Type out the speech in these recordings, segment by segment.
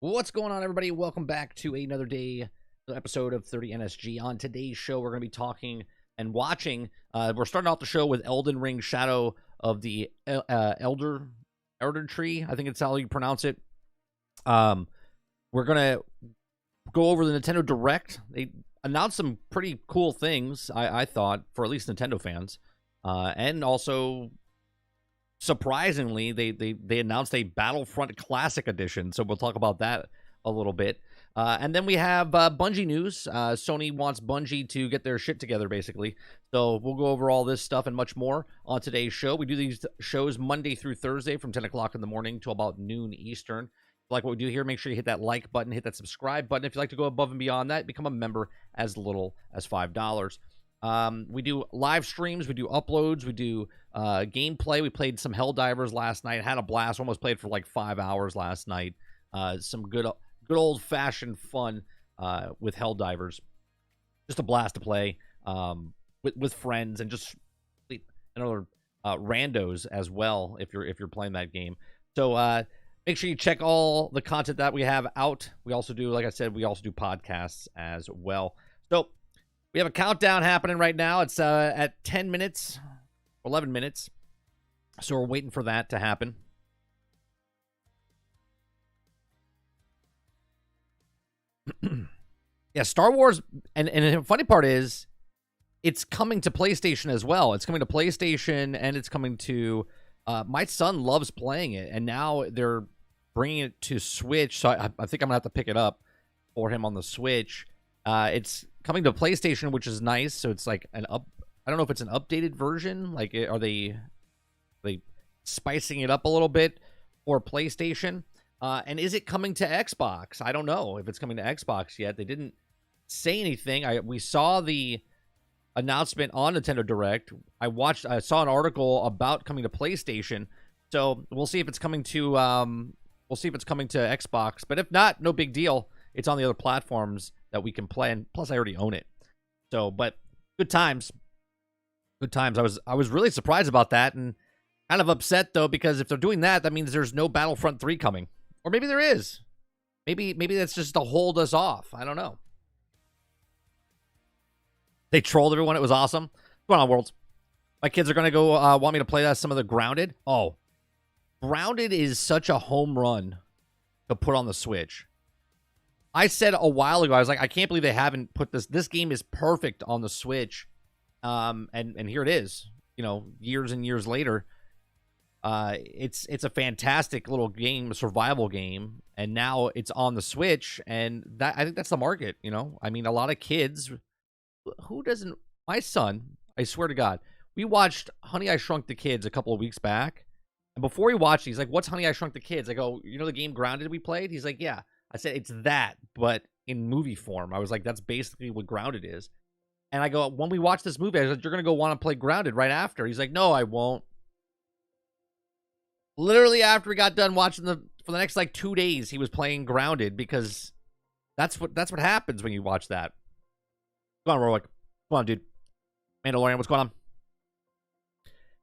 What's going on, everybody? Welcome back to another day, episode of 30 NSG. On today's show, we're going to be talking and watching. We're starting off the show with Elden Ring Shadow of the Elder Tree. I think it's how you pronounce it. We're going to go over the Nintendo Direct. They announced some pretty cool things, I thought, for at least Nintendo fans. And also, surprisingly, they announced a Battlefront Classic Edition, so we'll talk about that a little bit. And then we have Bungie news. Sony wants Bungie to get their shit together, basically. So we'll go over all this stuff and much more on today's show. We do these shows Monday through Thursday from 10 o'clock in the morning to about noon Eastern. If you like what we do here, make sure you hit that like button, hit that subscribe button. If you'd like to go above and beyond that, become a member as little as $5. We do live streams, we do uploads, we do gameplay. We played some Helldivers last night, had a blast, almost played for like 5 hours last night. Some good old-fashioned fun with Helldivers. Just a blast to play with friends and just another randos as well if you're playing that game. So make sure you check all the content that we have out. We also do, like I said, we also do podcasts as well. So we have a countdown happening right now. It's at 10 minutes, 11 minutes. So we're waiting for that to happen. Yeah, Star Wars, and the funny part is, it's coming to PlayStation as well. It's coming to PlayStation, and it's coming to, my son loves playing it, and now they're bringing it to Switch, so I think I'm going to have to pick it up for him on the Switch. It's coming to PlayStation, which is nice. So it's like I don't know if it's an updated version. Like, are they spicing it up a little bit for PlayStation? And is it coming to Xbox? I don't know if it's coming to Xbox yet. They didn't say anything. We saw the announcement on Nintendo Direct. I saw an article about coming to PlayStation. So we'll see if it's coming to Xbox. But if not, no big deal. It's on the other platforms that we can play, and plus I already own it. So, but good times. Good times. I was really surprised about that, and kind of upset though, because if they're doing that, that means there's no Battlefront 3 coming. Or maybe there is. Maybe that's just to hold us off. I don't know. They trolled everyone. It was awesome. What's going on, Worlds? My kids are going to go want me to play some of the Grounded. Oh, Grounded is such a home run to put on the Switch. I said a while ago, I was like, I can't believe they haven't put this. This game is perfect on the Switch. And here it is, years and years later. It's a fantastic little game, a survival game. And now it's on the Switch. And I think that's the market, I mean, a lot of kids, who doesn't, my son, I swear to God, we watched Honey, I Shrunk the Kids a couple of weeks back. And before he watched, he's like, what's Honey, I Shrunk the Kids? I go, the game Grounded we played? He's like, yeah. I said, it's that, but in movie form. I was like, that's basically what Grounded is. And I go, when we watch this movie, I said, you're going to go want to play Grounded right after. He's like, no, I won't. Literally after we got done watching for the next, 2 days, he was playing Grounded, because that's what happens when you watch that. Come on, Roic. Come on, dude. Mandalorian, what's going on?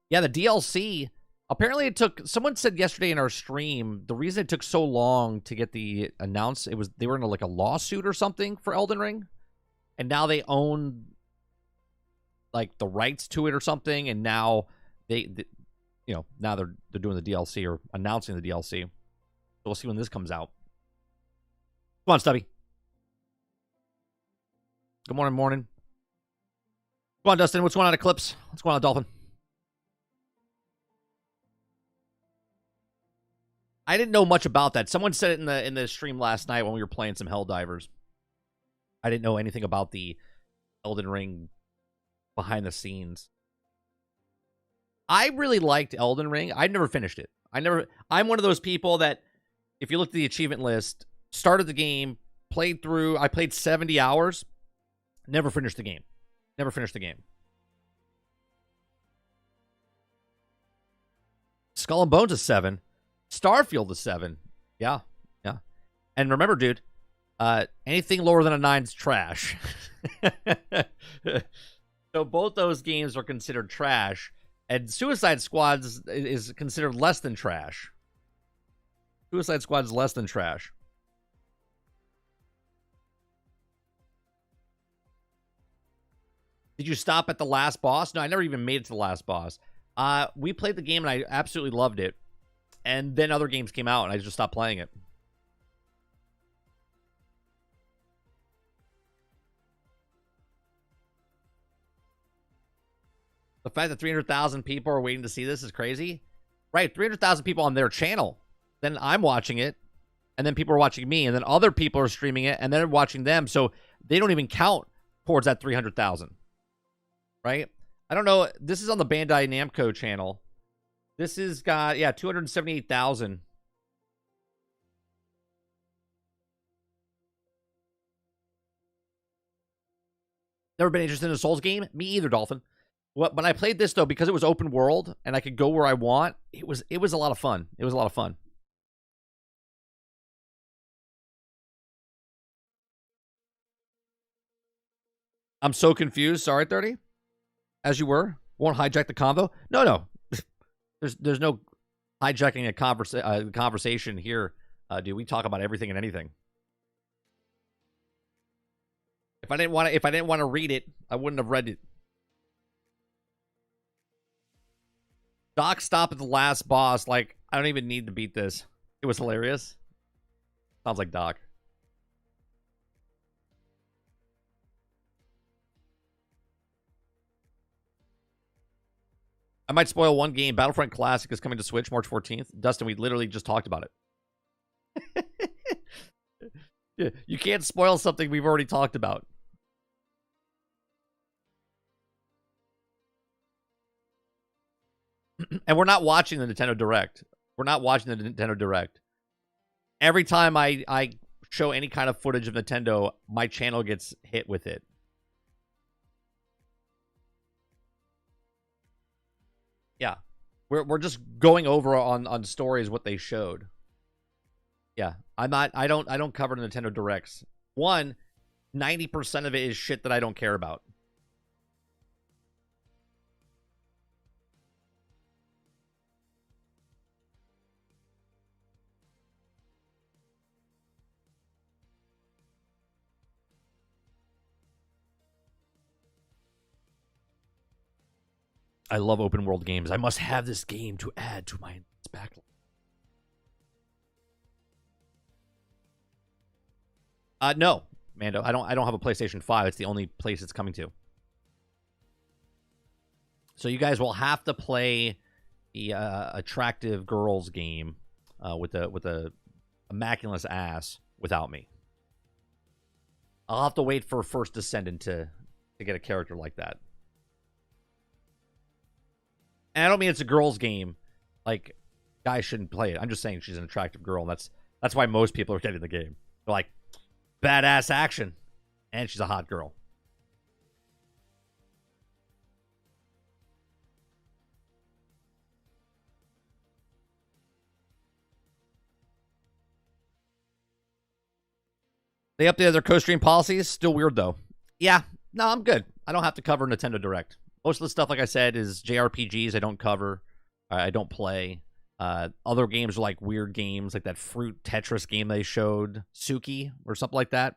Yeah, the DLC... Apparently it took, someone said yesterday in our stream, the reason it took so long to get the announce, they were in a lawsuit or something for Elden Ring. And now they own the rights to it or something. And now now they're doing the DLC or announcing the DLC. So we'll see when this comes out. Come on, Stubby. Good morning. Come on, Dustin. What's going on, Eclipse? What's going on, Dolphin? I didn't know much about that. Someone said it in the stream last night when we were playing some Helldivers. I didn't know anything about the Elden Ring behind the scenes. I really liked Elden Ring. I never finished it. I'm one of those people that, if you look at the achievement list, started the game, played through. I played 70 hours, never finished the game. Skull and Bones is 7. Starfield is 7. Yeah. And remember, dude, anything lower than a 9 is trash. So both those games are considered trash. And Suicide Squad is considered less than trash. Suicide Squad is less than trash. Did you stop at the last boss? No, I never even made it to the last boss. We played the game and I absolutely loved it. And then other games came out and I just stopped playing it. The fact that 300,000 people are waiting to see this is crazy. Right, 300,000 people on their channel. Then I'm watching it. And then people are watching me. And then other people are streaming it. And then watching them. So they don't even count towards that 300,000. Right? I don't know. This is on the Bandai Namco channel. This has got, yeah, 278,000. Never been interested in a Souls game? Me either, Dolphin. When I played this, though, because it was open world and I could go where I want, it was a lot of fun. It was a lot of fun. I'm so confused. Sorry, 30. As you were. Won't hijack the convo? No. There's no hijacking a conversation here, dude. We talk about everything and anything. If I didn't want to read it, I wouldn't have read it. Doc stop at the last boss. Like, I don't even need to beat this. It was hilarious. Sounds like Doc. I might spoil one game. Battlefront Classic is coming to Switch March 14th. Dustin, we literally just talked about it. Yeah, you can't spoil something we've already talked about. And we're not watching the Nintendo Direct. We're not watching the Nintendo Direct. Every time I show any kind of footage of Nintendo, my channel gets hit with it. Yeah. We're just going over on stories what they showed. Yeah. I don't cover Nintendo Directs. 90% of it is shit that I don't care about. I love open world games. I must have this game to add to my backlog. No, Mando. I don't have a PlayStation 5. It's the only place it's coming to. So you guys will have to play the attractive girls game with a immaculate ass without me. I'll have to wait for First Descendant to get a character like that. And I don't mean it's a girl's game. Like, guys shouldn't play it. I'm just saying she's an attractive girl. And that's why most people are getting the game. They're like, badass action. And she's a hot girl. They updated their co-stream policies. Still weird, though. Yeah. No, I'm good. I don't have to cover Nintendo Direct. Most of the stuff, like I said, is JRPGs I don't cover. I don't play. Other games are like weird games, like that Fruit Tetris game they showed, Suki, or something like that.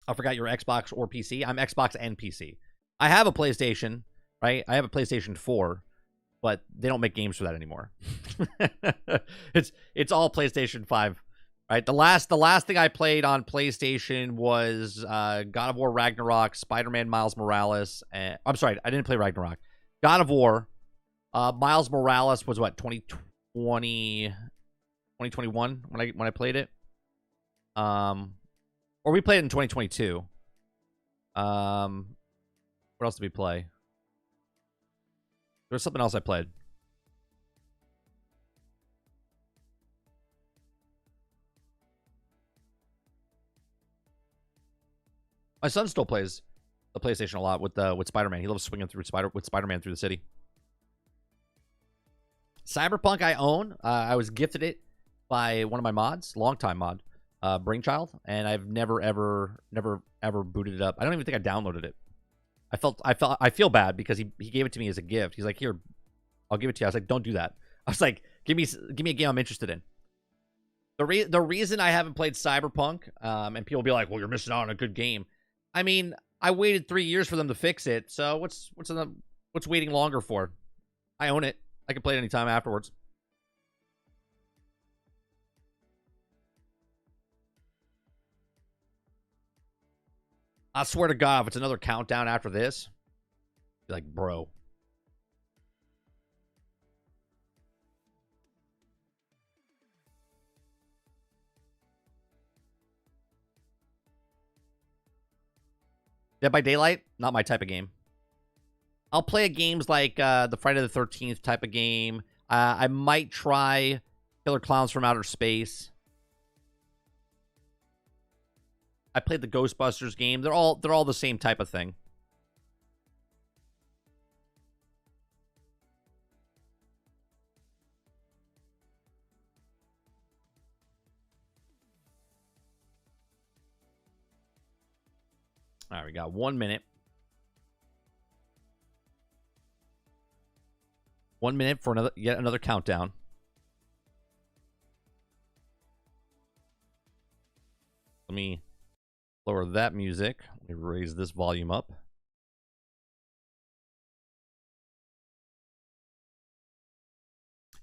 I forgot your Xbox or PC. I'm Xbox and PC. I have a PlayStation, right? I have a PlayStation 4, but they don't make games for that anymore. It's all PlayStation 5. Right, the last thing I played on PlayStation was God of War Ragnarok, Spider-Man Miles Morales, and I'm sorry, I didn't play Ragnarok. God of War, Miles Morales was what, 2020, 2021 when I played it. Or we played it in 2022. What else did we play? There was something else I played. My son still plays the PlayStation a lot with Spider-Man. He loves swinging through Spider-Man through the city. Cyberpunk I own. I was gifted it by one of my mods, longtime mod, Brainchild, and I've never ever booted it up. I don't even think I downloaded it. I feel bad because he gave it to me as a gift. He's like, "Here, I'll give it to you." I was like, "Don't do that." I was like, "Give me a game I'm interested in." The reason I haven't played Cyberpunk, and people be like, "Well, you're missing out on a good game." I mean, I waited 3 years for them to fix it, so what's waiting longer for? I own it. I can play it anytime afterwards. I swear to God, if it's another countdown after this, be like, bro. Dead by Daylight, not my type of game. I'll play games like the Friday the 13th type of game. I might try Killer Clowns from Outer Space. I played the Ghostbusters game. They're all the same type of thing. All right, we got 1 minute. 1 minute for yet another countdown. Let me lower that music. Let me raise this volume up.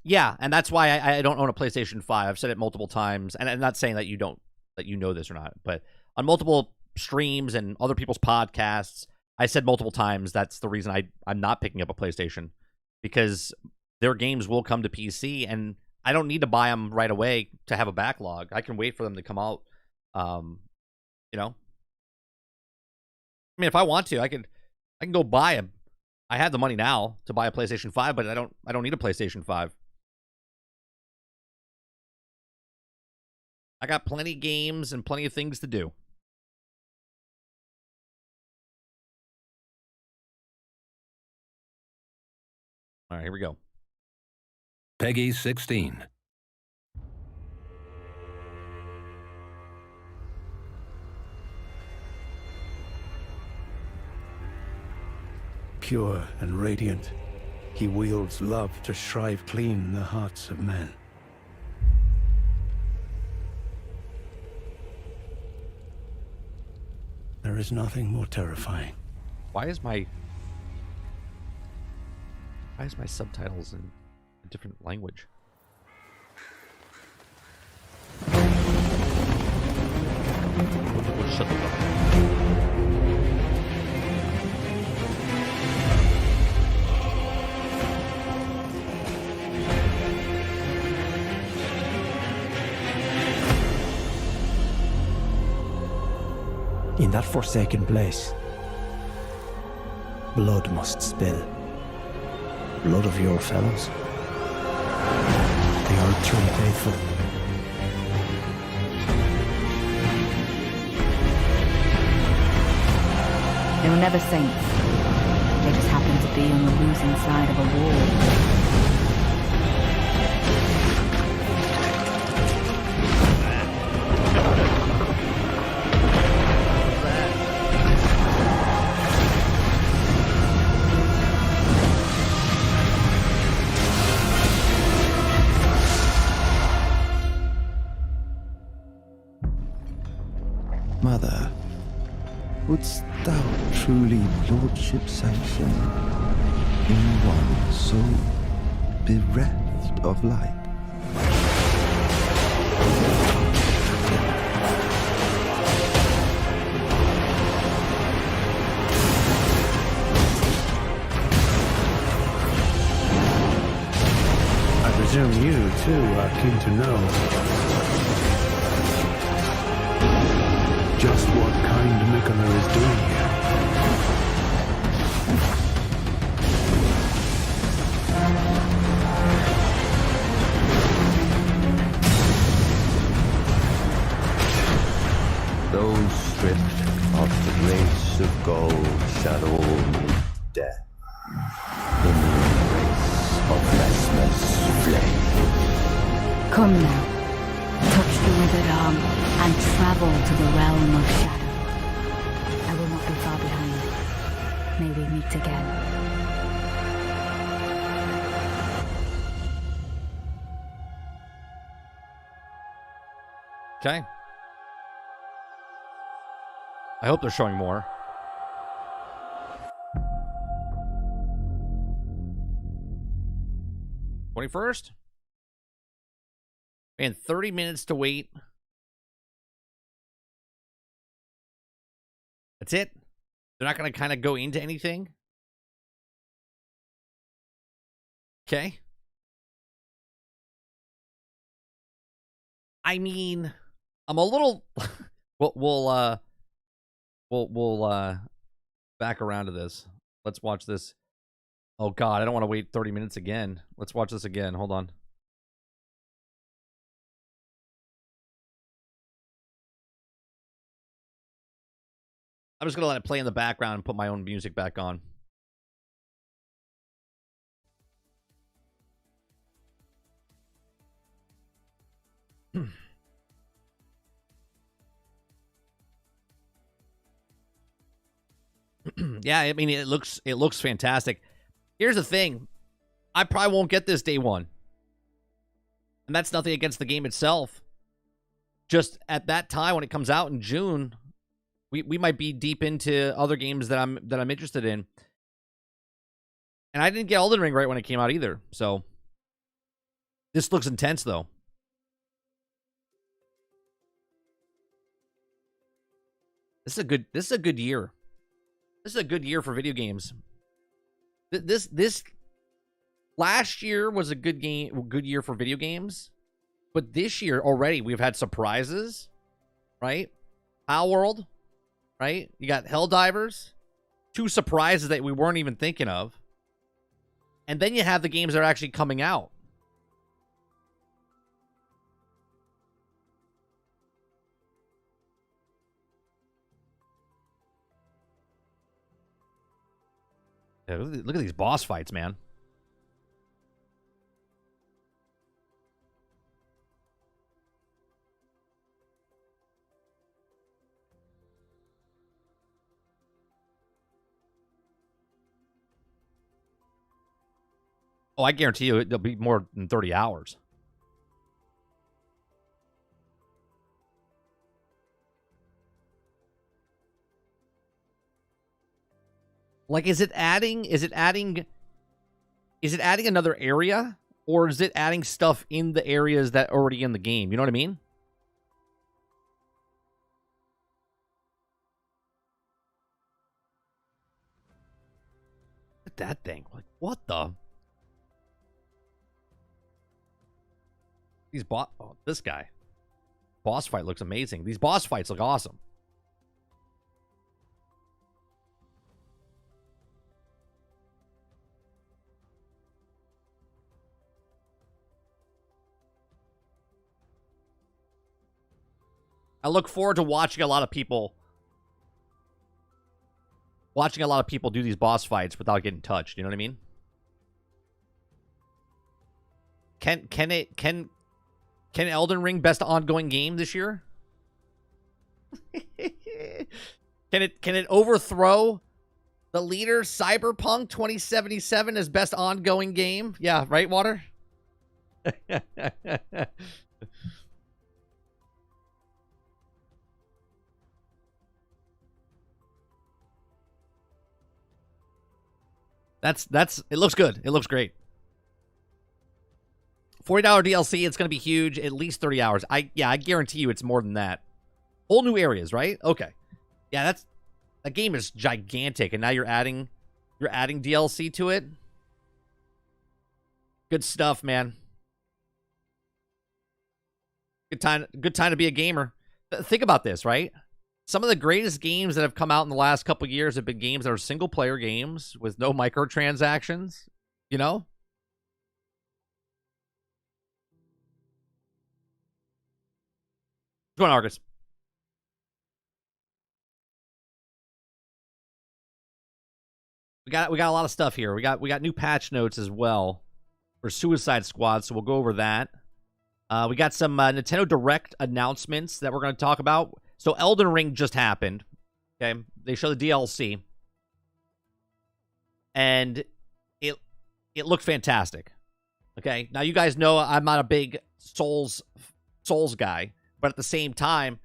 Yeah, and that's why I don't own a PlayStation 5. I've said it multiple times, and I'm not saying that you know this or not, but on multiple streams and other people's podcasts, I said multiple times that's the reason I'm not picking up a PlayStation, because their games will come to PC, and I don't need to buy them right away to have a backlog. I can wait for them to come out. You know, I mean, if I want to, I can go buy them. I have the money now to buy a PlayStation 5, but I don't need a PlayStation 5. I got plenty of games and plenty of things to do. All right, here we go. Peggy 16. Pure and radiant, he wields love to shrive clean the hearts of men. There is nothing more terrifying. Why is my subtitles in a different language? Shut the fuck up. In that forsaken place, blood must spill. Blood of your fellows. They are true faithful. They were never saints. They just happened to be on the losing side of a war. Mother, wouldst thou truly lordship sanction in one so bereft of light? I presume you, too, are keen to know just what kind Mykola is doing here. Those stripped of the grace of gold shall all meet death in the embrace of Vesper's flame. Come now. Touch the withered arm and travel to the realm of shadow. I will not be far behind. May we meet again. Okay. I hope they're showing more. $21st? Man, 30 minutes to wait. That's it? They're not going to kind of go into anything? Okay. I mean, I'm a little... we'll back around to this. Let's watch this. Oh, God, I don't want to wait 30 minutes again. Let's watch this again. Hold on. I'm just going to let it play in the background and put my own music back on. Yeah, I mean, it looks fantastic. Here's the thing. I probably won't get this day one. And that's nothing against the game itself. Just at that time when it comes out in June, we might be deep into other games that I'm interested in. And I didn't get Elden Ring right when it came out either. So this looks intense though. This is a good year. This is a good year for video games. This last year was a good year for video games, but this year already we've had surprises, right? Power World, right? You got Helldivers, 2 surprises that we weren't even thinking of, and then you have the games that are actually coming out. Yeah, look at these boss fights, man. Oh, I guarantee you it'll be more than 30 hours. Like, is it adding another area, or is it adding stuff in the areas that are already in the game? You know what I mean? Look at that thing. Like, what the? Oh, this guy. Boss fight looks amazing. These boss fights look awesome. I look forward to watching a lot of people do these boss fights without getting touched. You know what I mean? Can Elden Ring best ongoing game this year? Can it overthrow the leader Cyberpunk 2077 as best ongoing game? Yeah, right, Water? It looks good. It looks great. $40 DLC, it's going to be huge, at least 30 hours. I guarantee you it's more than that. Whole new areas, right? Okay. Yeah, that game is gigantic, and now you're adding DLC to it. Good stuff, man. Good time to be a gamer. Think about this, right? Some of the greatest games that have come out in the last couple years have been games that are single-player games with no microtransactions, you know? What's going on, Argus? We got a lot of stuff here. We got new patch notes as well for Suicide Squad, so we'll go over that. We got some Nintendo Direct announcements that we're going to talk about. So Elden Ring just happened. Okay, they show the DLC, and it looked fantastic. Okay, now you guys know I'm not a big Souls guy, But at the same time,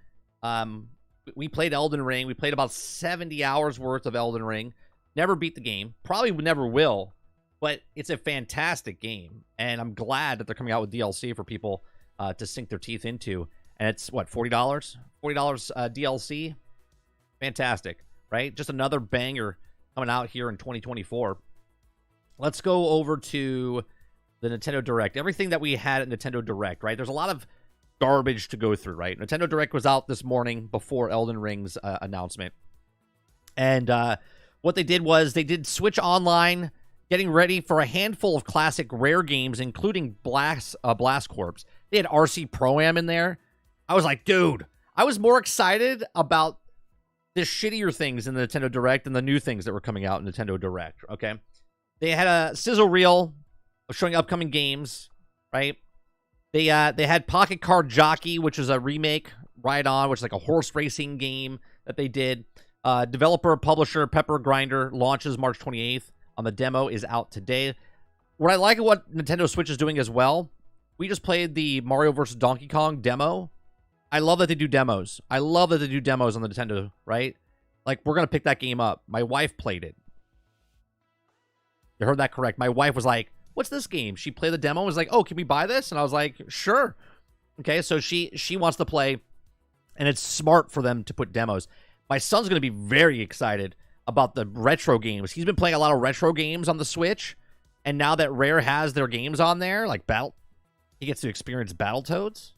we played Elden Ring. We played about 70 hours worth of Elden Ring. Never beat the game. Probably never will. But it's a fantastic game. And I'm glad that they're coming out with DLC for people to sink their teeth into. And it's, what, $40? $40 DLC? Fantastic, right? Just another banger coming out here in 2024. Let's go over to the Nintendo Direct. Everything that we had at Nintendo Direct, right? There's a lot of garbage to go through, right? Nintendo Direct was out this morning before Elden Ring's announcement. And what they did was they did Switch Online, getting ready for a handful of classic rare games, including Blast Corps. They had RC Pro-Am in there. I was like, dude, I was more excited about the shittier things in the Nintendo Direct than the new things that were coming out in Nintendo Direct, okay? They had a sizzle reel showing upcoming games, right? They had Pocket Card Jockey, which is a remake, Ride On, which is like a horse racing game that they did. Developer, publisher, Pepper Grinder launches March 28th. The demo is out today. What I like of what Nintendo Switch is doing as well, we just played the Mario vs. Donkey Kong demo. I love that they do demos. I love that they do demos on the Nintendo, right? Like, we're going to pick that game up. My wife played it. You heard that correct. My wife was like, what's this game? She played the demo and was like, oh, can we buy this? And I was like, sure. Okay, so she wants to play, and it's smart for them to put demos. My son's going to be very excited about the retro games. He's been playing a lot of retro games on the Switch, and now that Rare has their games on there, like he gets to experience Battletoads,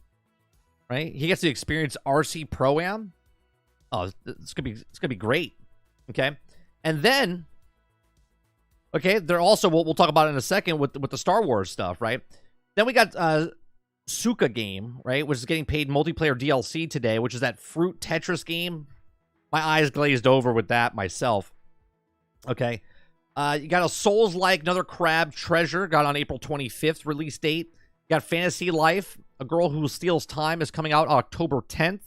right? He gets to experience RC Pro-Am. Oh, it's gonna be great. Okay, and then, okay, they're also we'll talk about it in a second with the Star Wars stuff, right? Then we got Suka game, right, which is getting paid multiplayer DLC today, which is that fruit Tetris game. My eyes glazed over with that myself. Okay. You got a Souls-like, another Crab Treasure, got on April 25th release date. You got Fantasy Life, A Girl Who Steals Time, is coming out October 10th.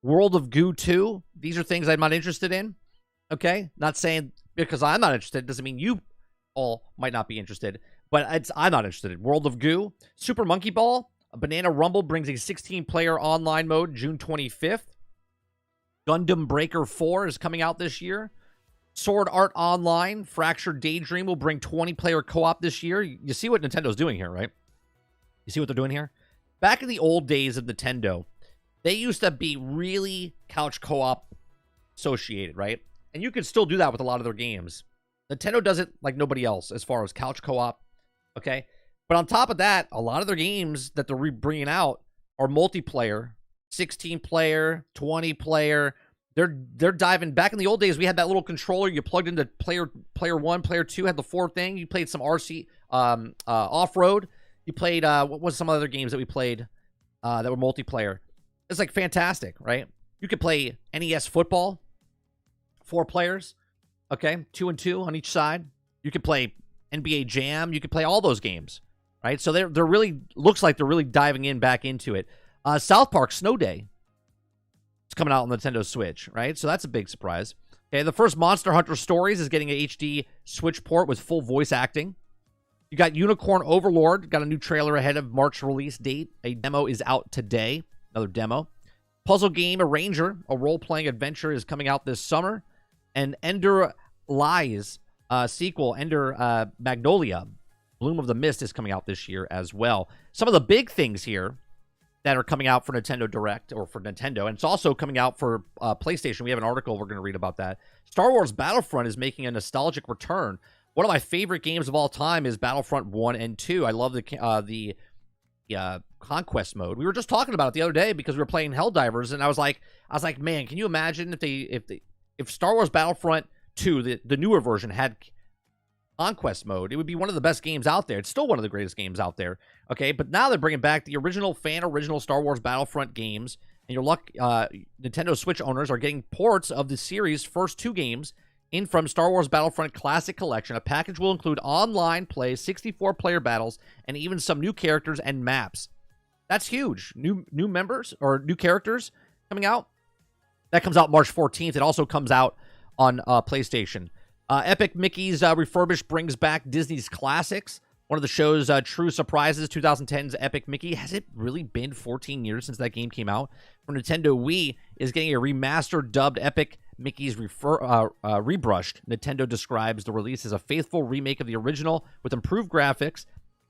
World of Goo 2. These are things I'm not interested in. Okay. Not saying because I'm not interested doesn't mean you all might not be interested. But I'm not interested in World of Goo. Super Monkey Ball. Banana Rumble brings a 16-player online mode June 25th. Gundam Breaker 4 is coming out this year. Sword Art Online, Fractured Daydream will bring 20-player co-op this year. You see what Nintendo's doing here, right? You see what they're doing here? Back in the old days of Nintendo, they used to be really couch co-op associated, right? And you could still do that with a lot of their games. Nintendo does it like nobody else as far as couch co-op, okay? But on top of that, a lot of their games that they're bringing out are multiplayer. 16-player, 20-player. They're diving back in the old days. We had that little controller you plugged into player 1, player 2 had the 4 thing. You played some RC off-road. You played what was some other games that we played that were multiplayer. It's like fantastic, right? You could play NES football, 4 players, okay, 2 and 2 on each side. You could play NBA Jam. You could play all those games, right? So they're really looks like they're really diving in back into it. South Park Snow Day. It's coming out on the Nintendo Switch, right? So that's a big surprise. Okay, the first Monster Hunter Stories is getting an HD Switch port with full voice acting. You got Unicorn Overlord. Got a new trailer ahead of March release date. A demo is out today. Another demo. Puzzle game Arranger, a role-playing adventure, is coming out this summer. And Ender Lies sequel, Ender Magnolia, Bloom of the Mist, is coming out this year as well. Some of the big things here that are coming out for Nintendo Direct, or for Nintendo, and it's also coming out for PlayStation. We have an article we're going to read about that. Star Wars Battlefront is making a nostalgic return. One of my favorite games of all time is Battlefront 1 and 2. I love the Conquest mode. We were just talking about it the other day because we were playing Helldivers, and I was like, man, can you imagine if Star Wars Battlefront 2, the newer version, had Conquest mode? It would be one of the best games out there. It's still one of the greatest games out there. Okay, but now they're bringing back the original Star Wars Battlefront games, and Nintendo Switch owners are getting ports of the series' first 2 games in from Star Wars Battlefront Classic Collection. A package will include online play, 64-player battles, and even some new characters and maps. That's huge. New members or new characters coming out. That comes out March 14th. It also comes out on PlayStation. Epic Mickey's Refurbished brings back Disney's classics. One of the show's true surprises, 2010's Epic Mickey. Has it really been 14 years since that game came out? For Nintendo Wii is getting a remastered, dubbed Epic Mickey's rebrushed. Nintendo describes the release as a faithful remake of the original with improved graphics.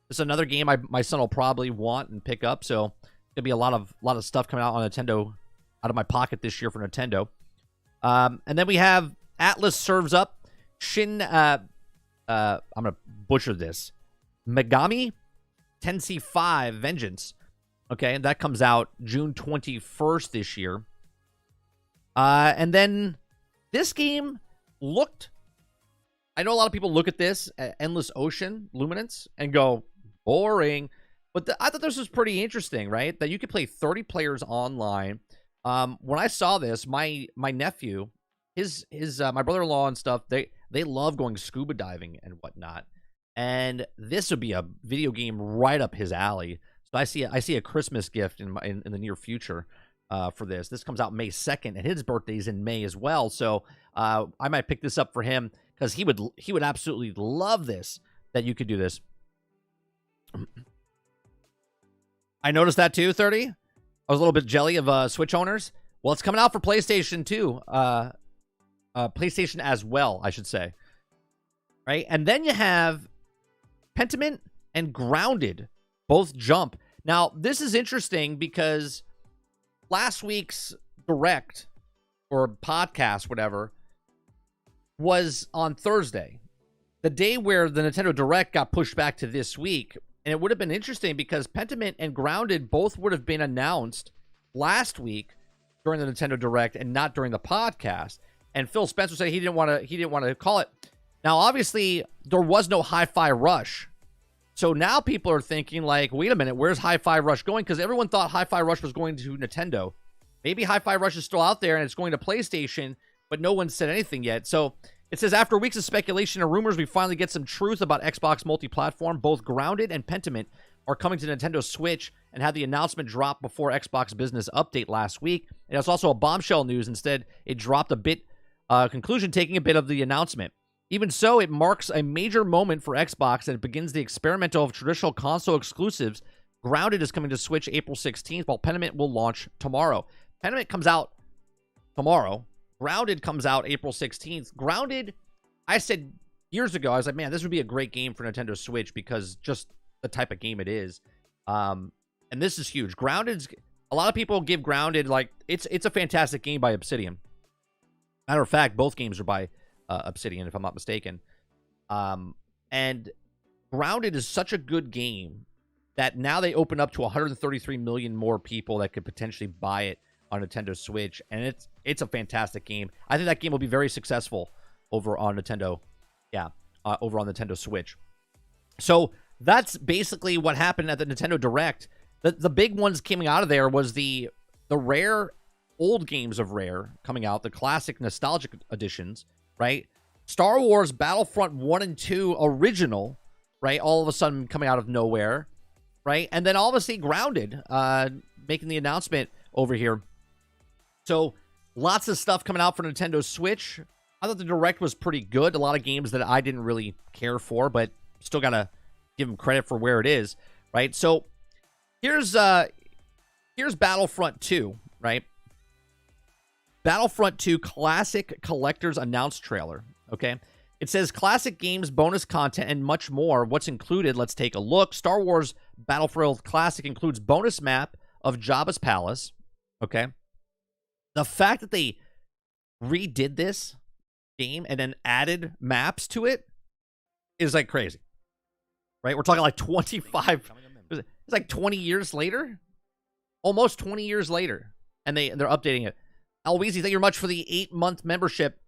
This is another game my son will probably want and pick up, so gonna be a lot of stuff coming out on Nintendo, out of my pocket this year for Nintendo. And then we have Atlas serves up Shin. I'm gonna butcher this. Megami Tensei 5 Vengeance. Okay, that comes out June 21st this year. And then this game looked... I know a lot of people look at this, Endless Ocean Luminance, and go, boring. But I thought this was pretty interesting, right? That you could play 30 players online. When I saw this, my nephew, my brother-in-law and stuff, they love going scuba diving and whatnot. And this would be a video game right up his alley. So I see a Christmas gift in the near future for this. This comes out May 2nd, and his birthday's in May as well. So I might pick this up for him because he would absolutely love this, that you could do this. I noticed that too, 30. I was a little bit jelly of Switch owners. Well, it's coming out for PlayStation too. PlayStation as well, I should say. Right? And then you have Pentiment and Grounded both jump. Now, this is interesting because last week's Direct or podcast, whatever, was on Thursday. The day where the Nintendo Direct got pushed back to this week. And it would have been interesting because Pentiment and Grounded both would have been announced last week during the Nintendo Direct and not during the podcast. And Phil Spencer said he didn't want to call it. Now, obviously, there was no Hi-Fi Rush. So now people are thinking, like, wait a minute, where's Hi-Fi Rush going? Because everyone thought Hi-Fi Rush was going to Nintendo. Maybe Hi-Fi Rush is still out there and it's going to PlayStation, but no one said anything yet. So it says, after weeks of speculation and rumors, we finally get some truth about Xbox multi-platform. Both Grounded and Pentiment are coming to Nintendo Switch and had the announcement drop before Xbox Business Update last week. And it's also a bombshell news. Instead, it dropped a bit, conclusion taking a bit of the announcement. Even so, it marks a major moment for Xbox and it begins the experiment of traditional console exclusives. Grounded is coming to Switch April 16th, while Pentiment will launch tomorrow. Pentiment comes out tomorrow. Grounded comes out April 16th. Grounded, I said years ago, I was like, man, this would be a great game for Nintendo Switch because just the type of game it is. And this is huge. Grounded's, a lot of people give Grounded, like, it's a fantastic game by Obsidian. Matter of fact, both games are by Obsidian, if I'm not mistaken. And Grounded is such a good game that now they open up to 133 million more people that could potentially buy it on Nintendo Switch, and it's a fantastic game. I think that game will be very successful over on Nintendo. Yeah, over on Nintendo Switch. So that's basically what happened at the Nintendo Direct. The big ones coming out of there was the rare old games of Rare coming out, the classic nostalgic editions, right? Star Wars Battlefront 1 and 2 original, right? All of a sudden coming out of nowhere, right? And then obviously Grounded, making the announcement over here. So lots of stuff coming out for Nintendo Switch. I thought the Direct was pretty good. A lot of games that I didn't really care for, but still got to give them credit for where it is, right? So here's Battlefront 2, right? Battlefront 2 Classic Collector's Announced Trailer, okay? It says classic games, bonus content, and much more. What's included? Let's take a look. Star Wars Battlefield Classic includes bonus map of Jabba's Palace, okay? The fact that they redid this game and then added maps to it is like crazy, right? We're talking like 25, it's like 20 years later, almost 20 years later, and they're updating it. Alweezy, thank you very much for the 8-month membership.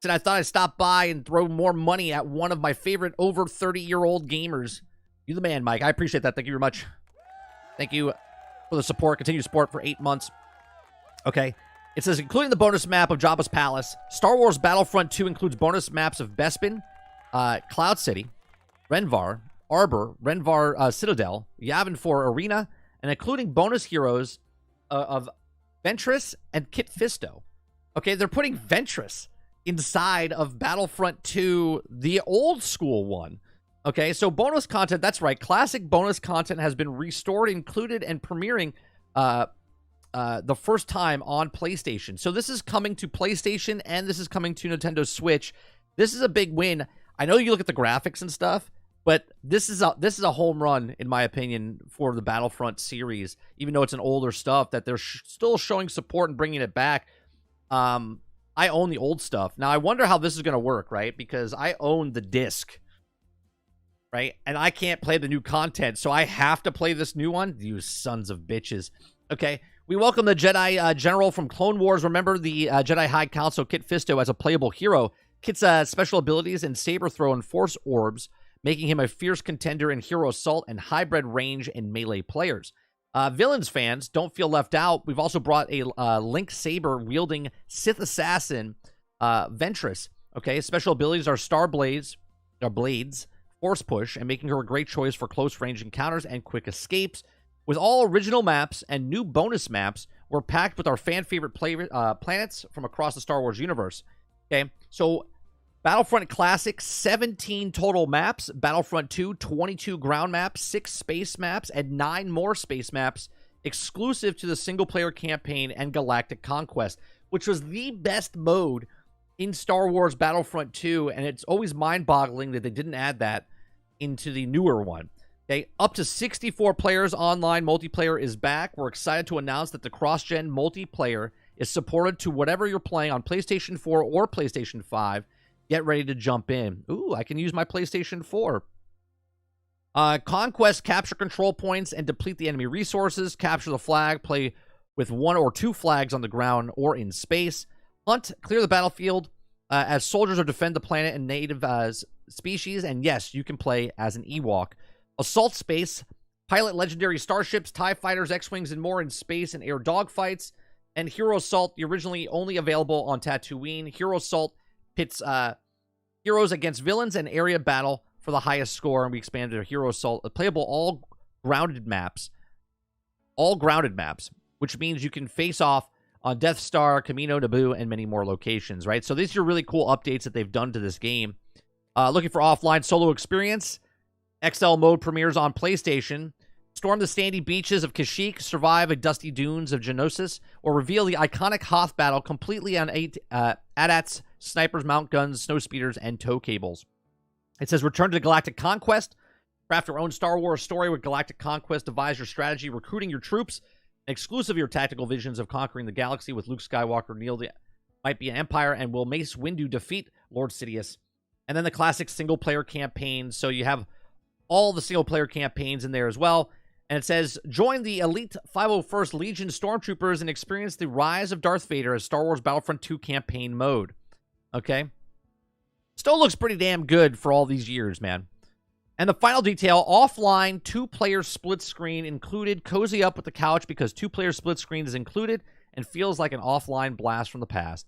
Said I thought I'd stop by and throw more money at one of my favorite over 30-year-old gamers. You the man, Mike. I appreciate that. Thank you very much. Thank you for the support, continued support for 8 months. Okay. It says, including the bonus map of Jabba's Palace, Star Wars Battlefront 2 includes bonus maps of Bespin, Cloud City, Renvar, Arbor, Renvar Citadel, Yavin 4 Arena, and including bonus heroes of Ventress and Kit Fisto. Okay, they're putting Ventress inside of Battlefront 2, the old school one. Okay, so bonus content, that's right. Classic bonus content has been restored, included, and premiering the first time on PlayStation. So this is coming to PlayStation, and this is coming to Nintendo Switch. This is a big win. I know you look at the graphics and stuff, but this is a home run, in my opinion, for the Battlefront series, even though it's an older stuff, that they're still showing support and bringing it back. I own the old stuff. Now, I wonder how this is going to work, right? Because I own the disc, right? And I can't play the new content, so I have to play this new one? You sons of bitches. Okay, we welcome the Jedi General from Clone Wars. Remember the Jedi High Council Kit Fisto as a playable hero. Kit's special abilities and saber throw and force orbs, making him a fierce contender in hero assault and hybrid range and melee players. Villains fans, don't feel left out. We've also brought a Link saber-wielding Sith assassin, Ventress. Okay, special abilities are Star Blades, Force Push, and making her a great choice for close-range encounters and quick escapes. With all original maps and new bonus maps, we're packed with our fan-favorite planets from across the Star Wars universe. Okay, so Battlefront Classic, 17 total maps. Battlefront 2, 22 ground maps, 6 space maps, and 9 more space maps exclusive to the single-player campaign and Galactic Conquest, which was the best mode in Star Wars Battlefront 2, and it's always mind-boggling that they didn't add that into the newer one. Okay, up to 64 players online multiplayer is back. We're excited to announce that the cross-gen multiplayer is supported to whatever you're playing on PlayStation 4 or PlayStation 5. Get ready to jump in. Ooh, I can use my PlayStation 4. Conquest, capture control points, and deplete the enemy resources. Capture the flag. Play with 1 or 2 flags on the ground or in space. Hunt, clear the battlefield as soldiers or defend the planet and native species. And yes, you can play as an Ewok. Assault space. Pilot legendary starships, TIE fighters, X-Wings, and more in space and air dogfights. And Hero Assault, originally only available on Tatooine. Hero Assault pits heroes against villains and area battle for the highest score, and we expanded our Hero Assault. Playable all grounded maps, which means you can face off on Death Star, Camino, Naboo, and many more locations, right? So these are really cool updates that they've done to this game. Looking for offline solo experience? XL mode premieres on PlayStation. Storm the sandy beaches of Kashyyyk, survive the dusty dunes of Geonosis, or reveal the iconic Hoth battle completely on AT-ATs, snipers, mount guns, snow speeders, and tow cables. It says, return to Galactic Conquest. Craft your own Star Wars story with Galactic Conquest. Devise your strategy, recruiting your troops, and exclusive your tactical visions of conquering the galaxy with Luke Skywalker, Neil the might be an Empire, and will Mace Windu defeat Lord Sidious. And then the classic single-player campaign. So you have all the single-player campaigns in there as well. And it says, join the elite 501st Legion Stormtroopers and experience the rise of Darth Vader as Star Wars Battlefront 2 campaign mode. Okay? Still looks pretty damn good for all these years, man. And the final detail, offline 2-player split screen included. Cozy up with the couch because 2-player split screen is included and feels like an offline blast from the past.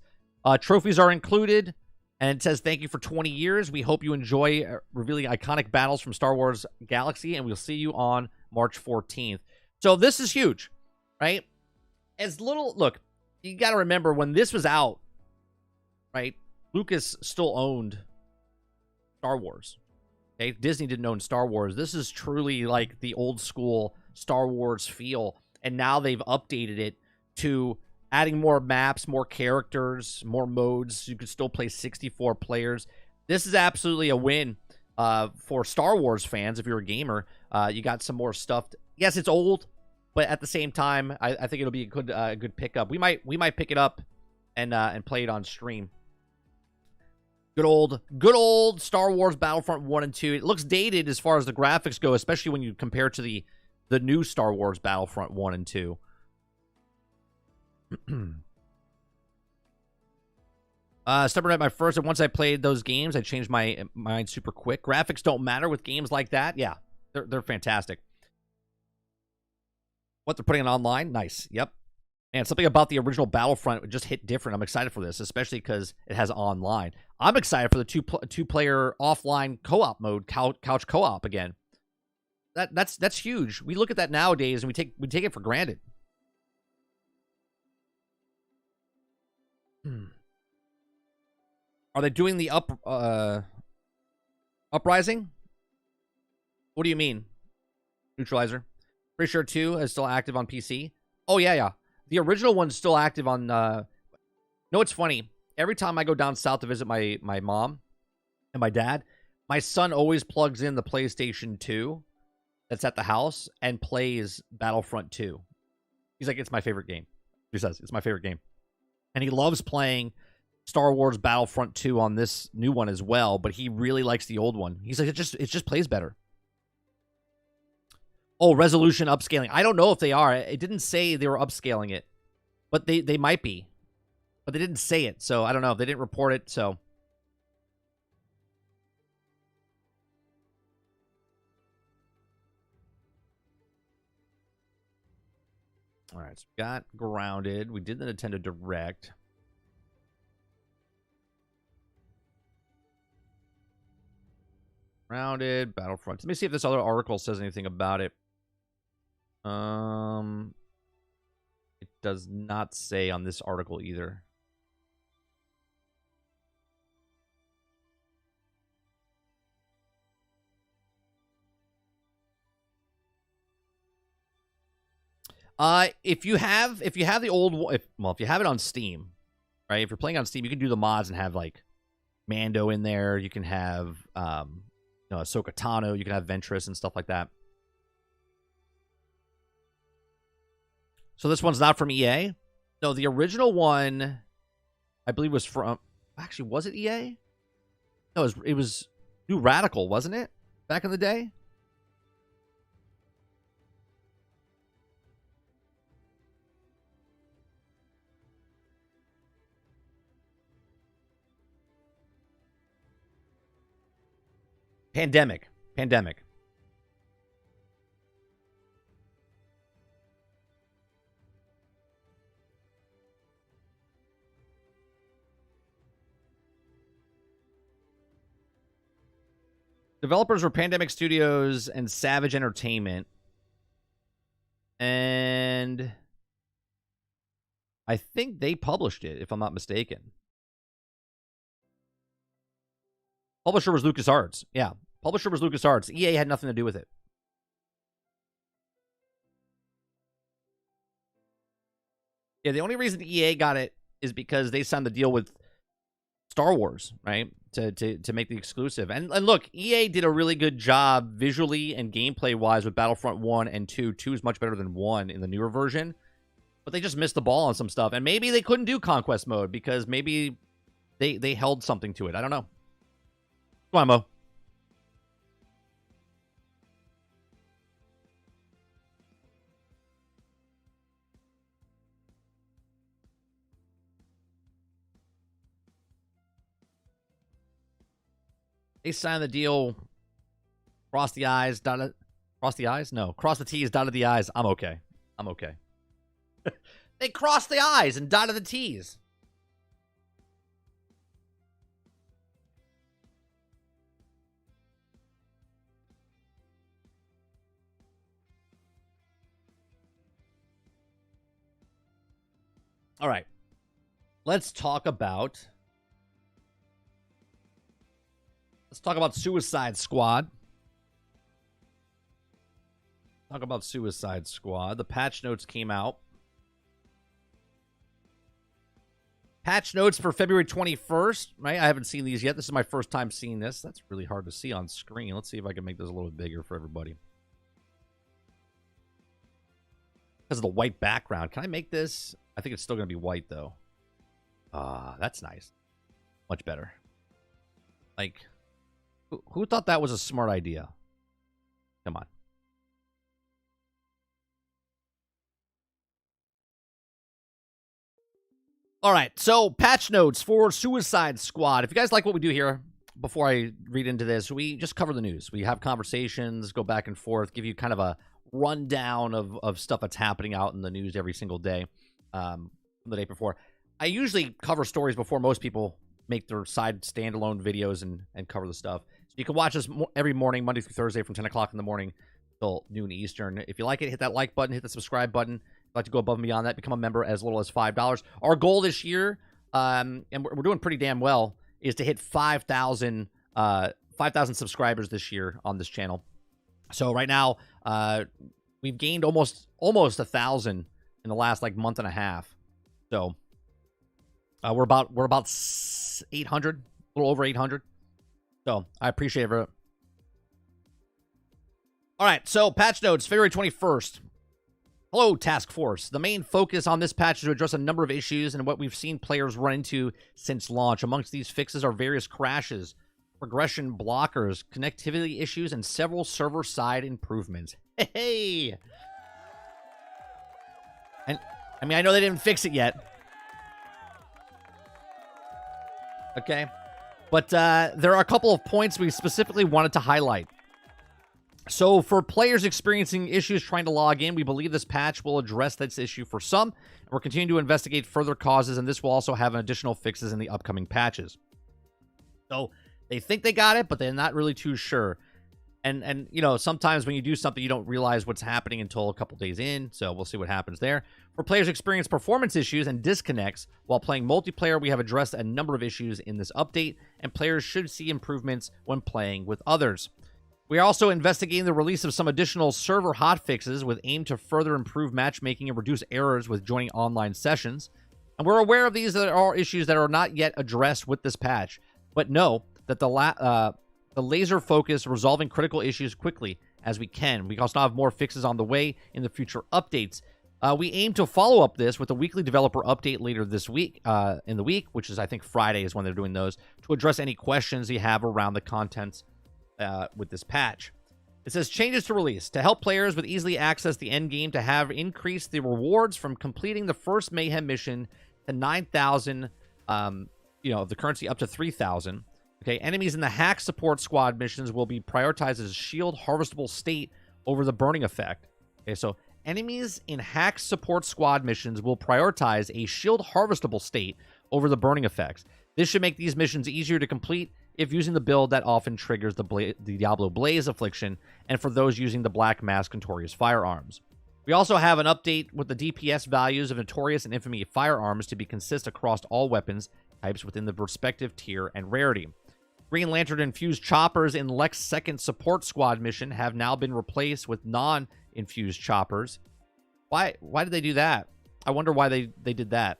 Trophies are included. And it says, thank you for 20 years. We hope you enjoy revealing iconic battles from Star Wars Galaxy, and we'll see you on March 14th. So this is huge, right? Look, you got to remember when this was out, right? Lucas still owned Star Wars. Okay, Disney didn't own Star Wars. This is truly like the old school Star Wars feel, and now they've updated it to adding more maps, more characters, more modes. You could still play 64 players. This is absolutely a win for Star Wars fans if you're a gamer. You got some more stuff. Yes, it's old, but at the same time, I think it'll be a good pickup. We might pick it up and play it on stream. Good old Star Wars Battlefront 1 and 2. It looks dated as far as the graphics go, especially when you compare it to the new Star Wars Battlefront 1 and 2. Stubborn at my first, and once I played those games, I changed my mind super quick. Graphics don't matter with games like that. Yeah, they're fantastic. What they're putting on online, nice. Yep. And something about the original Battlefront just hit different. I'm excited for this, especially because it has online. I'm excited for the two-player offline co-op mode, couch co-op again. That's huge. We look at that nowadays and we take it for granted. Are they doing the Uprising? What do you mean? Neutralizer. Pretty sure 2 is still active on PC. Oh, yeah. The original one's still active on... No, it's funny. Every time I go down south to visit my mom and my dad, my son always plugs in the PlayStation 2 that's at the house and plays Battlefront 2. He's like, it's my favorite game. He says, it's my favorite game. And he loves playing Star Wars Battlefront 2 on this new one as well, but he really likes the old one. He's like, it just plays better. Oh, resolution upscaling. I don't know if they are. It didn't say they were upscaling it, but they might be. But they didn't say it, so I don't know. They didn't report it, so... All right, so we got Grounded. We did the Nintendo Direct. Grounded, Battlefront. Let me see if this other article says anything about it. It does not say on this article either. If you have the old, if you have it on Steam, right? If you're playing on Steam, you can do the mods and have like Mando in there. You can have Ahsoka Tano. You can have Ventress and stuff like that. So this one's not from EA. No, the original one, I believe, was from. Actually, was it EA? No, it was New Radical, wasn't it? Back in the day. Pandemic. Developers were Pandemic Studios and Savage Entertainment. And I think they published it, if I'm not mistaken. Publisher was LucasArts. Yeah, publisher was LucasArts. EA had nothing to do with it. Yeah, the only reason EA got it is because they signed the deal with Star Wars, right? To make the exclusive. And look, EA did a really good job visually and gameplay-wise with Battlefront 1 and 2. 2 is much better than 1 in the newer version. But they just missed the ball on some stuff. And maybe they couldn't do Conquest Mode because maybe they held something to it. I don't know. Come on, Mo. They signed the deal. Cross the I's, dotted. Cross the I's? No. Cross the T's, dotted the I's. I'm okay. They crossed the I's and dotted the T's. All right. Let's talk about Suicide Squad. The patch notes came out. Patch notes for February 21st, right? I haven't seen these yet. This is my first time seeing this. That's really hard to see on screen. Let's see if I can make this a little bit bigger for everybody. Because of the white background. Can I make this? I think it's still going to be white, though. That's nice. Much better. Like, who thought that was a smart idea? Come on. All right, so patch notes for Suicide Squad. If you guys like what we do here, before I read into this, we just cover the news. We have conversations, go back and forth, give you kind of a rundown of stuff that's happening out in the news every single day from the day before. I usually cover stories before most people make their side standalone videos and cover the stuff. So you can watch us every morning, Monday through Thursday from 10 o'clock in the morning till noon Eastern. If you like it, hit that like button, hit the subscribe button. If you'd like to go above and beyond that, become a member as little as $5. Our goal this year, and we're doing pretty damn well, is to hit 5,000 subscribers this year on this channel. So right now, we've gained almost 1,000 in the last like month and a half. So we're about 800, a little over 800. So I appreciate it. All right, so patch notes, February 21st. Hello, Task Force. The main focus on this patch is to address a number of issues and what we've seen players run into since launch. Amongst these fixes are various crashes, progression blockers, connectivity issues, and several server-side improvements. Hey! And, I mean, I know they didn't fix it yet. Okay? But there are a couple of points we specifically wanted to highlight. So for players experiencing issues trying to log in, we believe this patch will address this issue for some. And we're continuing to investigate further causes, and this will also have additional fixes in the upcoming patches. So they think they got it, but they're not really too sure. And you know, sometimes when you do something, you don't realize what's happening until a couple days in. So we'll see what happens there. For players experiencing performance issues and disconnects while playing multiplayer, we have addressed a number of issues in this update, and players should see improvements when playing with others. We are also investigating the release of some additional server hotfixes with aim to further improve matchmaking and reduce errors with joining online sessions. And we're aware of these that are issues that are not yet addressed with this patch, but know that the laser focus resolving critical issues quickly as we can. We also have more fixes on the way in the future updates. We aim to follow up this with a weekly developer update later this week, in the week, which is I think Friday is when they're doing those, to address any questions you have around the contents with this patch. It says changes to release to help players with easily access the end game to have increased the rewards from completing the first mayhem mission to 9,000, of the currency up to 3,000. Okay, enemies in the hack support squad missions will be prioritized as shield harvestable state over the burning effect. Okay, so enemies in hack support squad missions will prioritize a shield harvestable state over the burning effects. This should make these missions easier to complete if using the build that often triggers the Diablo Blaze affliction, and for those using the Black Mask Notorious firearms. We also have an update with the DPS values of Notorious and Infamy firearms to be consistent across all weapons types within the respective tier and rarity. Green Lantern infused choppers in Lex Second Support Squad mission have now been replaced with non-infused choppers. Why did they do that? I wonder why they did that.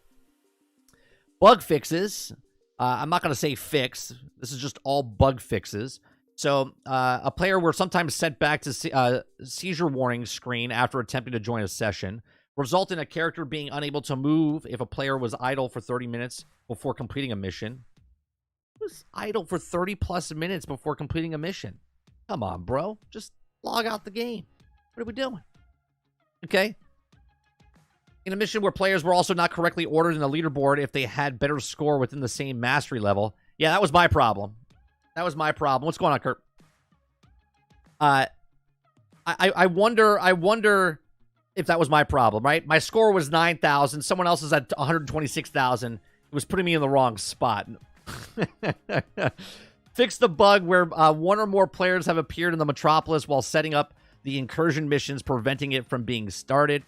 Bug fixes. I'm not going to say fix. This is just all bug fixes. So a player will sometimes sent back to seizure warning screen after attempting to join a session, result in a character being unable to move if a player was idle for 30 minutes before completing a mission. Who was idle for 30 plus minutes before completing a mission? Come on, bro. Just log out the game. What are we doing? Okay. In a mission where players were also not correctly ordered in the leaderboard if they had better score within the same mastery level. Yeah, that was my problem. That was my problem. What's going on, Kurt? I wonder if that was my problem, right? My score was 9,000. Someone else is at 126,000. It was putting me in the wrong spot. Fix the bug where one or more players have appeared in the Metropolis while setting up the incursion missions, preventing it from being started.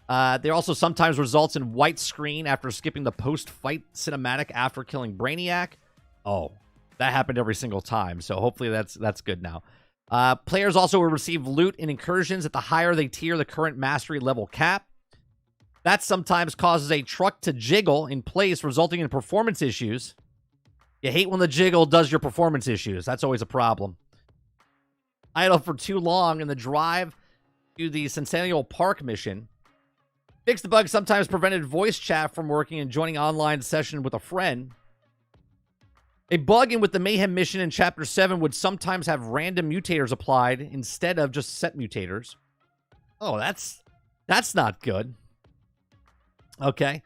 There also sometimes results in white screen after skipping the post-fight cinematic after killing Brainiac. Oh, that happened every single time, so hopefully that's good now. Players also will receive loot in incursions at the higher they tier the current mastery level cap. That sometimes causes a truck to jiggle in place, resulting in performance issues. You hate when the jiggle does your performance issues. That's always a problem. Idle for too long in the drive to the Centennial Park mission. Fix the bug sometimes prevented voice chat from working and joining online session with a friend. A bug in with the Mayhem mission in Chapter 7 would sometimes have random mutators applied instead of just set mutators. Oh, that's not good. Okay.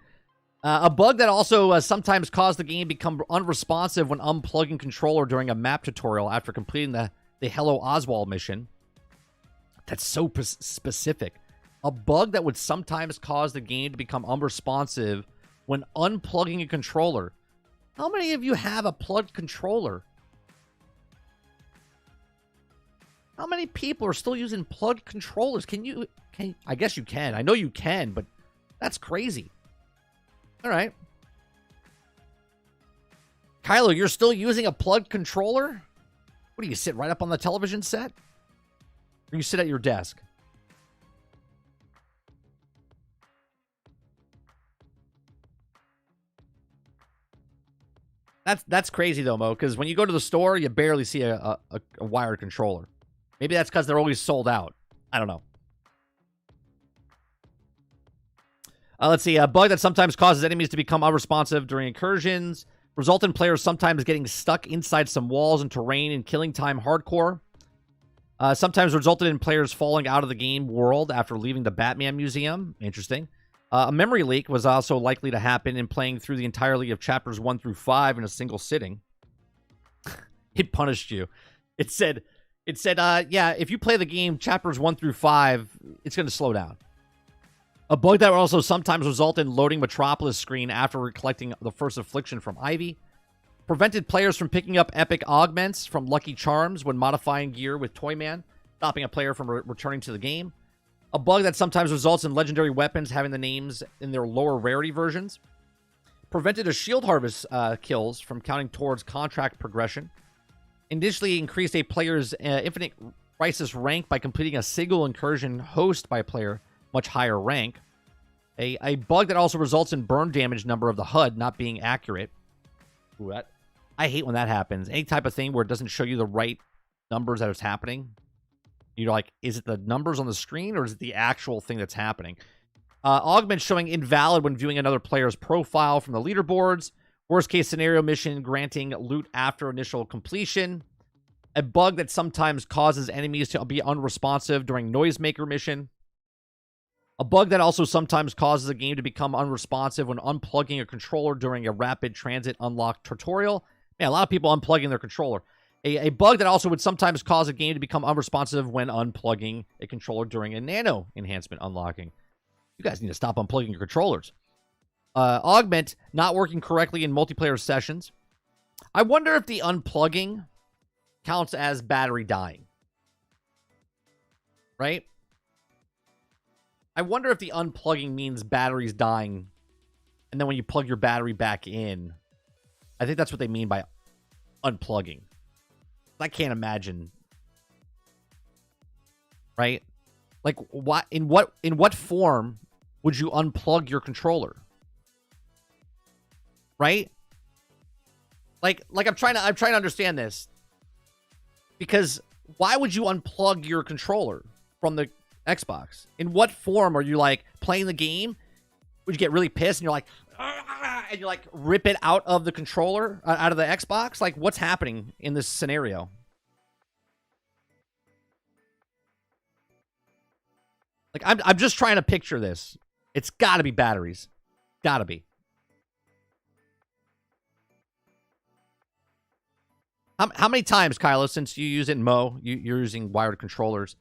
A bug that also sometimes caused the game to become unresponsive when unplugging controller during a map tutorial after completing the Hello Oswald mission. That's so specific. A bug that would sometimes cause the game to become unresponsive when unplugging a controller. How many of you have a plugged controller? How many people are still using plugged controllers? I guess you can. I know you can, but that's crazy. All right. Kylo, you're still using a plugged controller? What do you sit right up on the television set? Or you sit at your desk. That's crazy though, Mo, because when you go to the store, you barely see a wired controller. Maybe that's because they're always sold out. I don't know. Let's see. A bug that sometimes causes enemies to become unresponsive during incursions. Result in players sometimes getting stuck inside some walls and terrain in killing time hardcore. Sometimes resulted in players falling out of the game world after leaving the Batman Museum. Interesting. A memory leak was also likely to happen in playing through the entirety of chapters 1 through 5 in a single sitting. It punished you. It said, yeah, if you play the game chapters 1 through 5, it's going to slow down. A bug that will also sometimes result in loading Metropolis screen after collecting the first affliction from Ivy. Prevented players from picking up epic augments from Lucky Charms when modifying gear with Toyman, stopping a player from returning to the game. A bug that sometimes results in legendary weapons having the names in their lower rarity versions. Prevented a shield harvest kills from counting towards contract progression. Initially increased a player's infinite crisis rank by completing a single incursion host by a player much higher rank. A bug that also results in burn damage number of the HUD not being accurate. Ooh, I hate when that happens. Any type of thing where it doesn't show you the right numbers that it's happening. You're like, is it the numbers on the screen or is it the actual thing that's happening? Augment showing invalid when viewing another player's profile from the leaderboards. Worst case scenario mission granting loot after initial completion. A bug that sometimes causes enemies to be unresponsive during Noisemaker mission. A bug that also sometimes causes a game to become unresponsive when unplugging a controller during a rapid transit unlock tutorial. Man, a lot of people unplugging their controller. A bug that also would sometimes cause a game to become unresponsive when unplugging a controller during a nano enhancement unlocking. You guys need to stop unplugging your controllers. Augment not working correctly in multiplayer sessions. I wonder if the unplugging counts as battery dying. Right? I wonder if the unplugging means batteries dying, and then when you plug your battery back in, I think that's what they mean by unplugging. I can't imagine. Right? Like, in what form would you unplug your controller? Right? Like I'm trying to understand this. Because why would you unplug your controller from the Xbox? In what form are you like playing the game? Would you get really pissed and you're like, and you like rip it out of the controller, out of the Xbox? Like, what's happening in this scenario? Like, I'm just trying to picture this. It's got to be batteries. Got to be. How many times, Kylo, since you use it in Mo, you're using wired controllers,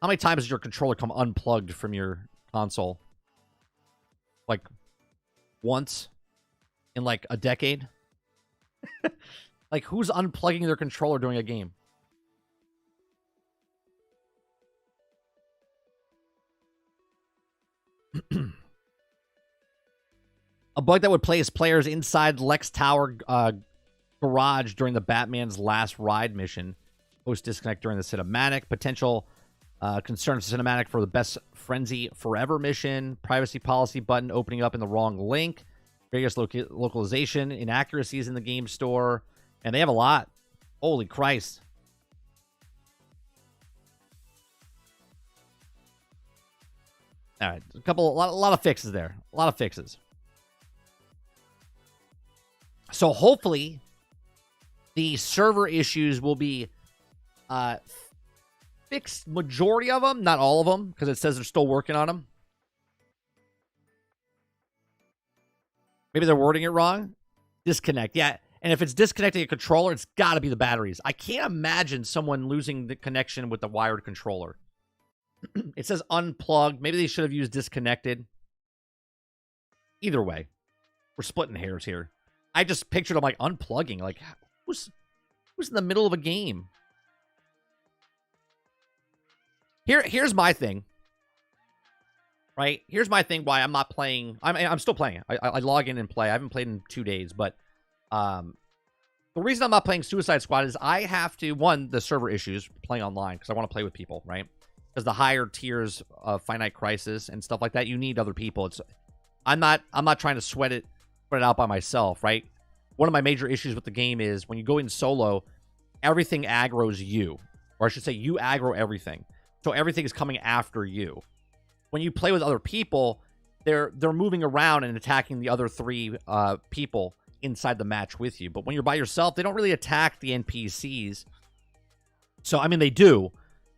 how many times does your controller come unplugged from your console? Like, once in like a decade? Like, who's unplugging their controller during a game? A bug that would place players inside Lex Tower garage during the Batman's Last Ride mission. Post disconnect during the cinematic. Potential concerns cinematic for the Best Frenzy Forever mission. Privacy policy button opening up in the wrong link. Various localization inaccuracies in the game store. And they have a lot. Holy Christ. All right. A lot of fixes there. A lot of fixes. So hopefully the server issues will be fixed, majority of them, not all of them, because it says they're still working on them. Maybe they're wording it wrong. Disconnect, yeah. And if it's disconnecting a controller, it's got to be the batteries. I can't imagine someone losing the connection with the wired controller. It says unplugged. Maybe they should have used disconnected. Either way, we're splitting hairs here. I just pictured them like unplugging. Like, who's in the middle of a game? Here's my thing. Right? Here's my thing why I'm not playing. I'm still playing. I log in and play. I haven't played in 2 days, but the reason I'm not playing Suicide Squad is I have to, one, the server issues playing online because I want to play with people, right? Because the higher tiers of Finite Crisis and stuff like that, you need other people. I'm not trying to sweat it out by myself, right? One of my major issues with the game is when you go in solo, everything aggroes you. Or I should say you aggro everything. So everything is coming after you. When you play with other people, they're moving around and attacking the other 3 people inside the match with you. But when you're by yourself, they don't really attack the NPCs. So, I mean, they do.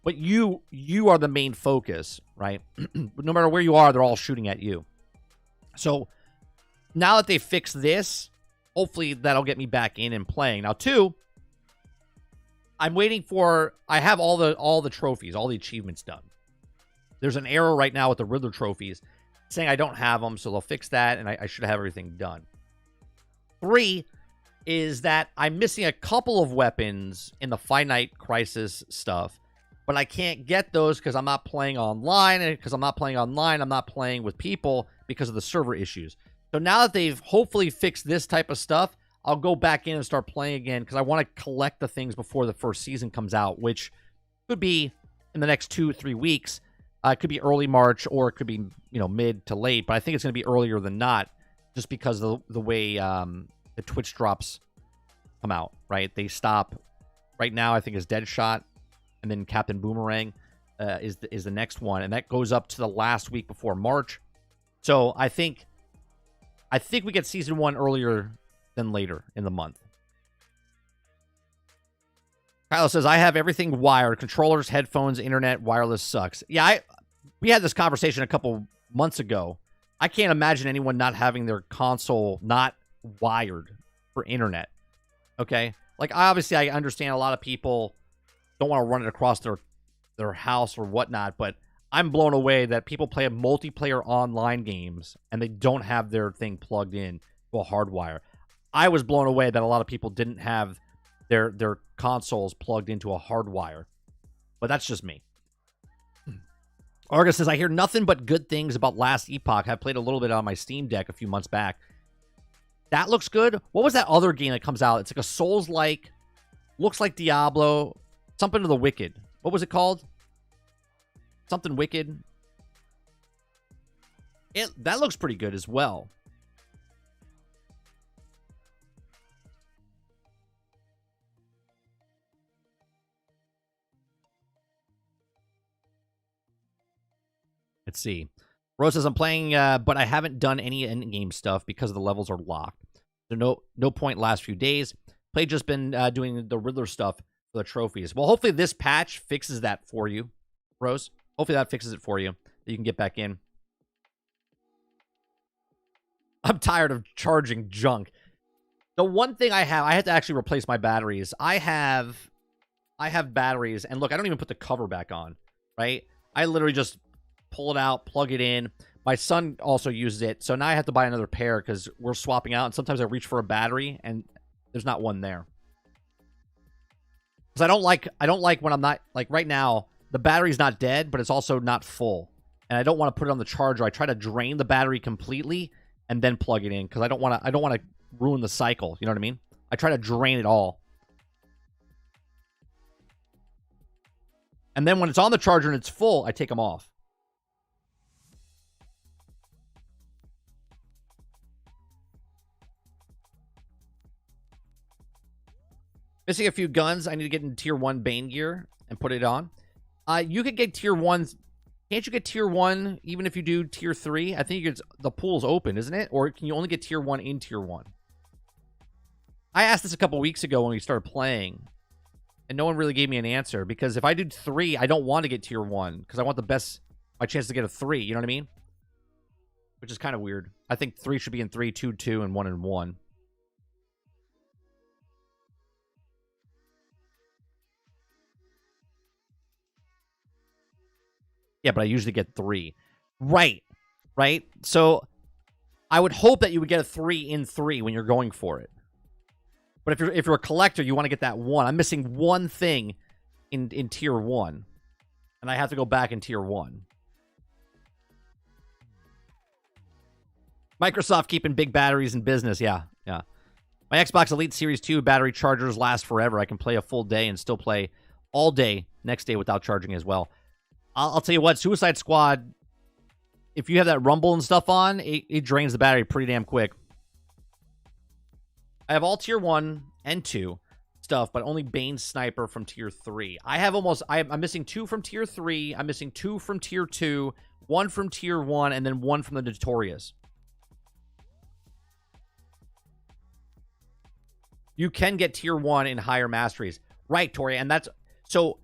But you are the main focus, right? No matter where you are, they're all shooting at you. So, now that they fixed this, hopefully that'll get me back in and playing. Now, 2, I'm waiting for... I have all the trophies, all the achievements done. There's an error right now with the Riddler trophies saying I don't have them, so they'll fix that, and I should have everything done. 3 is that I'm missing a couple of weapons in the Finite Crisis stuff, but I can't get those because I'm not playing online, and because I'm not playing online, I'm not playing with people because of the server issues. So now that they've hopefully fixed this type of stuff, I'll go back in and start playing again because I want to collect the things before the first season comes out, which could be in the next 2-3 weeks. It could be early March, or it could be, mid to late, but I think it's going to be earlier than not, just because of the way the Twitch drops come out, right? They stop right now. I think is Deadshot, and then Captain Boomerang is the next one, and that goes up to the last week before March. So I think we get season 1 earlier than later in the month. Kylo says, I have everything wired. Controllers, headphones, internet, wireless sucks. Yeah, we had this conversation a couple months ago. I can't imagine anyone not having their console not wired for internet. Okay? Like, obviously, I understand a lot of people don't want to run it across their house or whatnot, but I'm blown away that people play multiplayer online games and they don't have their thing plugged in to a hardwire. I was blown away that a lot of people didn't have their consoles plugged into a hardwire. But that's just me. Argus says, I hear nothing but good things about Last Epoch. I played a little bit on my Steam Deck a few months back. That looks good. What was that other game that comes out? It's like a Souls-like, looks like Diablo, something to the Wicked. What was it called? Something Wicked. That looks pretty good as well. Let's see. Rose says, I'm playing, but I haven't done any endgame stuff because the levels are locked. So no point last few days. Play just been doing the Riddler stuff for the trophies. Well, hopefully this patch fixes that for you, Rose. Hopefully that fixes it for you, that you can get back in. I'm tired of charging junk. The one thing I have to actually replace my batteries. I have batteries, and look, I don't even put the cover back on, right? I literally just pull it out, plug it in. My son also uses it, so now I have to buy another pair because we're swapping out, and sometimes I reach for a battery, and there's not one there. Because I don't like when I'm not, like right now, the battery's not dead, but it's also not full. And I don't want to put it on the charger. I try to drain the battery completely and then plug it in because I don't want to ruin the cycle. You know what I mean? I try to drain it all. And then when it's on the charger and it's full, I take them off. Missing a few guns. I need to get in tier 1 Bane gear and put it on. You could get tier 1s. Can't you get tier 1 even if you do tier 3? I think the pool's open, isn't it? Or can you only get tier 1 in tier 1? I asked this a couple weeks ago when we started playing, and no one really gave me an answer. Because if I do 3, I don't want to get tier 1 because I want my chance to get a 3. You know what I mean? Which is kind of weird. I think 3 should be in 3, 2, 2, and 1 in 1. Yeah, but I usually get 3. Right. So I would hope that you would get a 3 in 3 when you're going for it. But if you're a collector, you want to get that 1. I'm missing one thing in tier 1. And I have to go back in tier 1. Microsoft keeping big batteries in business. Yeah. My Xbox Elite Series 2 battery chargers last forever. I can play a full day and still play all day next day without charging as well. I'll tell you what, Suicide Squad, if you have that rumble and stuff on, it drains the battery pretty damn quick. I have all tier 1 and 2 stuff, but only Bane Sniper from tier 3. I'm missing 2 from tier 3. I'm missing 2 from tier 2, 1 from tier 1, and then 1 from the Notorious. You can get tier 1 in higher masteries. Right, Tori, and that's so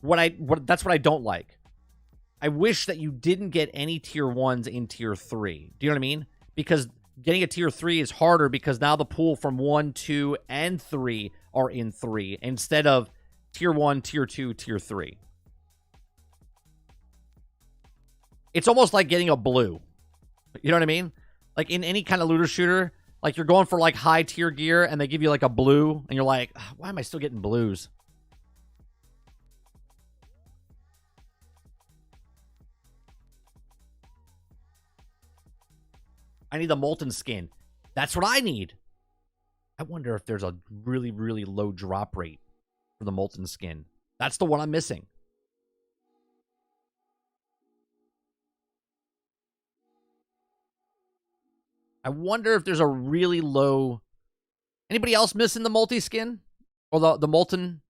that's what I don't like. I wish that you didn't get any tier 1s in tier 3. Do you know what I mean? Because getting a tier 3 is harder because now the pool from 1, 2, and 3 are in 3 instead of tier 1, tier 2, tier 3. It's almost like getting a blue. You know what I mean? Like in any kind of looter shooter, like you're going for like high tier gear and they give you like a blue and you're like, why am I still getting blues? I need the Molten skin. That's what I need. I wonder if there's a really, really low drop rate for the Molten skin. That's the one I'm missing. I wonder if there's a really low... Anybody else missing the multi-skin? Or the Molten?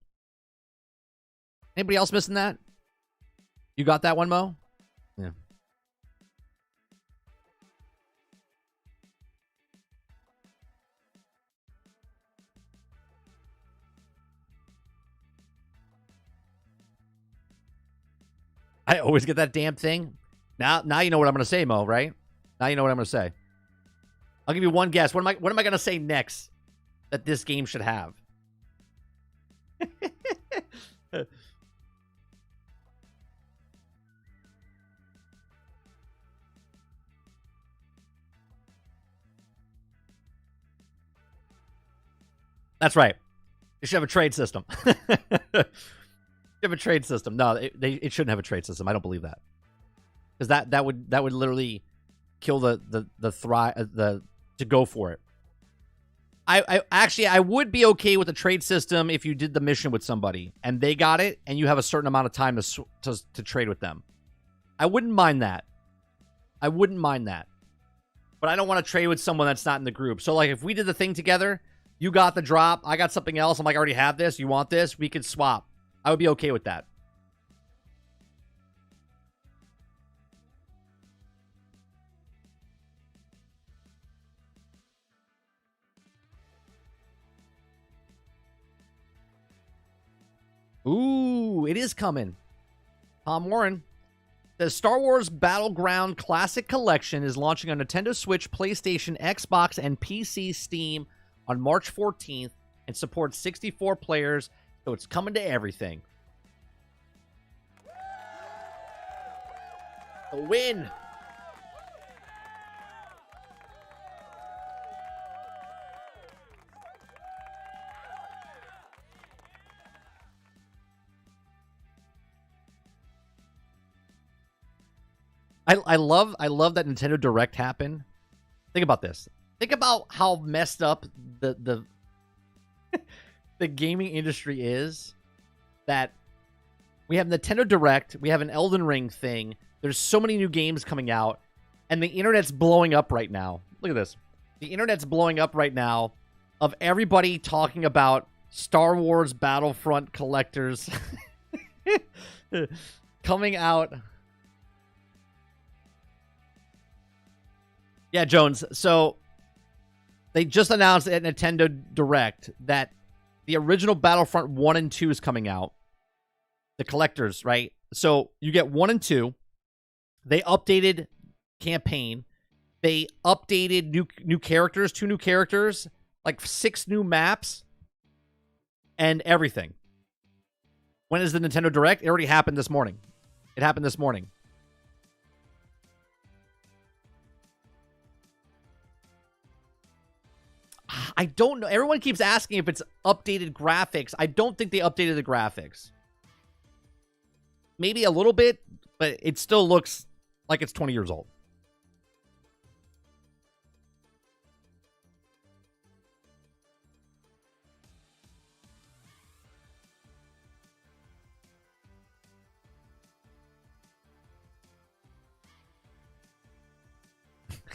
Anybody else missing that? You got that one, Mo? Yeah. I always get that damn thing. Now you know what I'm going to say, Mo, right? Now you know what I'm going to say. I'll give you one guess. What am I going to say next that this game should have? That's right. You should have a trade system. You have a trade system. No, it shouldn't have a trade system. I don't believe that. Because that would literally kill the to go for it. I would be okay with a trade system if you did the mission with somebody and they got it and you have a certain amount of time to trade with them. I wouldn't mind that. I wouldn't mind that. But I don't want to trade with someone that's not in the group. So like if we did the thing together, you got the drop, I got something else, I'm like, I already have this, you want this, we could swap. I would be okay with that. Ooh, it is coming. Tom Warren. The Star Wars Battleground Classic Collection is launching on Nintendo Switch, PlayStation, Xbox, and PC Steam on March 14th and supports 64 players, so it's coming to everything. A win. I love that Nintendo Direct happened. Think about this. Think about how messed up the the gaming industry is. That we have Nintendo Direct, we have an Elden Ring thing. There's so many new games coming out, and the internet's blowing up right now. Look at this. The internet's blowing up right now of everybody talking about Star Wars Battlefront collectors coming out. Yeah, Jones. So they just announced at Nintendo Direct that the original Battlefront 1 and 2 is coming out. The collectors, right? So you get 1 and 2. They updated campaign. They updated new characters, 2 new characters, like 6 new maps, and everything. When is the Nintendo Direct? It already happened this morning. It happened this morning. I don't know. Everyone keeps asking if it's updated graphics. I don't think they updated the graphics. Maybe a little bit, but it still looks like it's 20 years old.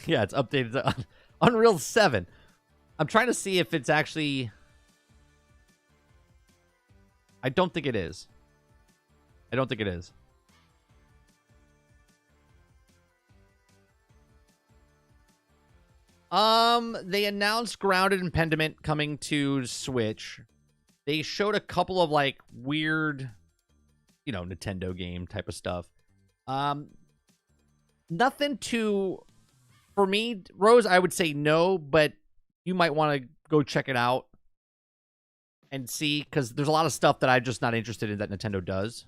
Yeah, it's updated to Unreal 7. I'm trying to see if it's actually... I don't think it is. I don't think it is. They announced Grounded and Pendiment coming to Switch. They showed a couple of, like, weird, you know, Nintendo game type of stuff. Nothing too... For me, Rose, I would say no, but you might want to go check it out and see, because there's a lot of stuff that I'm just not interested in that Nintendo does.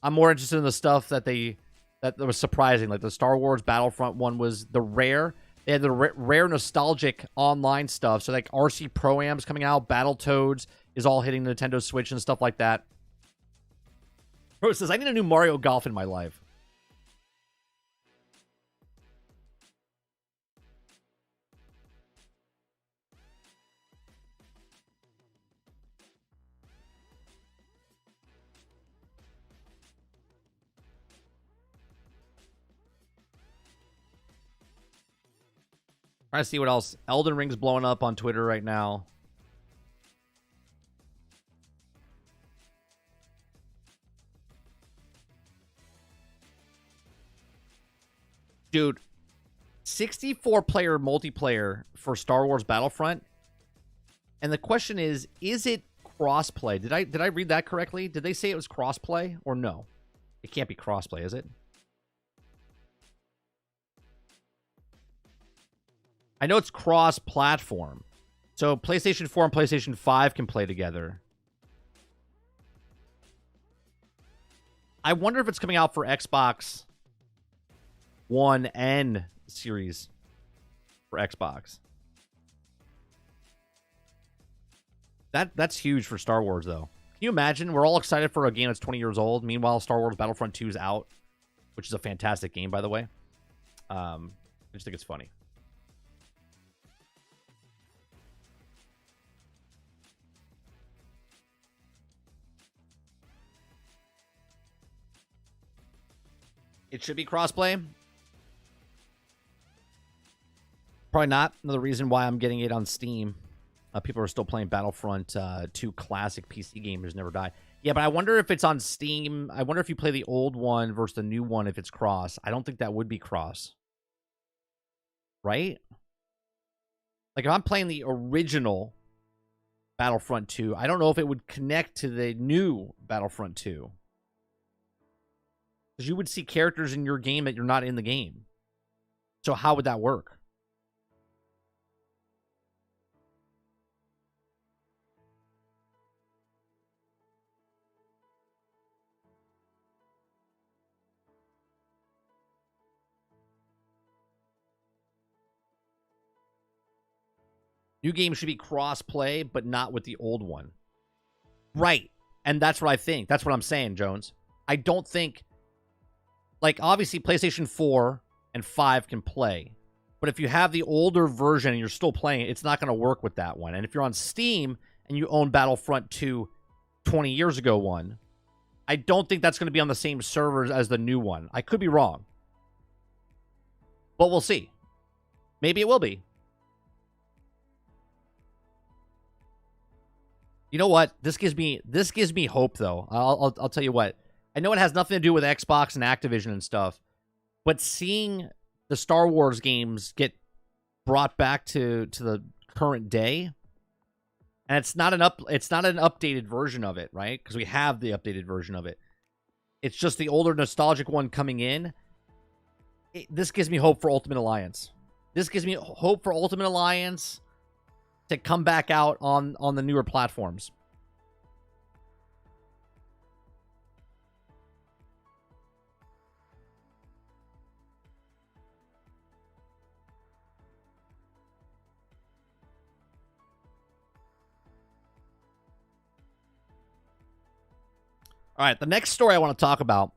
I'm more interested in the stuff that that was surprising, like the Star Wars Battlefront one was the rare. They had the rare nostalgic online stuff, so like RC Pro-Am's coming out, Battletoads is all hitting the Nintendo Switch and stuff like that. Rose says, I need a new Mario Golf in my life. Trying to see what else. Elden Ring's blowing up on Twitter right now. Dude, 64-player multiplayer for Star Wars Battlefront. And the question is it crossplay? Did I read that correctly? Did they say it was crossplay or no? It can't be crossplay, is it? I know it's cross-platform. So PlayStation 4 and PlayStation 5 can play together. I wonder if it's coming out for Xbox One and Series for Xbox. That's huge for Star Wars, though. Can you imagine? We're all excited for a game that's 20 years old. Meanwhile, Star Wars Battlefront 2 is out, which is a fantastic game, by the way. I just think it's funny. It should be crossplay. Probably not. Another reason why I'm getting it on Steam. People are still playing Battlefront 2 classic PC gamers never die. Yeah, but I wonder if it's on Steam. I wonder if you play the old one versus the new one if it's cross. I don't think that would be cross. Right? Like if I'm playing the original Battlefront 2, I don't know if it would connect to the new Battlefront 2. Because you would see characters in your game that you're not in the game. So how would that work? New game should be cross-play, but not with the old one. Right. And that's what I think. That's what I'm saying, Jones. I don't think... Like, obviously, PlayStation 4 and 5 can play. But if you have the older version and you're still playing it, it's not going to work with that one. And if you're on Steam and you own Battlefront 2 20 years ago one, I don't think that's going to be on the same servers as the new one. I could be wrong. But we'll see. Maybe it will be. You know what? This gives me hope, though. I'll tell you what. I know it has nothing to do with Xbox and Activision and stuff, but seeing the Star Wars games get brought back to the current day, and it's not an updated version of it, right? Because we have the updated version of it. It's just the older nostalgic one coming in. This gives me hope for Ultimate Alliance. This gives me hope for Ultimate Alliance to come back out on the newer platforms. All right, the next story I want to talk about.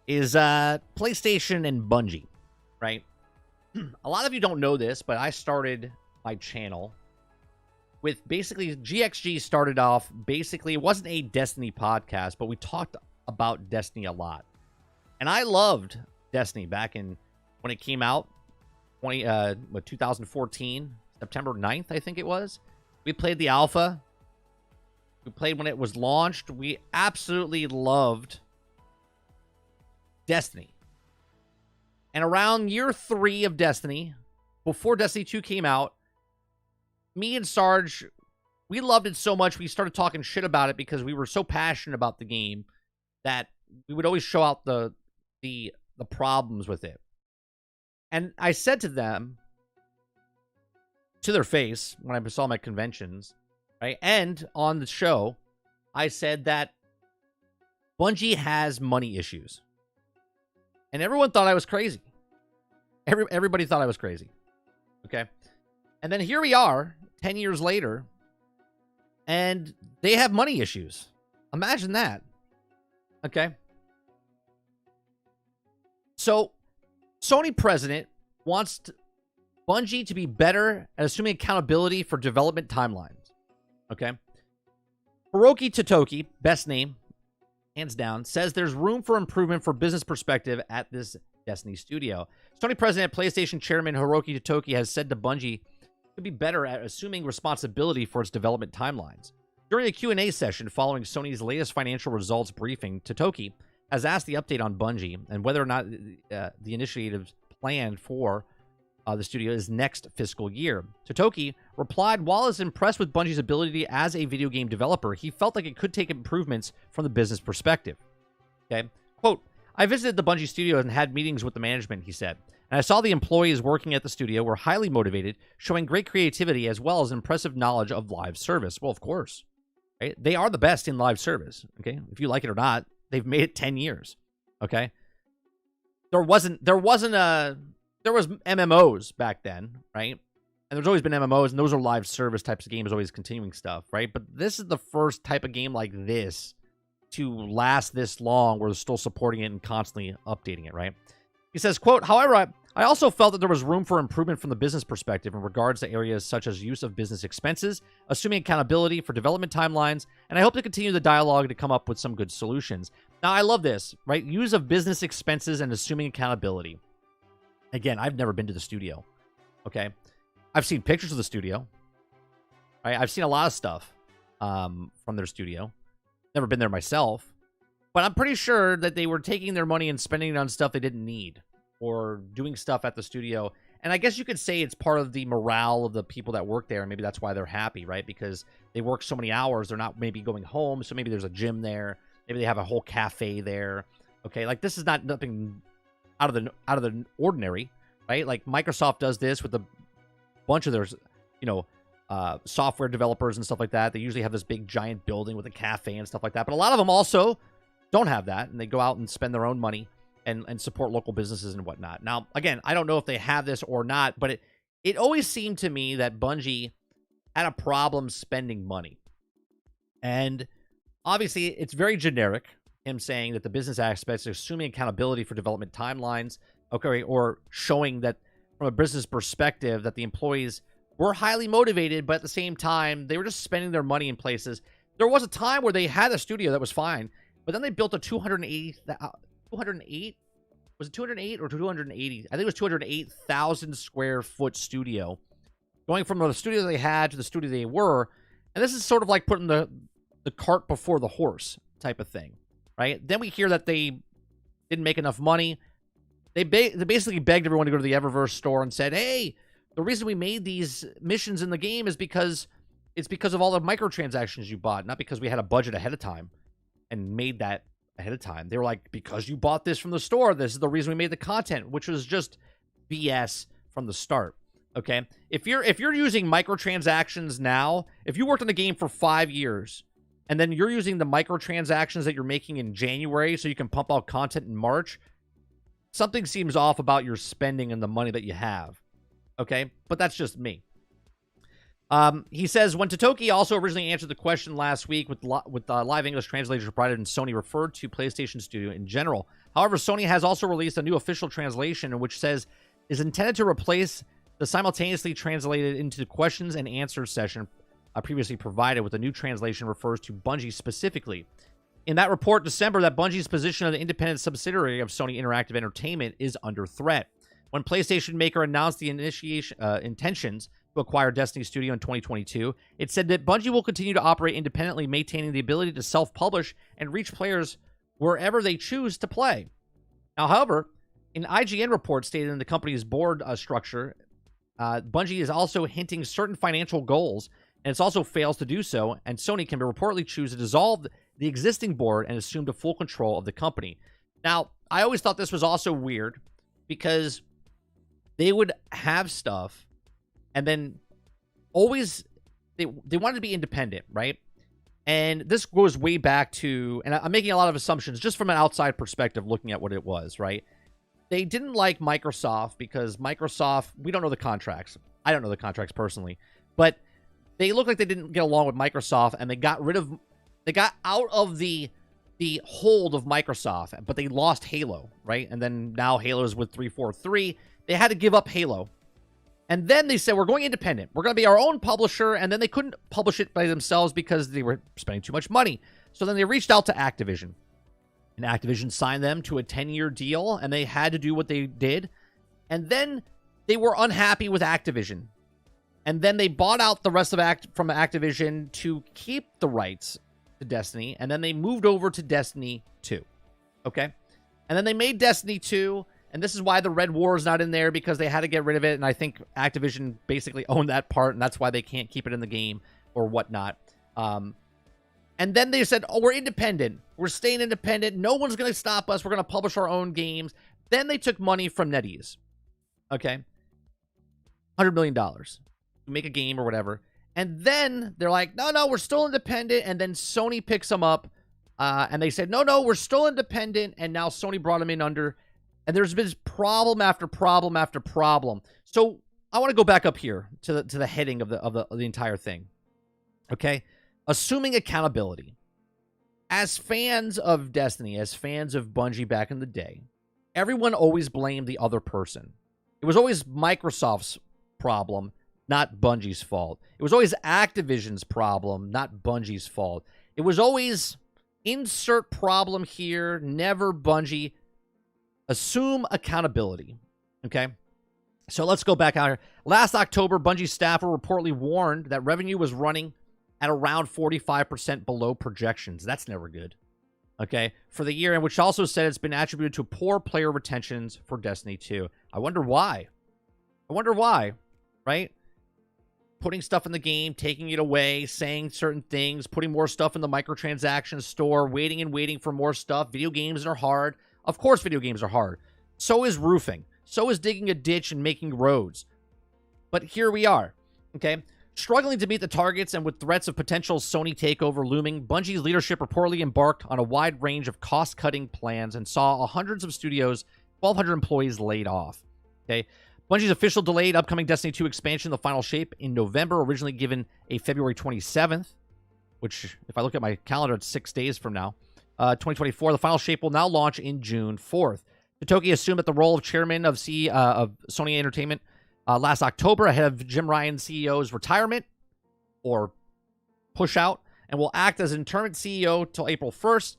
Is PlayStation and Bungie, right? A lot of you don't know this, but I started my channel with basically GXG started off basically, it wasn't a Destiny podcast, but we talked about Destiny a lot. And I loved Destiny back in when it came out, 2014, September 9th, I think it was. We played the alpha. We played when it was launched. We absolutely loved Destiny. And around year 3 of Destiny, before Destiny 2 came out, me and Sarge, we loved it so much we started talking shit about it because we were so passionate about the game that we would always show out the problems with it. And I said to them, to their face, when I saw them at conventions, right, and on the show, I said that Bungie has money issues. And everyone thought I was crazy. Everybody thought I was crazy. Okay? And then here we are, 10 years later, and they have money issues. Imagine that. Okay? So, Sony president wants Bungie to be better at assuming accountability for development timelines. Okay? Hiroki Totoki, best name, hands down, says there's room for improvement for business perspective at this Destiny studio. Sony president, PlayStation chairman Hiroki Totoki has said to Bungie to be better at assuming responsibility for its development timelines. During a Q&A session following Sony's latest financial results briefing, Totoki has asked the update on Bungie and whether or not the initiatives planned for the studio is next fiscal year. Totoki replied, while he's impressed with Bungie's ability as a video game developer, he felt like it could take improvements from the business perspective. Okay? Quote, I visited the Bungie studio and had meetings with the management, he said, and I saw the employees working at the studio were highly motivated, showing great creativity as well as impressive knowledge of live service. Well, of course. Right? They are the best in live service. Okay? If you like it or not, they've made it 10 years. Okay? There was MMOs back then, right? And there's always been MMOs, and those are live service types of games, always continuing stuff, right? But this is the first type of game like this to last this long where they're still supporting it and constantly updating it, right? He says, quote, however, I also felt that there was room for improvement from the business perspective in regards to areas such as use of business expenses, assuming accountability for development timelines, and I hope to continue the dialogue to come up with some good solutions. Now, I love this, right? Use of business expenses and assuming accountability. Again, I've never been to the studio, okay? I've seen pictures of the studio, right? I've seen a lot of stuff from their studio. Never been there myself, but I'm pretty sure that they were taking their money and spending it on stuff they didn't need or doing stuff at the studio. And I guess you could say it's part of the morale of the people that work there, and maybe that's why they're happy, right? Because they work so many hours, they're not maybe going home, so maybe there's a gym there. Maybe they have a whole cafe there, okay? Like, this is not nothing out of the ordinary, right? Like, Microsoft does this with a bunch of their, software developers and stuff like that. They usually have this big giant building with a cafe and stuff like that. But a lot of them also don't have that, and they go out and spend their own money and support local businesses and whatnot. Now, again, I don't know if they have this or not, but it always seemed to me that Bungie had a problem spending money. And obviously, it's very generic, him saying that the business aspects, assuming accountability for development timelines, okay, or showing that from a business perspective that the employees were highly motivated, but at the same time, they were just spending their money in places. There was a time where they had a studio that was fine, but then they built a 208, was it 208 or 280? I think it was 208,000 square foot studio, going from the studio they had to the studio they were. And this is sort of like putting the cart before the horse type of thing, right? Then we hear that they didn't make enough money. They basically begged everyone to go to the Eververse store and said, hey, the reason we made these missions in the game is because it's because of all the microtransactions you bought, not because we had a budget ahead of time and made that ahead of time. They were like, because you bought this from the store, this is the reason we made the content, which was just BS from the start. Okay? If you're using microtransactions now, if you worked on the game for 5 years and then you're using the microtransactions that you're making in January so you can pump out content in March, something seems off about your spending and the money that you have. Okay? But that's just me. He says, when Totoki also originally answered the question last week with live English translators provided, and Sony referred to PlayStation Studio in general. However, Sony has also released a new official translation in which says is intended to replace the simultaneously translated into the questions and answers session previously provided. With the new translation refers to Bungie specifically. in that report December that Bungie's position as an independent subsidiary of Sony Interactive Entertainment is under threat. When PlayStation Maker announced the intentions to acquire Destiny Studio in 2022, it said that Bungie will continue to operate independently, maintaining the ability to self-publish and reach players wherever they choose to play. Now, however, an IGN report stated in the company's board structure, Bungie is also hinting certain financial goals, and it also fails to do so, and Sony can reportedly choose to dissolve the existing board and assume the full control of the company. Now, I always thought this was also weird because they would have stuff and then always they wanted to be independent, right? And this goes way back to, and I'm making a lot of assumptions just from an outside perspective looking at what it was, right? They didn't like Microsoft because Microsoft, we don't know the contracts. I don't know the contracts personally, but they looked like they didn't get along with Microsoft, and they got out of the hold of Microsoft, but they lost Halo, right? And then now Halo's with 343. They had to give up Halo. And then they said, we're going independent. We're going to be our own publisher. And then they couldn't publish it by themselves because they were spending too much money. So then they reached out to Activision. And Activision signed them to a 10-year deal, and they had to do what they did. And then they were unhappy with Activision. And then they bought out the rest of from Activision to keep the rights to Destiny. And then they moved over to Destiny 2. Okay? And then they made Destiny 2. And this is why the Red War is not in there, because they had to get rid of it. And I think Activision basically owned that part, and that's why they can't keep it in the game or whatnot. And then they said, oh, we're independent. We're staying independent. No one's going to stop us. We're going to publish our own games. Then they took money from NetEase. Okay? $100 million. Make a game or whatever. And then they're like, no, we're still independent. And then Sony picks them up. And they said, no, we're still independent. And now Sony brought them in under. And there's been problem after problem after problem. So I want to go back up here to the heading of the entire thing. Okay? Assuming accountability. As fans of Destiny, as fans of Bungie back in the day, everyone always blamed the other person. It was always Microsoft's problem, not Bungie's fault. It was always Activision's problem, not Bungie's fault. It was always insert problem here, never Bungie. Assume accountability. Okay? So let's go back out here. Last October, Bungie staff were reportedly warned that revenue was running at around 45% below projections. That's never good. Okay? For the year, and which also said it's been attributed to poor player retentions for Destiny 2. I wonder why. Right? Putting stuff in the game, taking it away, saying certain things, putting more stuff in the microtransaction store, waiting and waiting for more stuff. Video games are hard. Of course video games are hard. So is roofing. So is digging a ditch and making roads. But here we are. Okay? Struggling to meet the targets and with threats of potential Sony takeover looming, Bungie's leadership reportedly embarked on a wide range of cost-cutting plans and saw hundreds of studios, 1,200 employees laid off. Okay? Bungie's official delayed upcoming Destiny 2 expansion, The Final Shape, in November, originally given a February 27th, which, if I look at my calendar, it's 6 days from now. 2024, The Final Shape will now launch in June 4th. Totoki assumed at the role of chairman of Sony Entertainment last October, ahead of Jim Ryan's CEO's retirement or push out, and will act as interim CEO till April 1st.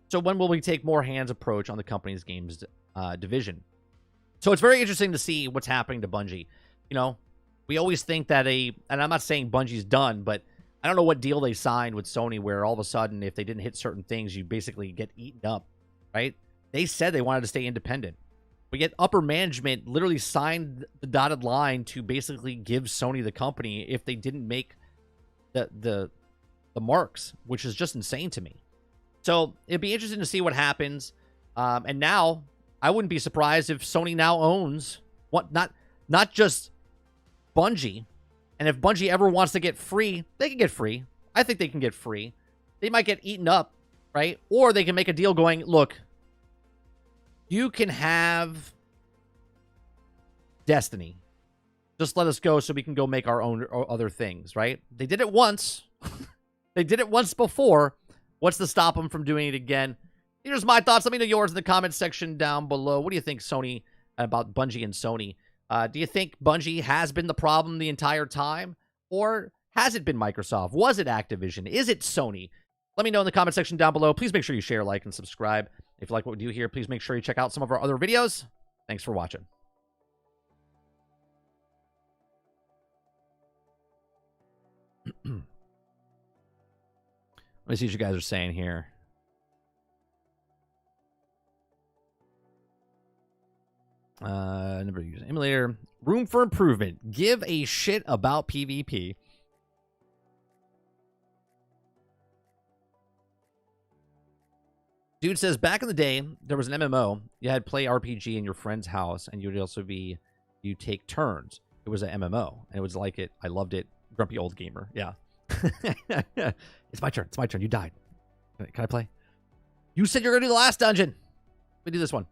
So when will we take more hands approach on the company's games division? So it's very interesting to see what's happening to Bungie. You know, we always think that and I'm not saying Bungie's done, but I don't know what deal they signed with Sony where all of a sudden, if they didn't hit certain things, you basically get eaten up, right? They said they wanted to stay independent. But yet upper management literally signed the dotted line to basically give Sony the company if they didn't make the marks, which is just insane to me. So it'd be interesting to see what happens. And now I wouldn't be surprised if Sony now owns not just Bungie. And if Bungie ever wants to get free, they can get free. I think they can get free. They might get eaten up, right? Or they can make a deal going, look, you can have Destiny. Just let us go so we can go make our own or other things, right? They did it once. They did it once before. What's to stop them from doing it again? Here's my thoughts. Let me know yours in the comments section down below. What do you think, Sony, about Bungie and Sony? Do you think Bungie has been the problem the entire time? Or has it been Microsoft? Was it Activision? Is it Sony? Let me know in the comment section down below. Please make sure you share, like, and subscribe. If you like what we do here, please make sure you check out some of our other videos. Thanks for watching. Let me see what you guys are saying here. Never use emulator. Room for improvement. Give a shit about PvP. Dude says, back in the day, there was an MMO. You had play RPG in your friend's house, and you'd also you take turns. It was an MMO, and it was like it. I loved it. Grumpy old gamer. Yeah. It's my turn. It's my turn. You died. Can I play? You said you're going to do the last dungeon. Let me do this one.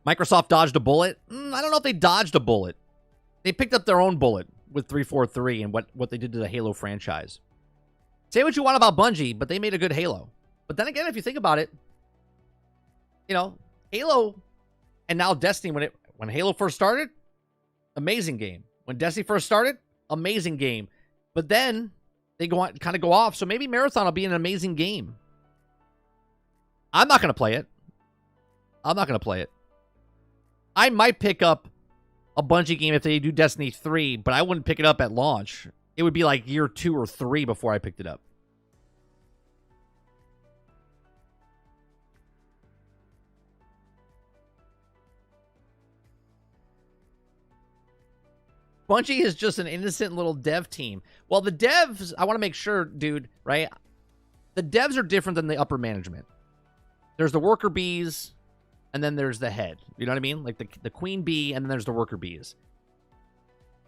Microsoft dodged a bullet. I don't know if they dodged a bullet. They picked up their own bullet with 343 and what they did to the Halo franchise. Say what you want about Bungie, but they made a good Halo. But then again, if you think about it, you know, Halo and now Destiny, when Halo first started, amazing game. When Destiny first started, amazing game. But then they go on, kind of go off. So maybe Marathon will be an amazing game. I'm not going to play it. I'm not going to play it. I might pick up a Bungie game if they do Destiny 3, but I wouldn't pick it up at launch. It would be like year 2 or 3 before I picked it up. Bungie is just an innocent little dev team. Well, the devs, I want to make sure, dude, right? The devs are different than the upper management. There's the worker bees, and then there's the head. You know what I mean? Like the queen bee, and then there's the worker bees.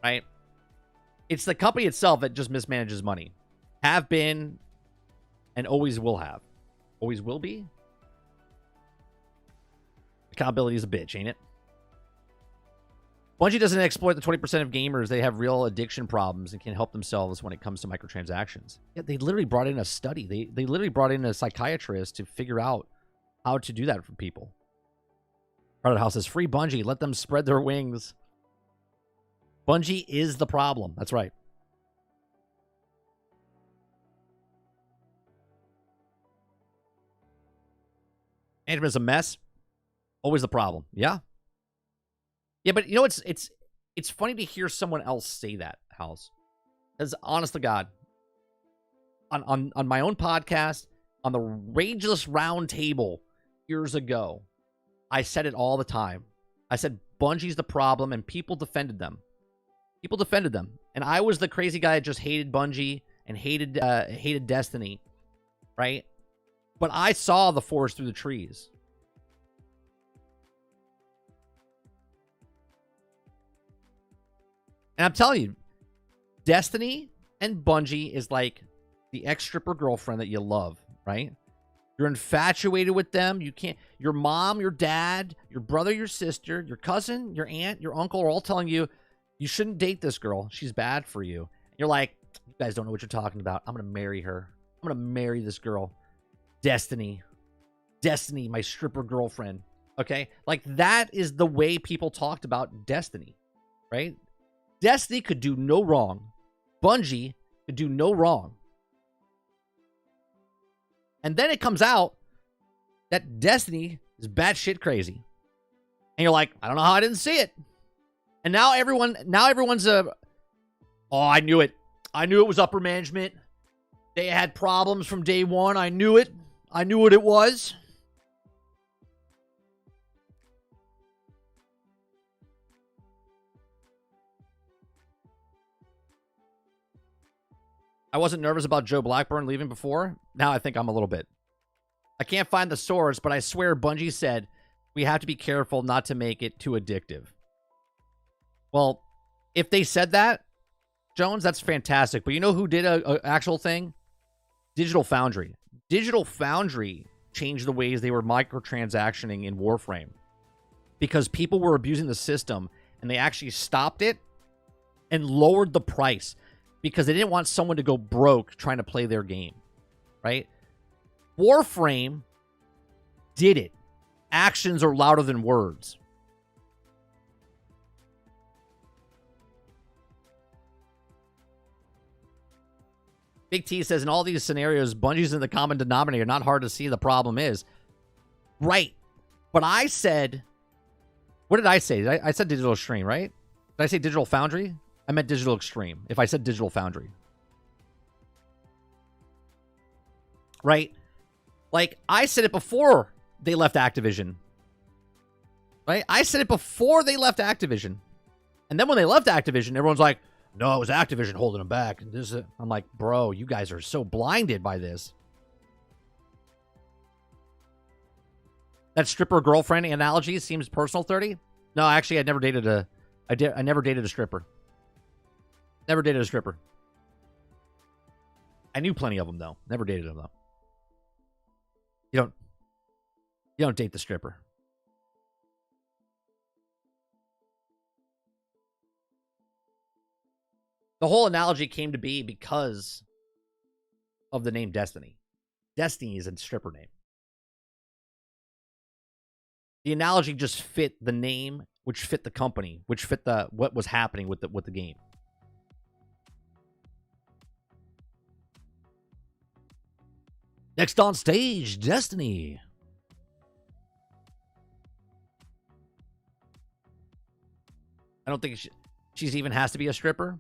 Right? It's the company itself that just mismanages money. Have been, and always will have. Always will be? Accountability is a bitch, ain't it? Bungie doesn't exploit the 20% of gamers. They have real addiction problems and can help themselves when it comes to microtransactions. Yeah, they literally brought in a study. They literally brought in a psychiatrist to figure out how to do that for people. Crowded House says, free Bungie. Let them spread their wings. Bungie is the problem. That's right. Management's a mess. Always the problem. Yeah. Yeah, but you know, it's funny to hear someone else say that, House. Because honest to God, on my own podcast, on the Rageless Round Table years ago, I said it all the time. I said Bungie's the problem, and people defended them. People defended them, and I was the crazy guy that just hated Bungie and hated Destiny, right? But I saw the forest through the trees. And I'm telling you, Destiny and Bungie is like the ex-stripper girlfriend that you love, right? You're infatuated with them. You can't. Your mom, your dad, your brother, your sister, your cousin, your aunt, your uncle are all telling you, you shouldn't date this girl. She's bad for you. And you're like, you guys don't know what you're talking about. I'm going to marry her. I'm going to marry this girl. Destiny. Destiny, my stripper girlfriend. Okay? Like, that is the way people talked about Destiny, right? Destiny could do no wrong. Bungie could do no wrong. And then it comes out that Destiny is batshit crazy. And you're like, I don't know how I didn't see it. And now everyone's oh, I knew it. I knew it was upper management. They had problems from day one. I knew it. I knew what it was. I wasn't nervous about Joe Blackburn leaving before. Now I think I'm a little bit. I can't find the source, but I swear Bungie said we have to be careful not to make it too addictive. Well, if they said that, Jones, that's fantastic. But you know who did a actual thing? Digital Foundry. Digital Foundry changed the ways they were microtransactioning in Warframe. Because people were abusing the system, and they actually stopped it and lowered the price. Because they didn't want someone to go broke trying to play their game, right? Warframe did it. Actions are louder than words. Big T says, in all these scenarios, Bungie's in the common denominator. Not hard to see the problem is. Right. But I said, what did I say? I said Digital Extreme, right? Did I say Digital Foundry? I meant Digital Extreme. If I said Digital Foundry. Right? Like, I said it before they left Activision. Right? I said it before they left Activision. And then when they left Activision, everyone's like, no, it was Activision holding them back. And this is, I'm like, bro, you guys are so blinded by this. That stripper girlfriend analogy seems personal, 30. No, actually, I never dated a stripper. Never dated a stripper. I knew plenty of them though. Never dated them though. You don't date the stripper. The whole analogy came to be because of the name Destiny. Destiny is a stripper name. The analogy just fit the name, which fit the company, which fit what was happening with the game. Next on stage, Destiny. I don't think she's even has to be a stripper.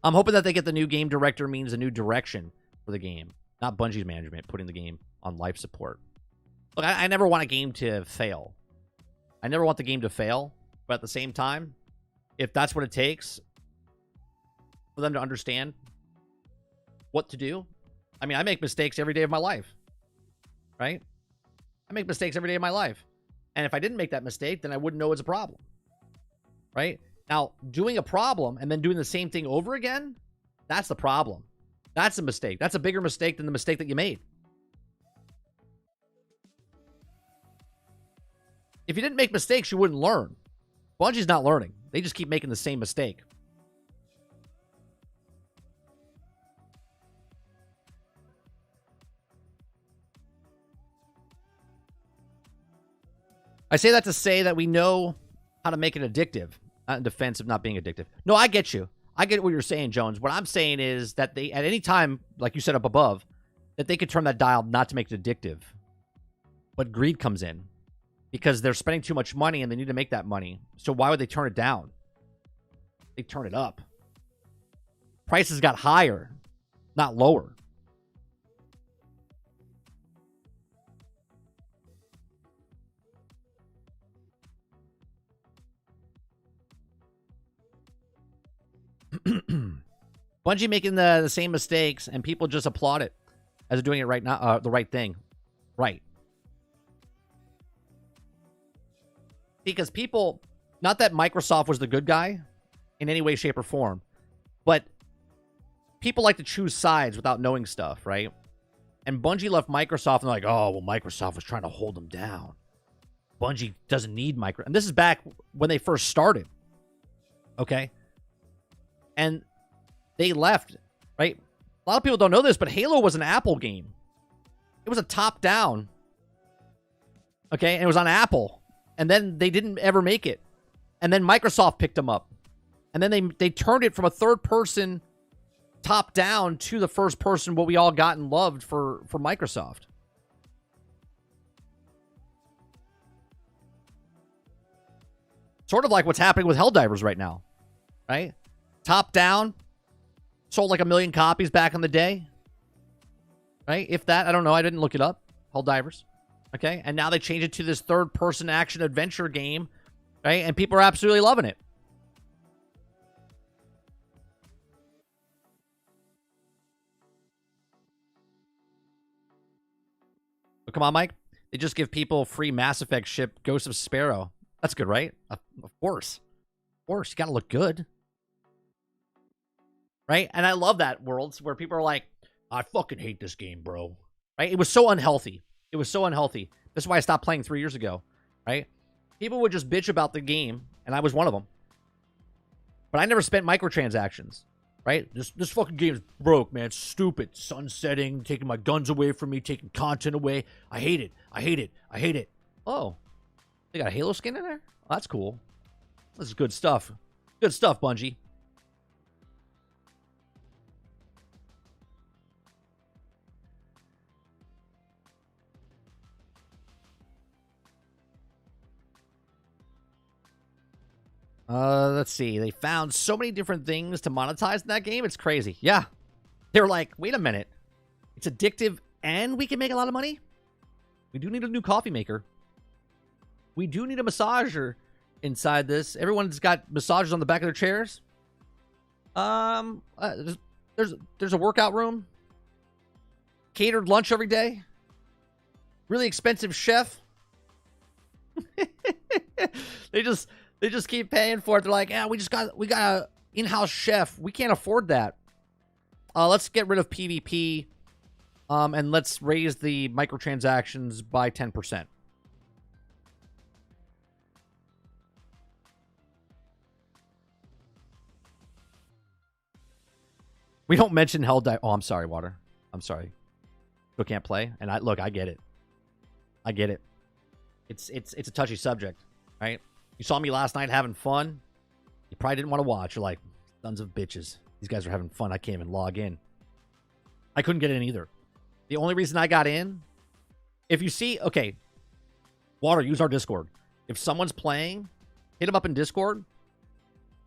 I'm hoping that they get the new game director means a new direction for the game, not Bungie's management putting the game on life support. Look, I never want a game to fail. I never want the game to fail, but at the same time, if that's what it takes for them to understand what to do, I mean, I make mistakes every day of my life, right? I make mistakes every day of my life. And if I didn't make that mistake, then I wouldn't know it's a problem, right? Now, doing a problem and then doing the same thing over again, that's the problem. That's a mistake. That's a bigger mistake than the mistake that you made. If you didn't make mistakes, you wouldn't learn. Bungie's not learning. They just keep making the same mistake. I say that to say that we know how to make it addictive. Not in defense of not being addictive. No, I get you. I get what you're saying, Jones. What I'm saying is that they, at any time, like you said up above, that they could turn that dial not to make it addictive. But greed comes in. Because they're spending too much money and they need to make that money. So why would they turn it down? They turn it up. Prices got higher, not lower. Bungie making the same mistakes and people just applaud it as doing it right now, the right thing. Right. Because people, not that Microsoft was the good guy in any way, shape, or form, but people like to choose sides without knowing stuff, right? And Bungie left Microsoft and they're like, oh, well, Microsoft was trying to hold them down. Bungie doesn't need Microsoft. And this is back when they first started. Okay? And they left, right? A lot of people don't know this, but Halo was an Apple game. It was a top-down. Okay? And it was on Apple. And then they didn't ever make it. And then Microsoft picked them up. And then they turned it from a third-person top-down to the first-person, what we all got and loved for Microsoft. Sort of like what's happening with Helldivers right now. Right? Top-down. Sold like 1 million copies back in the day. Right? If that, I don't know. I didn't look it up. Helldivers. Okay? And now they change it to this third-person action-adventure game. Right? And people are absolutely loving it. But come on, Mike. They just give people free Mass Effect ship Ghost of Sparrow. That's good, right? Of course. Of course. You gotta look good. Right? And I love that worlds where people are like, I fucking hate this game, bro. Right? It was so unhealthy. It was so unhealthy. This is why I stopped playing 3 years ago. Right? People would just bitch about the game, and I was one of them. But I never spent microtransactions. Right? This fucking game is broke, man. It's stupid. Sunsetting, taking my guns away from me, taking content away. I hate it. I hate it. I hate it. Oh. They got a Halo skin in there? Oh, that's cool. This is good stuff. Good stuff, Bungie. Let's see. They found so many different things to monetize in that game. It's crazy. Yeah. They were like, wait a minute. It's addictive and we can make a lot of money? We do need a new coffee maker. We do need a massager inside this. Everyone's got massages on the back of their chairs. There's a workout room. Catered lunch every day. Really expensive chef. They just keep paying for it. They're like, yeah, we got a in-house chef. We can't afford that. Let's get rid of PvP. And let's raise the microtransactions by 10%. We don't mention Hell Dive. Oh, I'm sorry, Water. I'm sorry. Still can't play. And I get it. I get it. It's a touchy subject, right? You saw me last night having fun. You probably didn't want to watch. You're like, sons of bitches. These guys are having fun. I can't even log in. I couldn't get in either. The only reason I got in, if you see, okay, Water, use our Discord. If someone's playing, hit them up in Discord.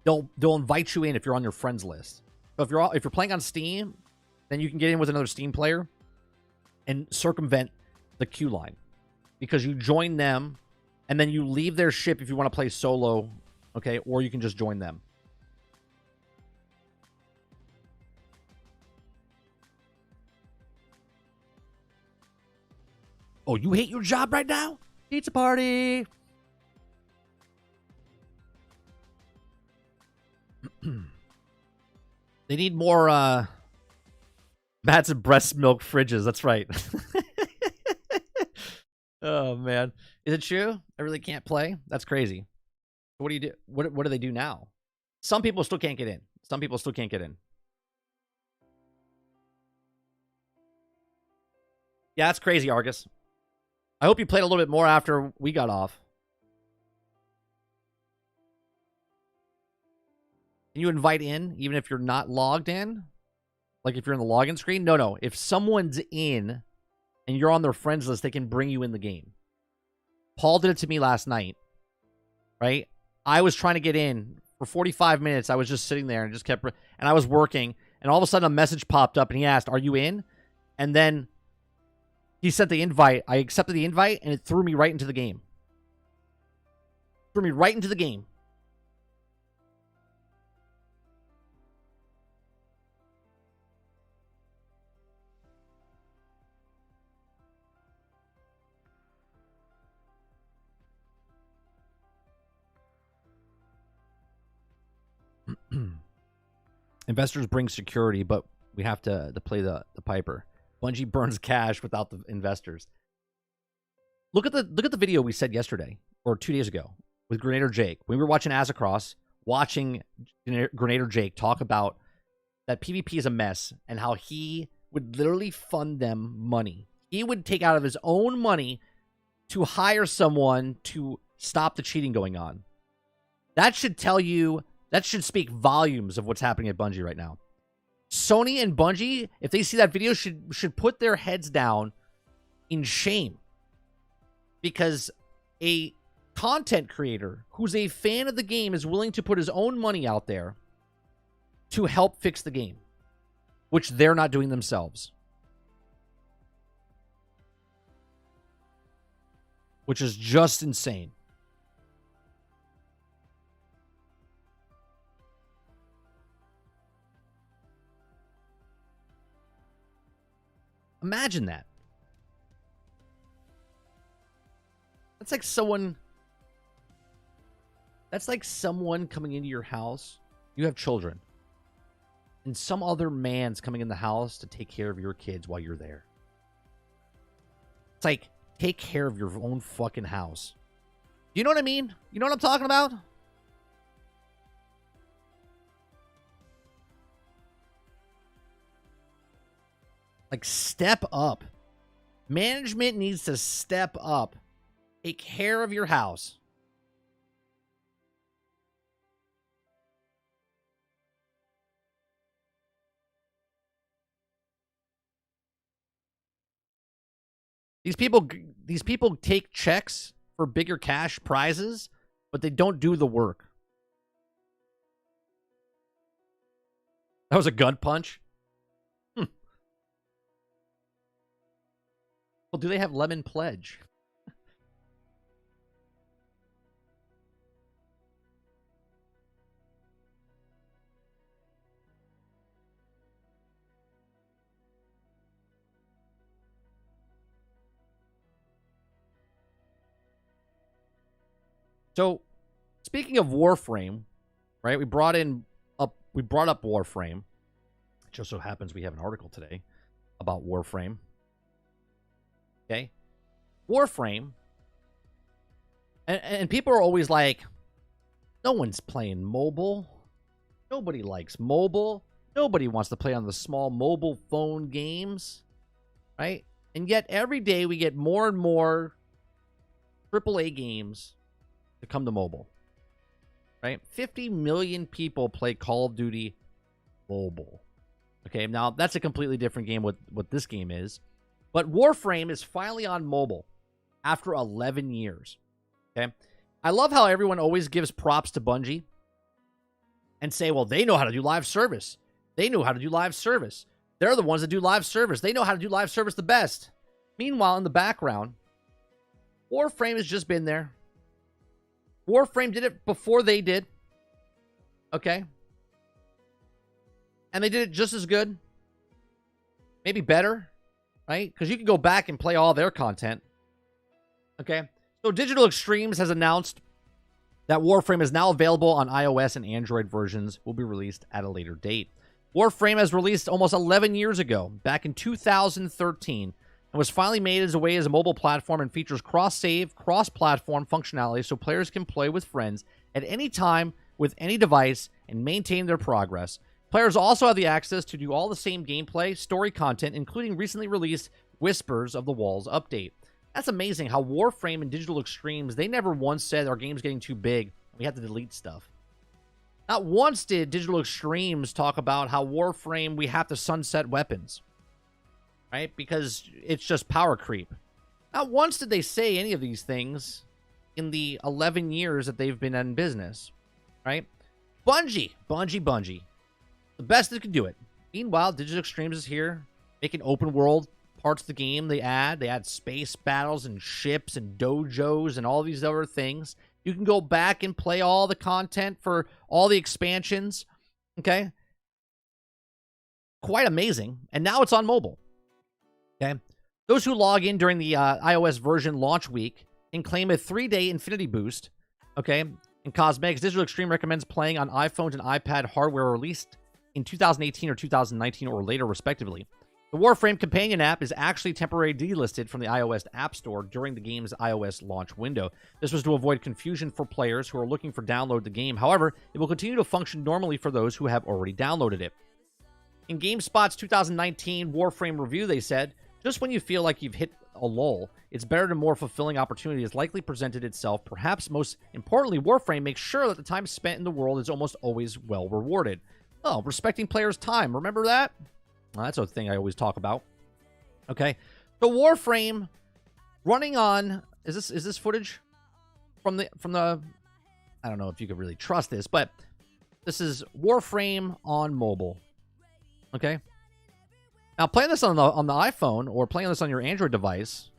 They'll invite you in if you're on your friends list. So if you're playing on Steam, then you can get in with another Steam player and circumvent the queue line because you join them and then you leave their ship if you want to play solo, okay, or you can just join them. Oh, you hate your job right now? Pizza party. They need more mats and breast milk fridges. That's right. Oh man, is it true? I really can't play. That's crazy. What do you do? What do they do now? Some people still can't get in. Some people still can't get in. Yeah, that's crazy, Argus. I hope you played a little bit more after we got off. Can you invite in even if you're not logged in? Like if you're in the login screen? No. If someone's in and you're on their friends list, they can bring you in the game. Paul did it to me last night, right? I was trying to get in for 45 minutes. I was just sitting there and just kept, and I was working, and all of a sudden a message popped up and he asked, "Are you in?" And then he sent the invite. I accepted the invite and it threw me right into the game. Threw me right into the game. Investors bring security, but we have to play the piper. Bungie burns cash without the investors. Look at the video we said yesterday or 2 days ago with Grenader Jake. We were watching Azzacross, watching Grenader Jake talk about that PvP is a mess and how he would literally fund them money. He would take out of his own money to hire someone to stop the cheating going on. That should tell you, that should speak volumes of what's happening at Bungie right now. Sony and Bungie, if they see that video, should put their heads down in shame. Because a content creator who's a fan of the game is willing to put his own money out there to help fix the game, which they're not doing themselves. Which is just insane. Imagine that. That's like someone coming into your house. You have children. And some other man's coming in the house to take care of your kids while you're there. It's like, take care of your own fucking house. You know what I mean? You know what I'm talking about? Like, step up. Management needs to step up. Take care of your house. These people take checks for bigger cash prizes, but they don't do the work. That was a gun punch? Well, do they have Lemon Pledge? So, speaking of Warframe, right? We brought up Warframe. It just so happens we have an article today about Warframe. Okay? Warframe. And people are always like, no one's playing mobile. Nobody likes mobile. Nobody wants to play on the small mobile phone games. Right? And yet every day we get more and more AAA games to come to mobile. Right? 50 million people play Call of Duty mobile. Okay, now that's a completely different game what this game is. But Warframe is finally on mobile after 11 years. Okay? I love how everyone always gives props to Bungie and say, well, they know how to do live service. They know how to do live service. They're the ones that do live service. They know how to do live service the best. Meanwhile, in the background, Warframe has just been there. Warframe did it before they did. Okay? And they did it just as good. Maybe better. Right? Because you can go back and play all their content. Okay? So Digital Extremes has announced that Warframe is now available on iOS and Android versions. Will be released at a later date. Warframe was released almost 11 years ago, back in 2013. And was finally made as a way as a mobile platform and features cross-save, cross-platform functionality so players can play with friends at any time with any device and maintain their progress. Players also have the access to do all the same gameplay, story content, including recently released Whispers of the Walls update. That's amazing how Warframe and Digital Extremes, they never once said our game's getting too big, we have to delete stuff. Not once did Digital Extremes talk about how Warframe, we have to sunset weapons. Right? Because it's just power creep. Not once did they say any of these things in the 11 years that they've been in business. Right? Bungie. The best that could do it. Meanwhile, Digital Extremes is here, making open world parts of the game. They add space battles and ships and dojos and all these other things. You can go back and play all the content for all the expansions. Okay? Quite amazing. And now it's on mobile. Okay. Those who log in during the iOS version launch week can claim a 3-day Infinity Boost. Okay. In cosmetics, Digital Extreme recommends playing on iPhones and iPad hardware released in 2018 or 2019 or later, respectively. The Warframe companion app is actually temporarily delisted from the iOS App Store during the game's iOS launch window. This was to avoid confusion for players who are looking for download the game. However, it will continue to function normally for those who have already downloaded it. In GameSpot's 2019 Warframe review, they said, just when you feel like you've hit a lull, it's better and more fulfilling opportunity has likely presented itself. Perhaps most importantly, Warframe makes sure that the time spent in the world is almost always well rewarded. Oh, respecting players' time. Remember that? Well, that's a thing I always talk about. Okay. The Warframe running on... Is this footage from the... I don't know if you could really trust this, but this is Warframe on mobile. Okay. Now, playing this on the iPhone or playing this on your Android device,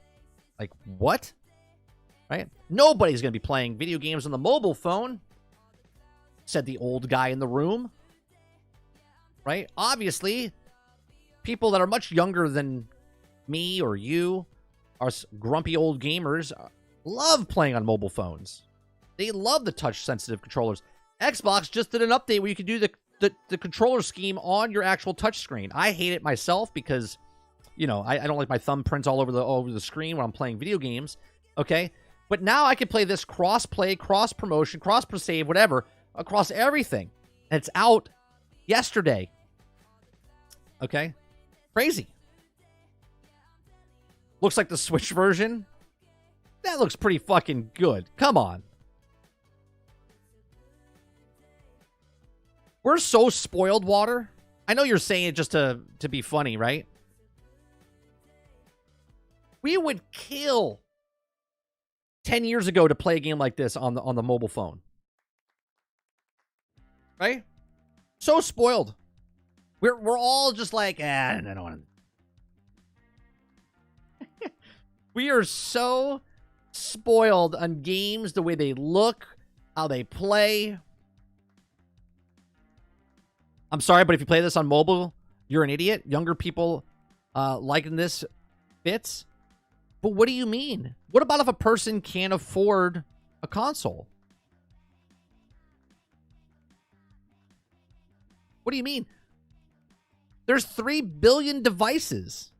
like, what? Right? Nobody's going to be playing video games on the mobile phone, said the old guy in the room. Right? Obviously, people that are much younger than me or you, are grumpy old gamers, love playing on mobile phones. They love the touch-sensitive controllers. Xbox just did an update where you can do the controller scheme on your actual touchscreen. I hate it myself because, you know, I don't like my thumbprints all over the screen when I'm playing video games. Okay? But now I can play this cross-play, cross-promotion, cross-save, whatever, across everything. And it's out yesterday. Okay? Crazy. Looks like the Switch version. That looks pretty fucking good. Come on. We're so spoiled, Water. I know you're saying it just to be funny, right? We would kill 10 years ago to play a game like this on the mobile phone. Right? So spoiled. We're all just like, I don't want to. We are so spoiled on games, the way they look, how they play. I'm sorry, but if you play this on mobile, you're an idiot. Younger people liking this fits. But what do you mean? What about if a person can't afford a console? What do you mean? There's 3 billion devices.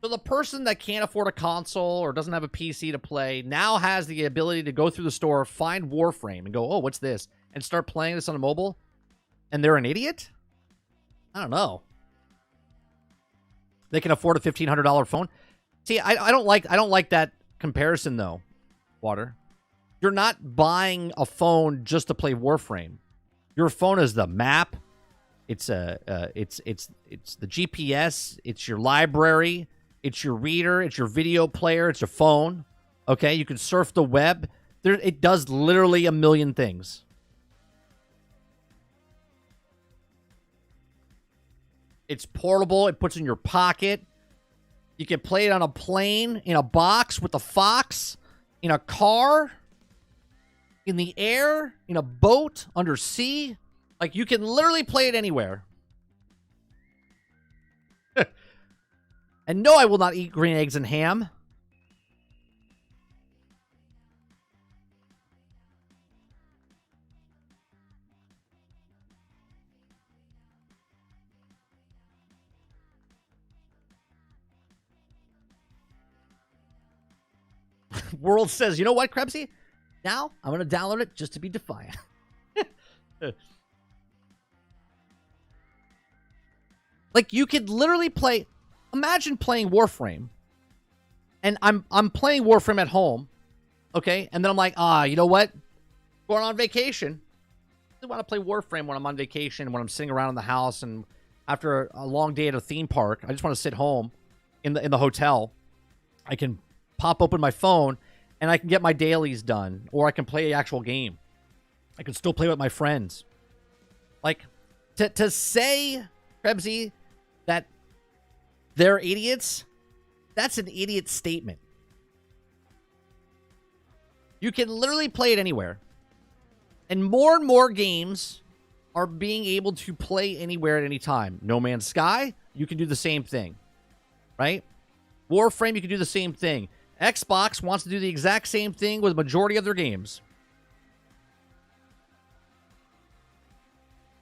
So the person that can't afford a console or doesn't have a PC to play now has the ability to go through the store, find Warframe, and go, oh, what's this? And start playing this on a mobile? And they're an idiot? I don't know. They can afford a $1,500 phone. See, I don't like that comparison though, Water. You're not buying a phone just to play Warframe. Your phone is the map. It's the GPS. It's your library. It's your reader. It's your video player. It's your phone. Okay, you can surf the web. It does literally a million things. It's portable. It puts in your pocket. You can play it on a plane, in a box with a fox, in a car, in the air, in a boat, under sea. Like, you can literally play it anywhere. And no, I will not eat green eggs and ham. World says, you know what, Krebsy? Now, I'm going to download it just to be defiant. Like, you could literally play... Imagine playing Warframe. And I'm playing Warframe at home. Okay? And then I'm like, you know what? Going on vacation. I want to play Warframe when I'm on vacation, when I'm sitting around in the house, and after a long day at a theme park, I just want to sit home in the hotel. I can pop open my phone, and I can get my dailies done, or I can play the actual game. I can still play with my friends. Like, to say, Krebsy, that they're idiots, that's an idiot statement. You can literally play it anywhere. And more games are being able to play anywhere at any time. No Man's Sky, you can do the same thing. Right? Warframe, you can do the same thing. Xbox wants to do the exact same thing with a majority of their games.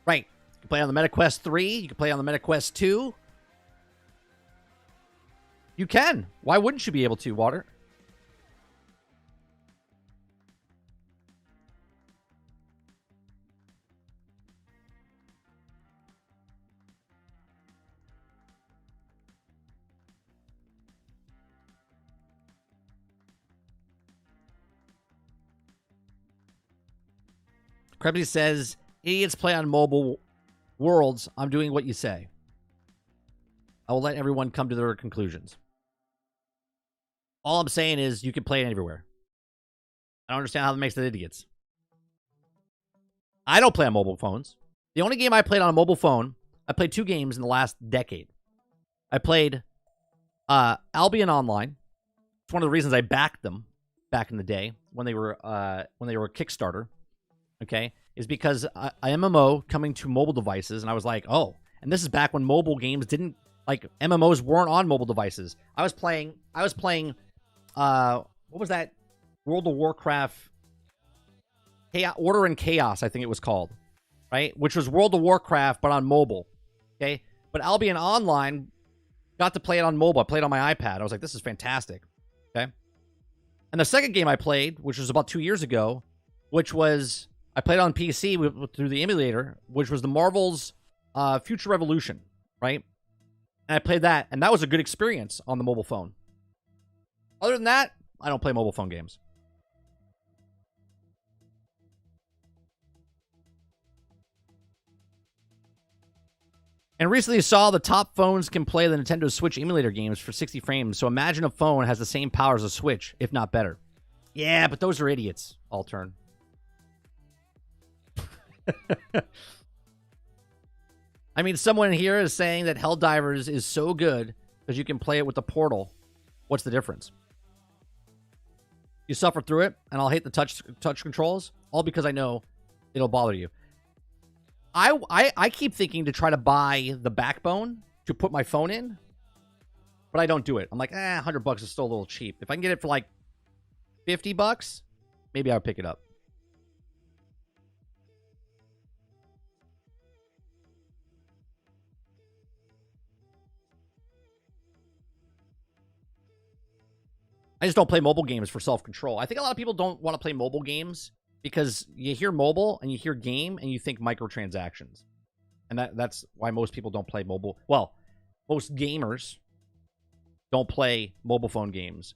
Right. You can play on the MetaQuest 3. You can play on the MetaQuest 2. You can. Why wouldn't you be able to, Water? Krebsy says, idiots play on mobile worlds. I'm doing what you say. I will let everyone come to their conclusions. All I'm saying is you can play it everywhere. I don't understand how that makes them idiots. I don't play on mobile phones. The only game I played on a mobile phone, I played 2 games in the last decade. I played Albion Online. It's one of the reasons I backed them back in the day when they were a Kickstarter. Okay, is because a MMO coming to mobile devices, and I was like, oh, and this is back when mobile games didn't, like, MMOs weren't on mobile devices. I was playing, what was that? World of Warcraft, Order and Chaos, I think it was called, right? Which was World of Warcraft, but on mobile, okay? But Albion Online got to play it on mobile. I played on my iPad. I was like, this is fantastic, okay? And the second game I played, which was about 2 years ago, which was, I played on PC through the emulator, which was the Marvel's Future Revolution, right? And I played that, and that was a good experience on the mobile phone. Other than that, I don't play mobile phone games. And recently saw the top phones can play the Nintendo Switch emulator games for 60 frames. So imagine a phone has the same power as a Switch, if not better. Yeah, but those are idiots, Altern. I mean, someone here is saying that Helldivers is so good because you can play it with the portal. What's the difference? You suffer through it, and I'll hate the touch controls, all because I know it'll bother you. I keep thinking to try to buy the backbone to put my phone in, but I don't do it. I'm like, $100 is still a little cheap. If I can get it for like $50, maybe I'll pick it up. I just don't play mobile games for self-control. I think a lot of people don't want to play mobile games because you hear mobile and you hear game and you think microtransactions. And that's why most people don't play mobile. Well, most gamers don't play mobile phone games.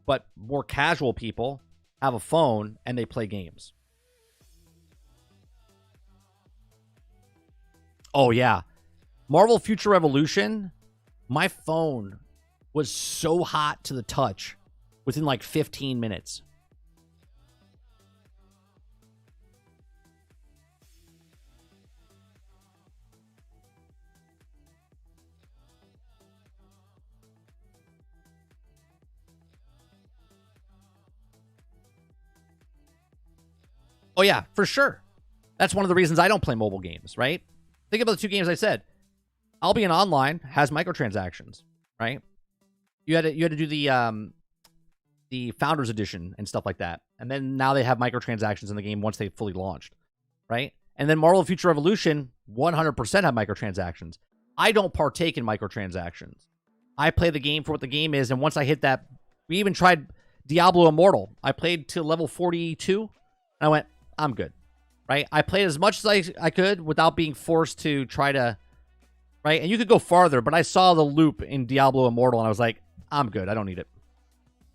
But more casual people have a phone and they play games. Oh, yeah. Marvel Future Revolution, my phone was so hot to the touch within like 15 minutes. Oh, yeah, for sure. That's one of the reasons I don't play mobile games, right? Think about the two games I said. Albion Online has microtransactions, right? You had to do the Founders Edition and stuff like that. And then now they have microtransactions in the game once they fully launched, right? And then Marvel Future Revolution, 100% have microtransactions. I don't partake in microtransactions. I play the game for what the game is, and once I hit that... We even tried Diablo Immortal. I played to level 42, and I went, I'm good, right? I played as much as I could without being forced to try to... Right? And you could go farther, but I saw the loop in Diablo Immortal, and I was like, I'm good. I don't need it.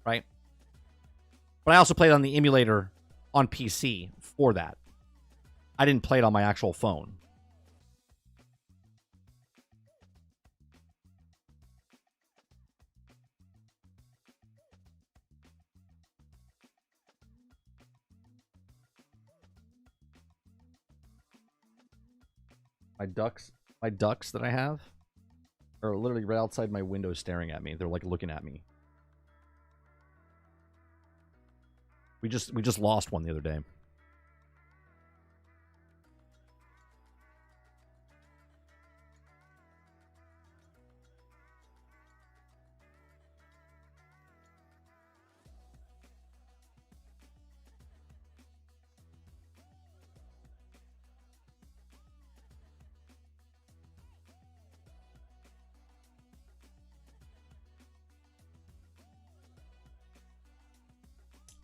Right? But I also played on the emulator on PC for that. I didn't play it on my actual phone. My ducks that I have are literally right outside my window staring at me. They're like looking at me. We just lost one the other day.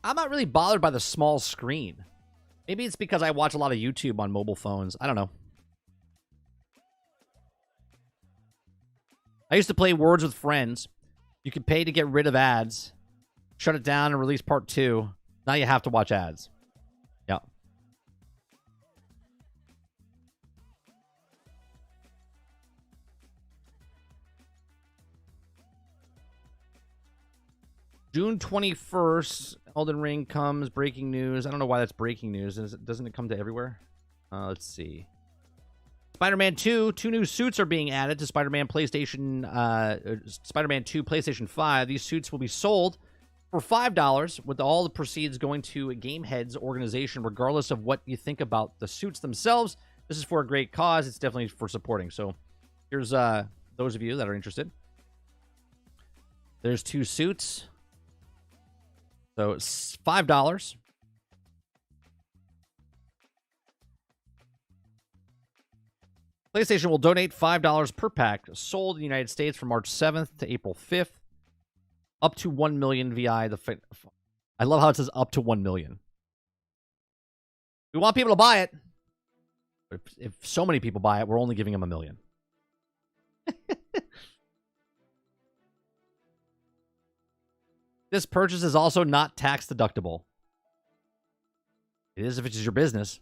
I'm not really bothered by the small screen. Maybe it's because I watch a lot of YouTube on mobile phones. I don't know. I used to play Words with Friends. You could pay to get rid of ads, shut it down, and release part 2. Now you have to watch ads. Yeah. June 21st, Elden Ring comes. Breaking news. I don't know why that's breaking news. Doesn't it come to everywhere? Let's see. Spider-Man 2. 2 new suits are being added to Spider-Man PlayStation. Spider-Man 2 PlayStation 5. These suits will be sold for $5, with all the proceeds going to a Gamehead's organization, regardless of what you think about the suits themselves. This is for a great cause. It's definitely for supporting. So here's those of you that are interested. There's 2 suits. So it's $5. PlayStation will donate $5 per pack sold in the United States from March 7th to April 5th. Up to 1 million VI. I love how it says up to 1 million. We want people to buy it. But if so many people buy it, we're only giving them 1 million. This purchase is also not tax deductible. It is if it's your business.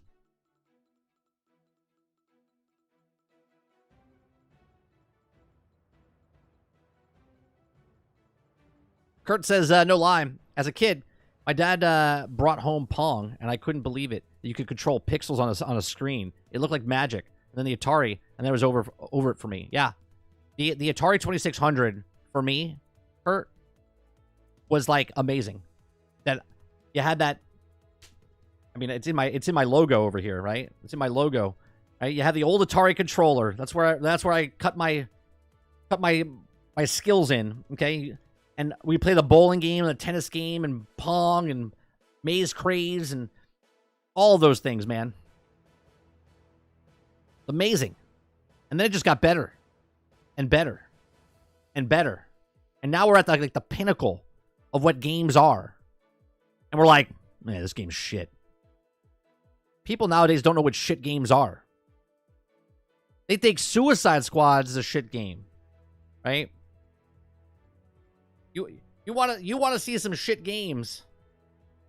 Kurt says, no lie. As a kid, My dad brought home Pong, and I couldn't believe it. You could control pixels on a screen. It looked like magic. And then the Atari, and that was over it for me. Yeah, the Atari 2600 for me, Kurt, was like amazing. That you had that. I mean, it's in my logo over here, right? It's in my logo. Right? You have the old Atari controller. That's where I cut my skills in. Okay. And we play the bowling game, and the tennis game, and Pong, and Maze Craze, and all of those things, man. Amazing. And then it just got better, and better, and better. And now we're at the pinnacle of what games are. And we're like, man, this game's shit. People nowadays don't know what shit games are. They think Suicide Squad is a shit game, right? You want to see some shit games?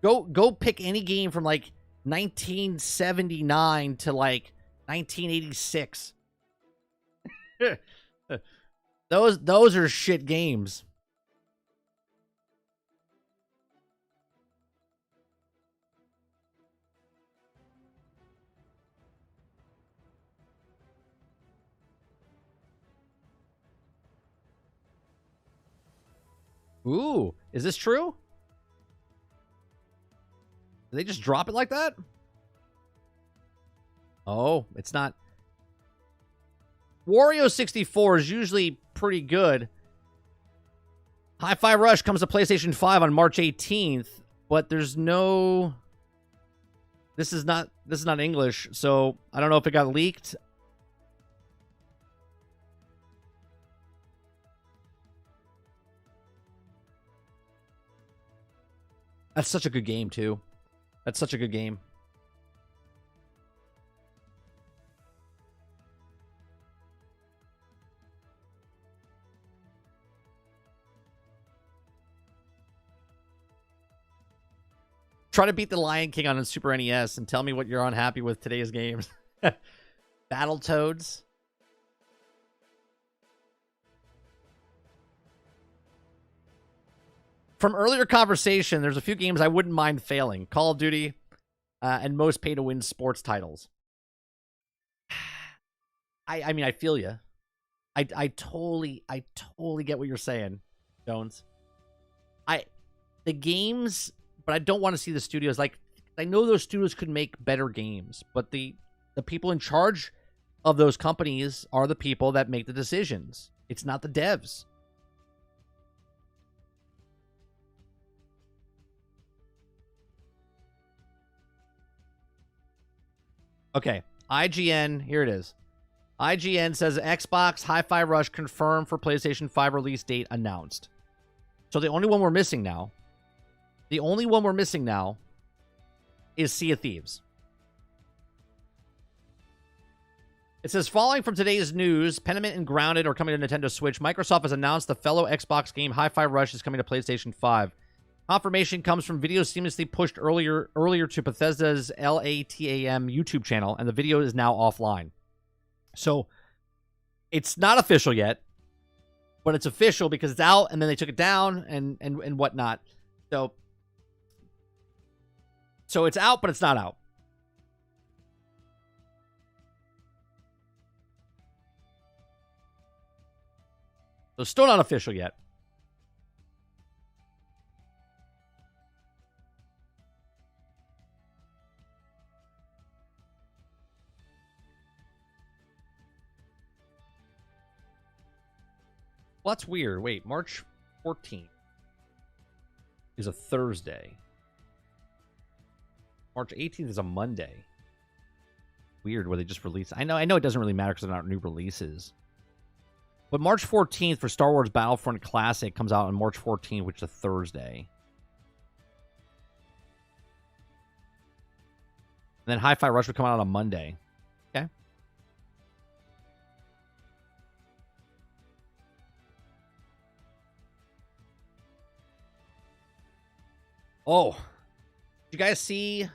Go pick any game from like 1979 to like 1986. Those are shit games. Ooh, is this true? Did they just drop it like that? Oh, it's not. Wario 64 is usually pretty good. Hi-Fi Rush comes to PlayStation 5 on March 18th, but there's no... This is not English, so I don't know if it got leaked. That's such a good game, too. That's such a good game. Try to beat the Lion King on a Super NES and tell me what you're unhappy with today's games. Battletoads. From earlier conversation, there's a few games I wouldn't mind failing. Call of Duty and most pay-to-win sports titles. I mean, I feel you. I totally get what you're saying, Jones. The games, but I don't want to see the studios. Like, I know those studios could make better games, but the people in charge of those companies are the people that make the decisions. It's not the devs. Okay, IGN, here it is. IGN says Xbox Hi-Fi Rush confirmed for PlayStation 5 release date announced. So the only one we're missing now, is Sea of Thieves. It says, following from today's news, Pentiment and Grounded are coming to Nintendo Switch. Microsoft has announced the fellow Xbox game Hi-Fi Rush is coming to PlayStation 5. Confirmation comes from video seamlessly pushed earlier to Bethesda's LATAM YouTube channel, and the video is now offline. So, it's not official yet, but it's official because it's out, and then they took it down, and whatnot. So it's out, but it's not out. So, still not official yet. Well, that's weird. Wait, March 14th is a Thursday. March 18th is a Monday. Weird where they just released. I know it doesn't really matter because they're not new releases. But March 14th for Star Wars Battlefront Classic comes out on March 14th, which is a Thursday. And then Hi-Fi Rush would come out on a Monday. Okay. Oh, did you guys see? You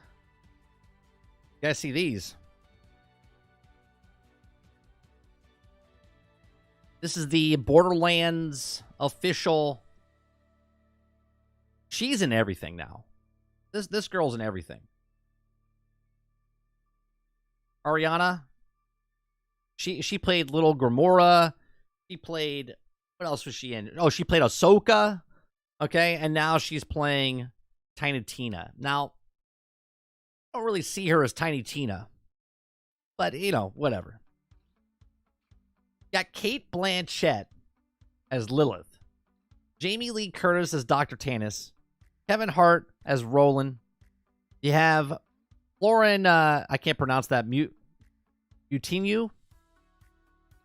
guys see these? This is the Borderlands official. She's in everything now. This girl's in everything. Ariana, she played Little Gamora. She played, what else was she in? Oh, she played Ahsoka. Okay, and now she's playing Tiny Tina. Now, I don't really see her as Tiny Tina, but you know, whatever. Got Kate Blanchett as Lilith, Jamie Lee Curtis as Dr. Tannis, Kevin Hart as Roland. You have Lauren, I can't pronounce that, Mutinu,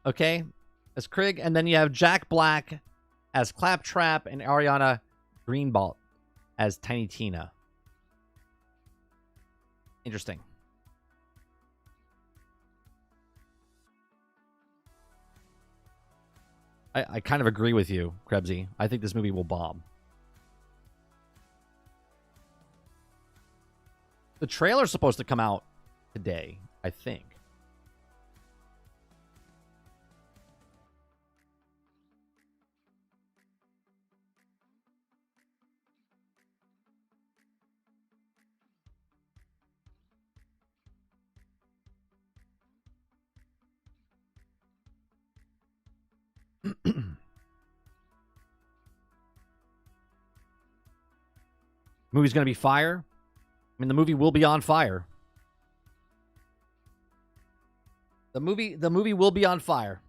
okay, as Krieg. And then you have Jack Black as Claptrap and Ariana Greenblatt as Tiny Tina. Interesting. I kind of agree with you, Krebsy. I think this movie will bomb. The trailer's supposed to come out today, I think. Movie's going to be fire. I mean, the movie will be on fire. The movie will be on fire.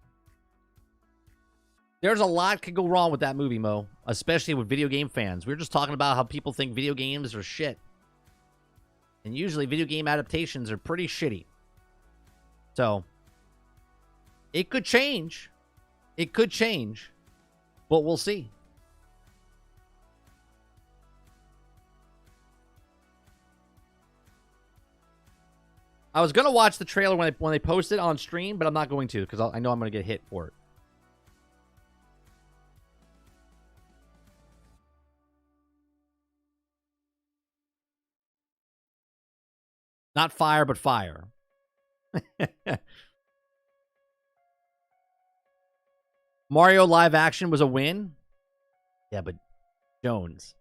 There's a lot could go wrong with that movie, Mo, especially with video game fans. We were just talking about how people think video games are shit. And usually video game adaptations are pretty shitty. So, it could change. It could change. But we'll see. I was going to watch the trailer when they post it on stream, but I'm not going to because I know I'm going to get hit for it. Not fire, but fire. Mario live action was a win. Yeah, but Jones,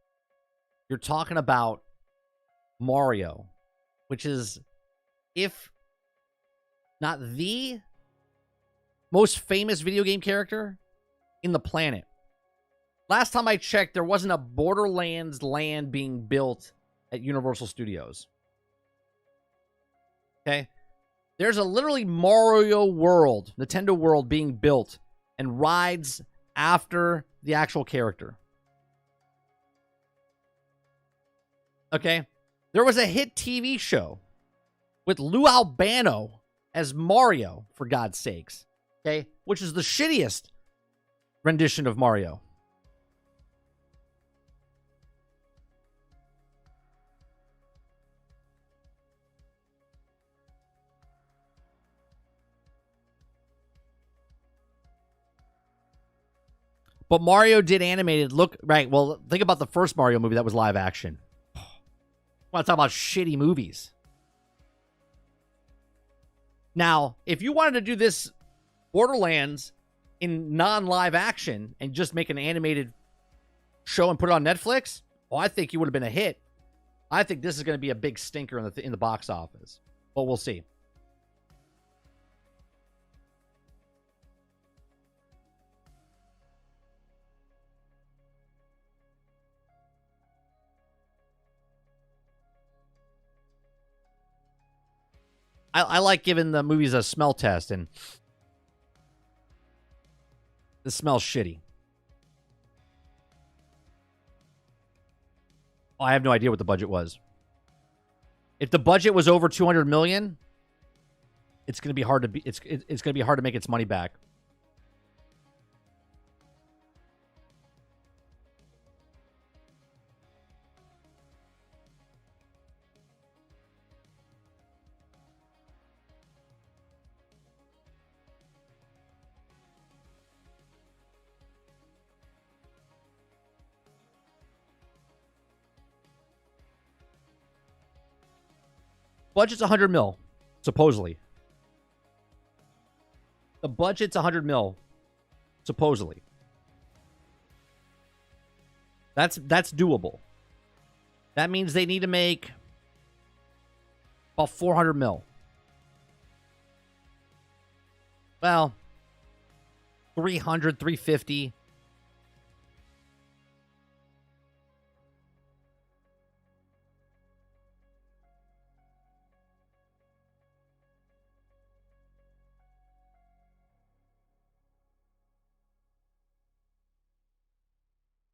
you're talking about Mario, which is, if not the most famous video game character in the planet. Last time I checked, there wasn't a Borderlands land being built at Universal Studios. Okay? There's a literally Mario World, Nintendo World being built and rides after the actual character. Okay? There was a hit TV show with Lou Albano as Mario, for God's sakes. Okay? Which is the shittiest rendition of Mario. But Mario did animated look, right? Well, think about the first Mario movie that was live action. I want to talk about shitty movies. Now, if you wanted to do this Borderlands in non-live action and just make an animated show and put it on Netflix, well, I think you would have been a hit. I think this is going to be a big stinker in the box office. But we'll see. I like giving the movies a smell test, and this smells shitty. Oh, I have no idea what the budget was. If the budget was over 200 million, it's going to be hard to it's going to be hard to make its money back. Budget's 100 mil, supposedly. The budget's 100 mil, supposedly. That's doable. That means they need to make about 400 mil. Well, 300, 350.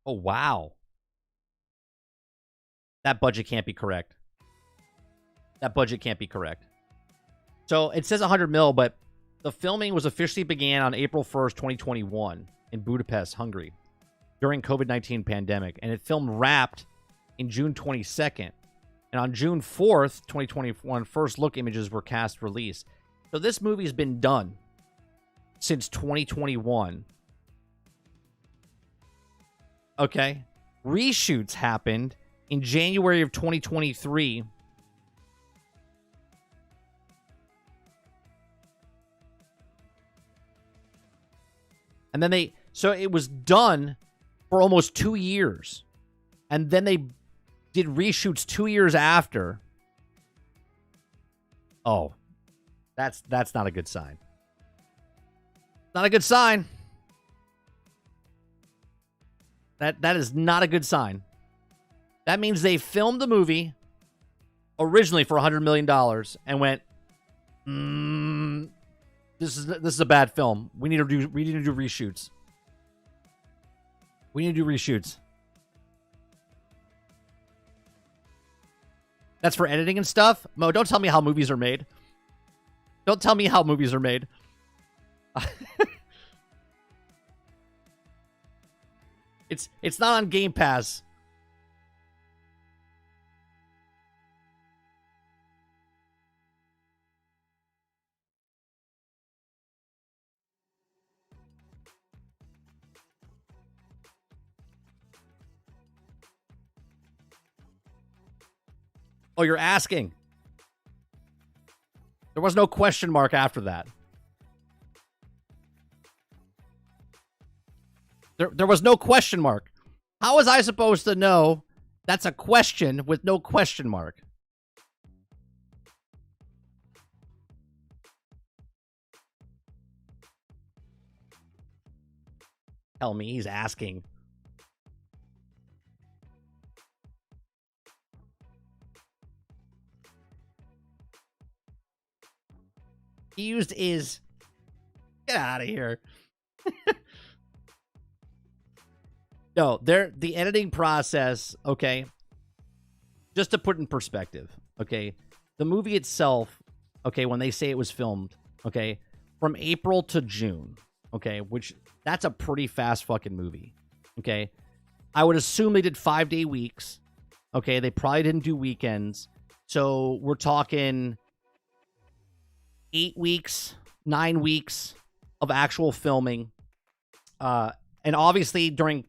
Oh, wow. That budget can't be correct. That budget can't be correct. So it says 100 mil, but the filming was officially began on April 1st, 2021 in Budapest, Hungary during COVID-19 pandemic. And it filmed wrapped in June 22nd. And on June 4th, 2021, first look images were cast release. So this movie's been done since 2021. Okay. Reshoots happened in January of 2023. And then so it was done for almost 2 years. And then they did reshoots 2 years after. Oh, that's not a good sign. Not a good sign. That is not a good sign. That means they filmed the movie originally for $100 million and went, this is a bad film. We need to do reshoots. We need to do reshoots. That's for editing and stuff. Mo, don't tell me how movies are made. Don't tell me how movies are made. It's not on Game Pass. Oh, you're asking. There was no question mark after that. There was no question mark. How was I supposed to know that's a question with no question mark? Tell me he's asking. He used is. Get out of here. No, the editing process, okay, just to put in perspective, okay, the movie itself, okay, when they say it was filmed, okay, from April to June, okay, which that's a pretty fast fucking movie, okay. I would assume they did 5-day weeks, okay, they probably didn't do weekends, so we're talking 8 weeks, 9 weeks of actual filming, and obviously during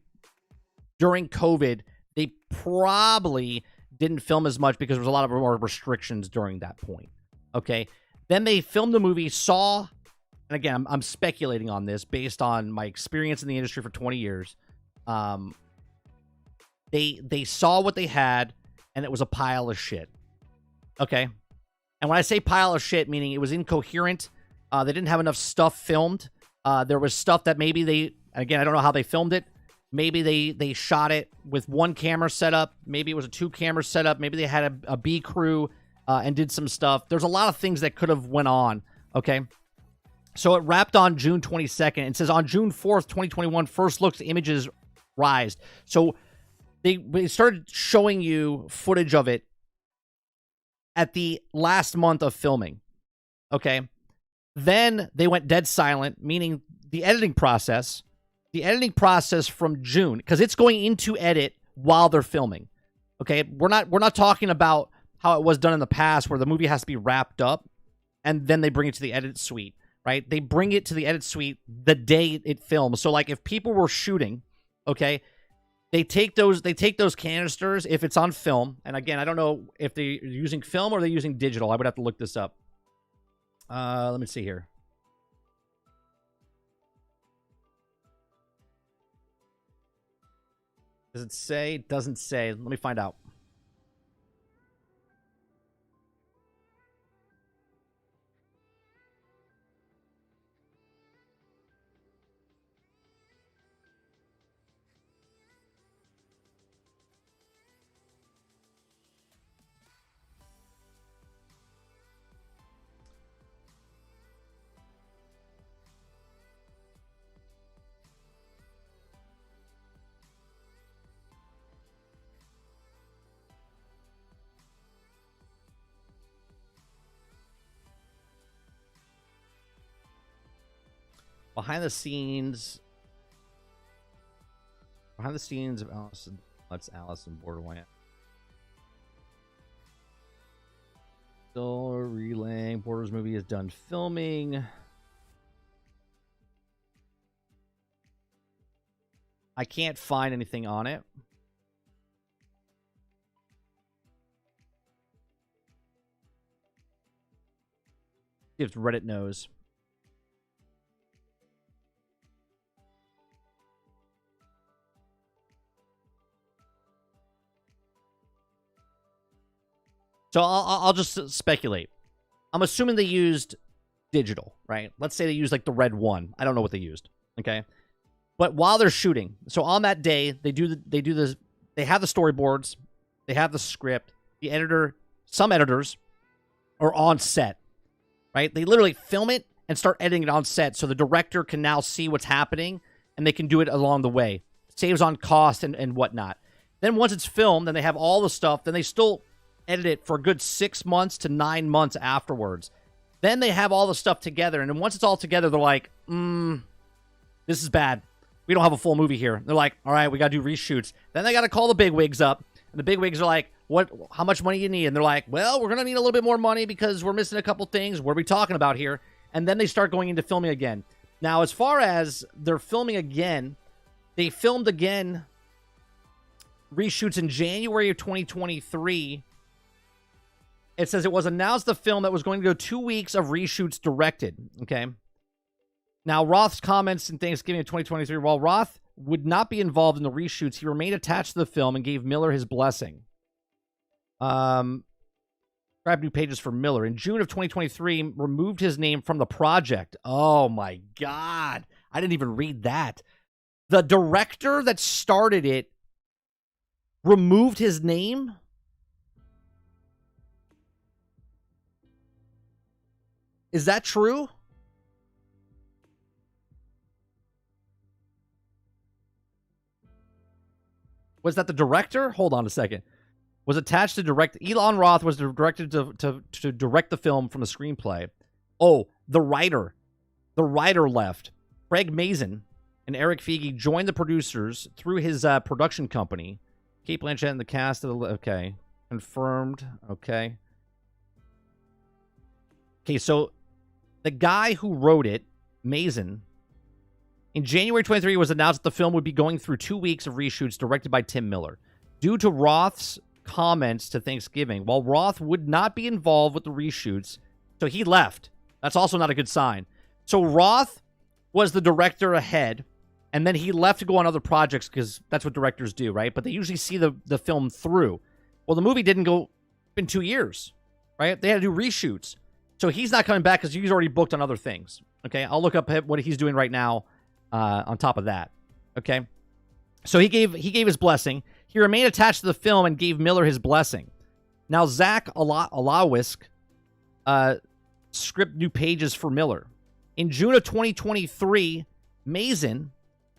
COVID, they probably didn't film as much because there was a lot of more restrictions during that point. Okay. Then they filmed the movie, and again, I'm speculating on this based on my experience in the industry for 20 years. They saw what they had, and it was a pile of shit. Okay. And when I say pile of shit, meaning it was incoherent. They didn't have enough stuff filmed. There was stuff that maybe again, I don't know how they filmed it. Maybe they shot it with one camera setup. Maybe it was a 2-camera setup. Maybe they had a B crew and did some stuff. There's a lot of things that could have went on, okay? So it wrapped on June 22nd. It says on June 4th, 2021, first looks images rised. So they started showing you footage of it at the last month of filming, okay? Then they went dead silent, meaning the editing process from June, because it's going into edit while they're filming. Okay, we're not talking about how it was done in the past, where the movie has to be wrapped up and then they bring it to the edit suite, right? They bring it to the edit suite the day it films. So like if people were shooting, okay, they take those canisters if it's on film. And again, I don't know if they're using film or they're using digital. I would have to look this up. Let me see here. Does it say? It doesn't say. Let me find out. Behind the scenes of Allison. Let's Allison Borderland. Still relaying. Borders movie is done filming. I can't find anything on it. See if Reddit knows. So I'll just speculate. I'm assuming they used digital, right? Let's say they used like the red one. I don't know what they used. Okay. But while they're shooting, so on that day, they have the storyboards, they have the script, the editor, some editors are on set, right? They literally film it and start editing it on set so the director can now see what's happening and they can do it along the way. Saves on cost and whatnot. Then once it's filmed and they have all the stuff, then they still edit it for a good 6 months to 9 months afterwards. Then they have all the stuff together, and then once it's all together, they're like, this is bad. We don't have a full movie here. They're like, all right, we got to do reshoots. Then they got to call the bigwigs up, and the bigwigs are like, how much money you need? And they're like, well, we're going to need a little bit more money because we're missing a couple things. What are we talking about here? And then they start going into filming again. Now, as far as they're filming again, they filmed again reshoots in January of 2023. It says it was announced the film that was going to go 2 weeks of reshoots directed. Okay. Now, Roth's comments in Thanksgiving of 2023, while Roth would not be involved in the reshoots, he remained attached to the film and gave Miller his blessing. Grab new pages for Miller. In June of 2023, removed his name from the project. Oh, my God. I didn't even read that. The director that started it removed his name? Is that true? Was that the director? Hold on a second. Was attached to direct. Elon Roth was directed to direct the film from the screenplay. Oh, the writer. The writer left. Craig Mazin and Eric Feige joined the producers through his production company. Kate Blanchett and the cast of the... Okay. Confirmed. Okay. Okay, so the guy who wrote it, Mazin, in January 23, it was announced that the film would be going through 2 weeks of reshoots directed by Tim Miller. Due to Roth's comments to Thanksgiving, while Roth would not be involved with the reshoots, so he left. That's also not a good sign. So Roth was the director ahead, and then he left to go on other projects because that's what directors do, right? But they usually see the film through. Well, the movie didn't go in 2 years, right? They had to do reshoots. So he's not coming back because he's already booked on other things. Okay, I'll look up what he's doing right now on top of that. Okay, so he gave his blessing. He remained attached to the film and gave Miller his blessing. Now, Zach Alawisk script new pages for Miller. In June of 2023, Mazin,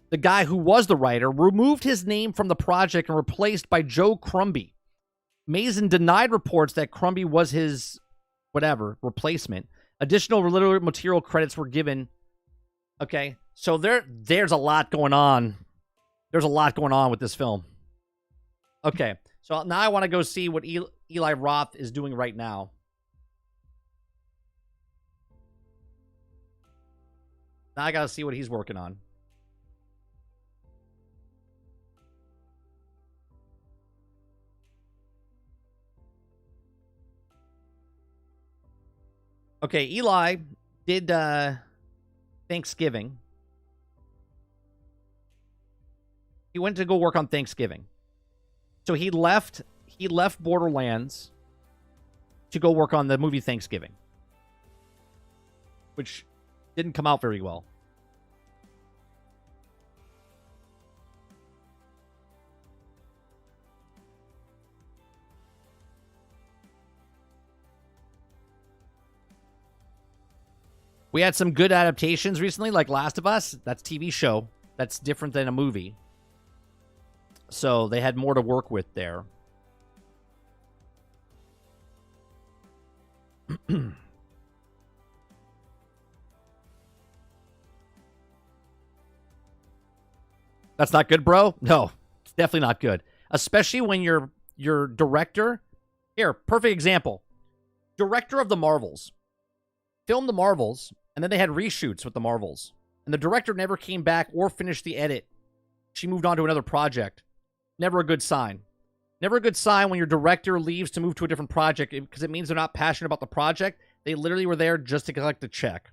the guy who was the writer, removed his name from the project and replaced by Joe Crumby. Mazin denied reports that Crumby was his replacement. Additional material credits were given. Okay, so there's a lot going on. There's a lot going on with this film. Okay, so now I want to go see what Eli Roth is doing right now. Now I got to see what he's working on. Okay, Eli did Thanksgiving. He went to go work on Thanksgiving. So he left Borderlands to go work on the movie Thanksgiving, which didn't come out very well. We had some good adaptations recently, like Last of Us. That's a TV show. That's different than a movie. So they had more to work with there. That's not good, bro? No, it's definitely not good. Especially when your director... Here, perfect example. Director of the Marvels. Filmed the Marvels, and then they had reshoots with the Marvels. And the director never came back or finished the edit. She moved on to another project. Never a good sign. Never a good sign when your director leaves to move to a different project, because it means they're not passionate about the project. They literally were there just to collect the check.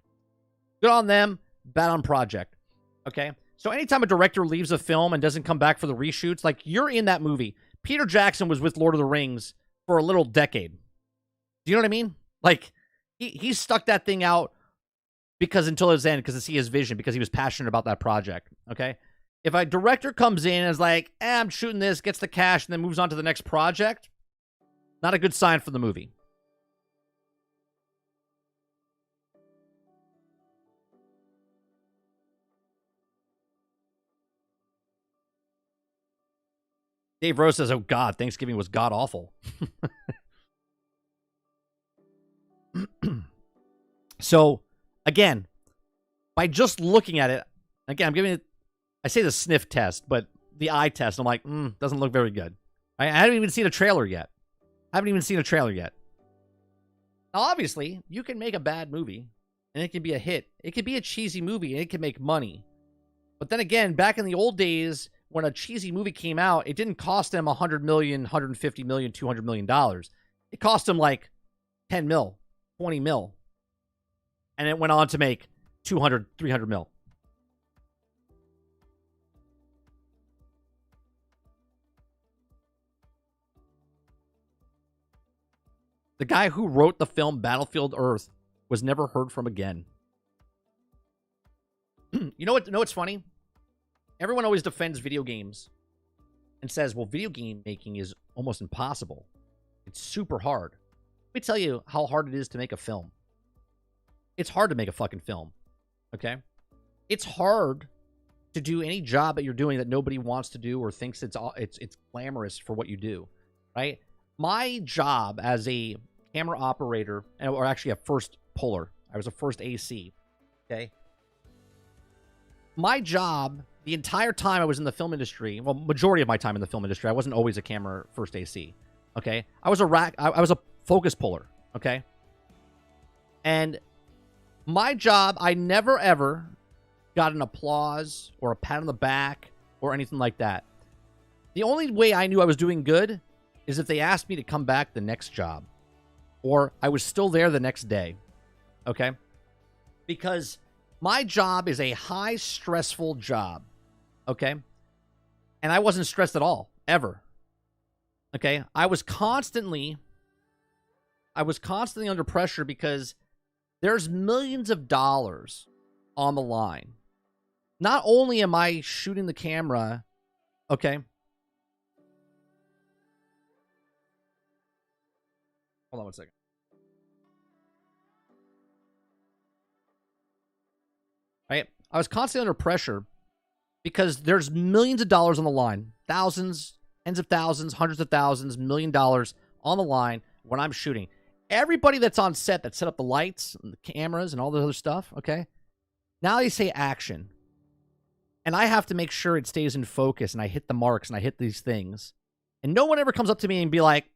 Good on them, bad on project. Okay? So anytime a director leaves a film and doesn't come back for the reshoots, like, you're in that movie. Peter Jackson was with Lord of the Rings for a little decade. Do you know what I mean? Like, he stuck that thing out because until his end, because to see his vision, because he was passionate about that project. Okay? If a director comes in and is like, I'm shooting this, gets the cash, and then moves on to the next project, not a good sign for the movie. Dave Rose says, oh God, Thanksgiving was god-awful. So, again, by just looking at it, again, I'm giving it, I say the sniff test, but the eye test, I'm like, doesn't look very good. I haven't even seen a trailer yet. Now, obviously, you can make a bad movie, and it can be a hit. It could be a cheesy movie, and it can make money. But then again, back in the old days, when a cheesy movie came out, it didn't cost them $100 million, $150 million, $200 million. It cost them like 10 mil, 20 mil. And it went on to make 200, 300 mil. The guy who wrote the film Battlefield Earth was never heard from again. You know what's funny? Everyone always defends video games and says, well, video game making is almost impossible. It's super hard. Let me tell you how hard it is to make a film. It's hard to make a fucking film. Okay? It's hard to do any job that you're doing that nobody wants to do or thinks it's glamorous for what you do. Right? My job as a camera operator, or actually a first puller, I was a first AC. Okay? My job, the entire time I was in the film industry, well, majority of my time in the film industry, I wasn't always a camera first AC. Okay? I was a focus puller. Okay? And my job, I never ever got an applause or a pat on the back or anything like that. The only way I knew I was doing good is if they asked me to come back the next job, or I was still there the next day. Okay? Because my job is a high stressful job. Okay? And I wasn't stressed at all, ever. Okay? I was constantly under pressure because there's millions of dollars on the line. Not only am I shooting the camera, okay? Hold on one second. Right? I was constantly under pressure because there's millions of dollars on the line. Thousands, tens of thousands, hundreds of thousands, $1 million on the line when I'm shooting. Everybody that's on set that set up the lights and the cameras and all the other stuff, okay? Now they say action. And I have to make sure it stays in focus and I hit the marks and I hit these things. And no one ever comes up to me and be like,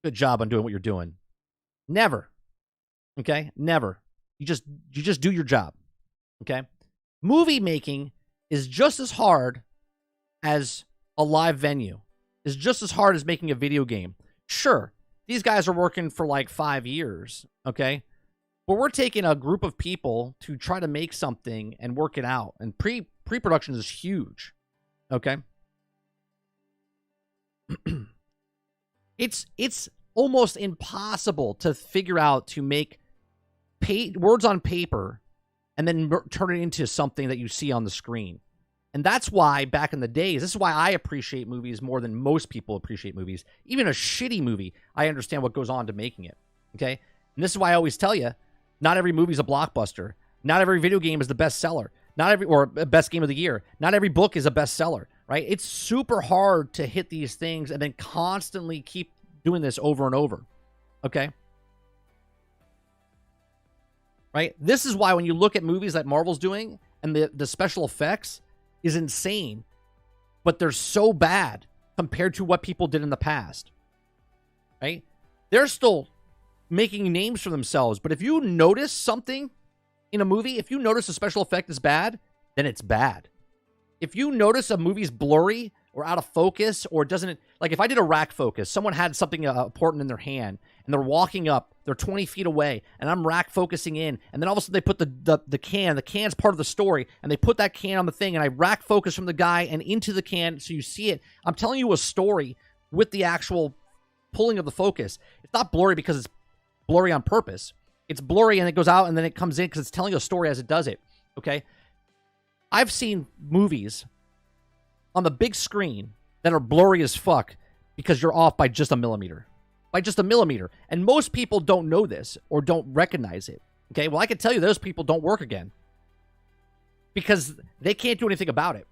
good job on doing what you're doing. Never. Okay? Never. You just do your job. Okay? Movie making is just as hard as a live venue. Is just as hard as making a video game. Sure. These guys are working for like 5 years, okay? But we're taking a group of people to try to make something and work it out. And pre-production is huge, okay? It's almost impossible to figure out to make words on paper and then turn it into something that you see on the screen. And that's why, back in the days, this is why I appreciate movies more than most people appreciate movies. Even a shitty movie, I understand what goes on to making it, okay? And this is why I always tell you, not every movie is a blockbuster. Not every video game is the best seller. Or best game of the year. Not every book is a bestseller, right? It's super hard to hit these things and then constantly keep doing this over and over, okay? Right? This is why when you look at movies that Marvel's doing and the special effects, is insane, but they're so bad compared to what people did in the past, right? They're still making names for themselves, but if you notice something in a movie, if you notice a special effect is bad, then it's bad. If you notice a movie's blurry or out of focus or doesn't, like if I did a rack focus, someone had something important in their hand and they're walking up, they're 20 feet away, and I'm rack focusing in, and then all of a sudden they put the can's part of the story, and they put that can on the thing, and I rack focus from the guy and into the can so you see it. I'm telling you a story with the actual pulling of the focus. It's not blurry because it's blurry on purpose. It's blurry and it goes out and then it comes in because it's telling you a story as it does it, okay? I've seen movies on the big screen that are blurry as fuck because you're off by just a millimeter. By just a millimeter. And most people don't know this or don't recognize it. Okay, well, I can tell you those people don't work again. Because they can't do anything about it.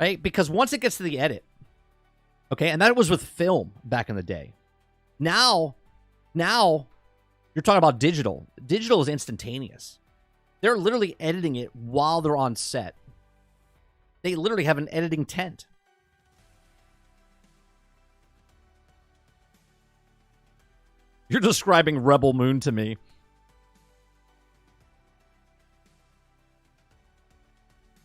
Right? Because once it gets to the edit, okay, and that was with film back in the day. Now, you're talking about digital. Digital is instantaneous. They're literally editing it while they're on set. They literally have an editing tent. You're describing Rebel Moon to me.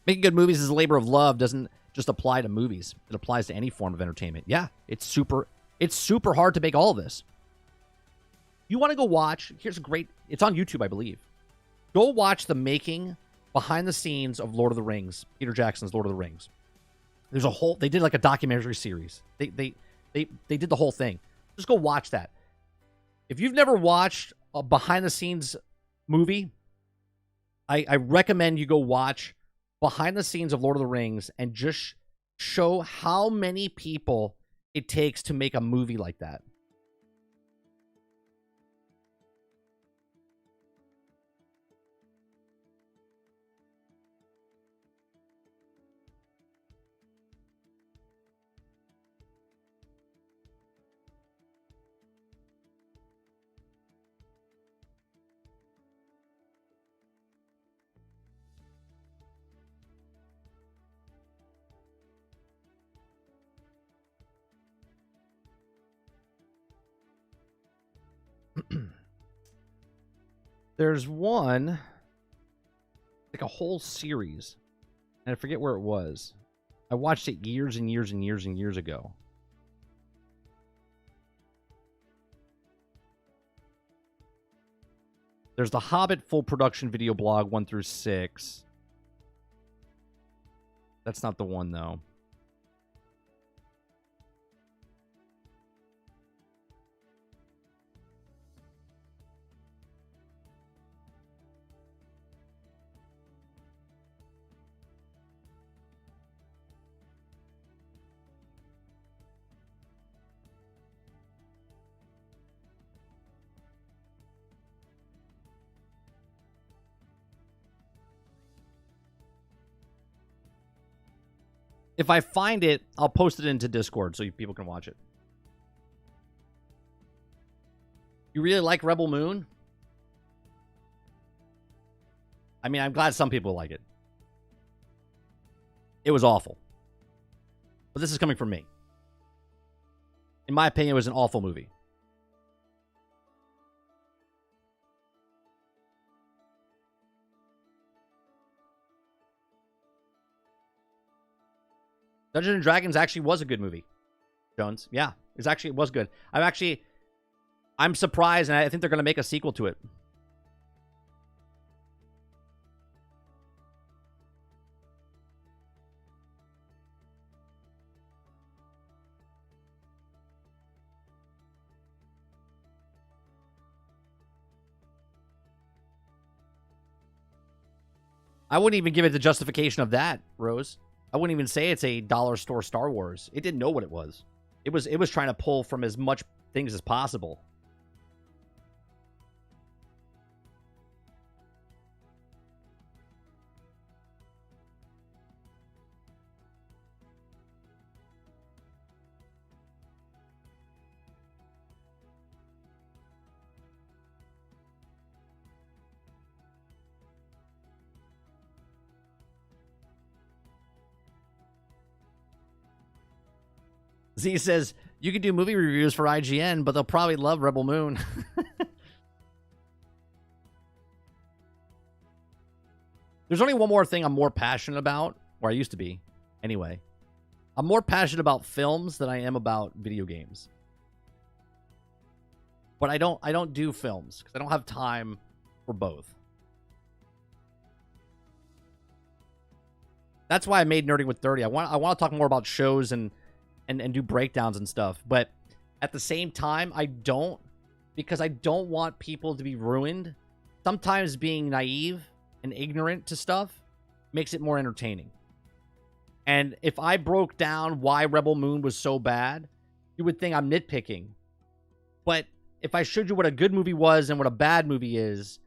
Making good movies is a labor of love doesn't just apply to movies. It applies to any form of entertainment. Yeah, it's super hard to make all of this. You want to go watch, it's on YouTube, I believe. Go watch the making behind the scenes of Lord of the Rings, Peter Jackson's Lord of the Rings. They did like a documentary series. They did the whole thing. Just go watch that. If you've never watched a behind the scenes movie, I recommend you go watch behind the scenes of Lord of the Rings and just show how many people it takes to make a movie like that. There's one, like a whole series, and I forget where it was. I watched it years and years and years and years ago. There's the Hobbit full production video blog 1 through 6. That's not the one, though. If I find it, I'll post it into Discord so people can watch it. You really like Rebel Moon? I mean, I'm glad some people like it. It was awful. But this is coming from me. In my opinion, it was an awful movie. Dungeons and Dragons actually was a good movie, Jones. Yeah, it was good. I'm surprised, and I think they're going to make a sequel to it. I wouldn't even give it the justification of that, Rose. I wouldn't even say it's a dollar store Star Wars. It didn't know what it was. It was trying to pull from as much things as possible. Z says, you can do movie reviews for IGN, but they'll probably love Rebel Moon. There's only one more thing I'm more passionate about, or I used to be, anyway. I'm more passionate about films than I am about video games. But I don't do films because I don't have time for both. That's why I made Nerding with 30. I want to talk more about shows and do breakdowns and stuff. But at the same time, I don't, because I don't want people to be ruined. Sometimes being naive and ignorant to stuff makes it more entertaining. And if I broke down why Rebel Moon was so bad, you would think I'm nitpicking. But if I showed you what a good movie was and what a bad movie is,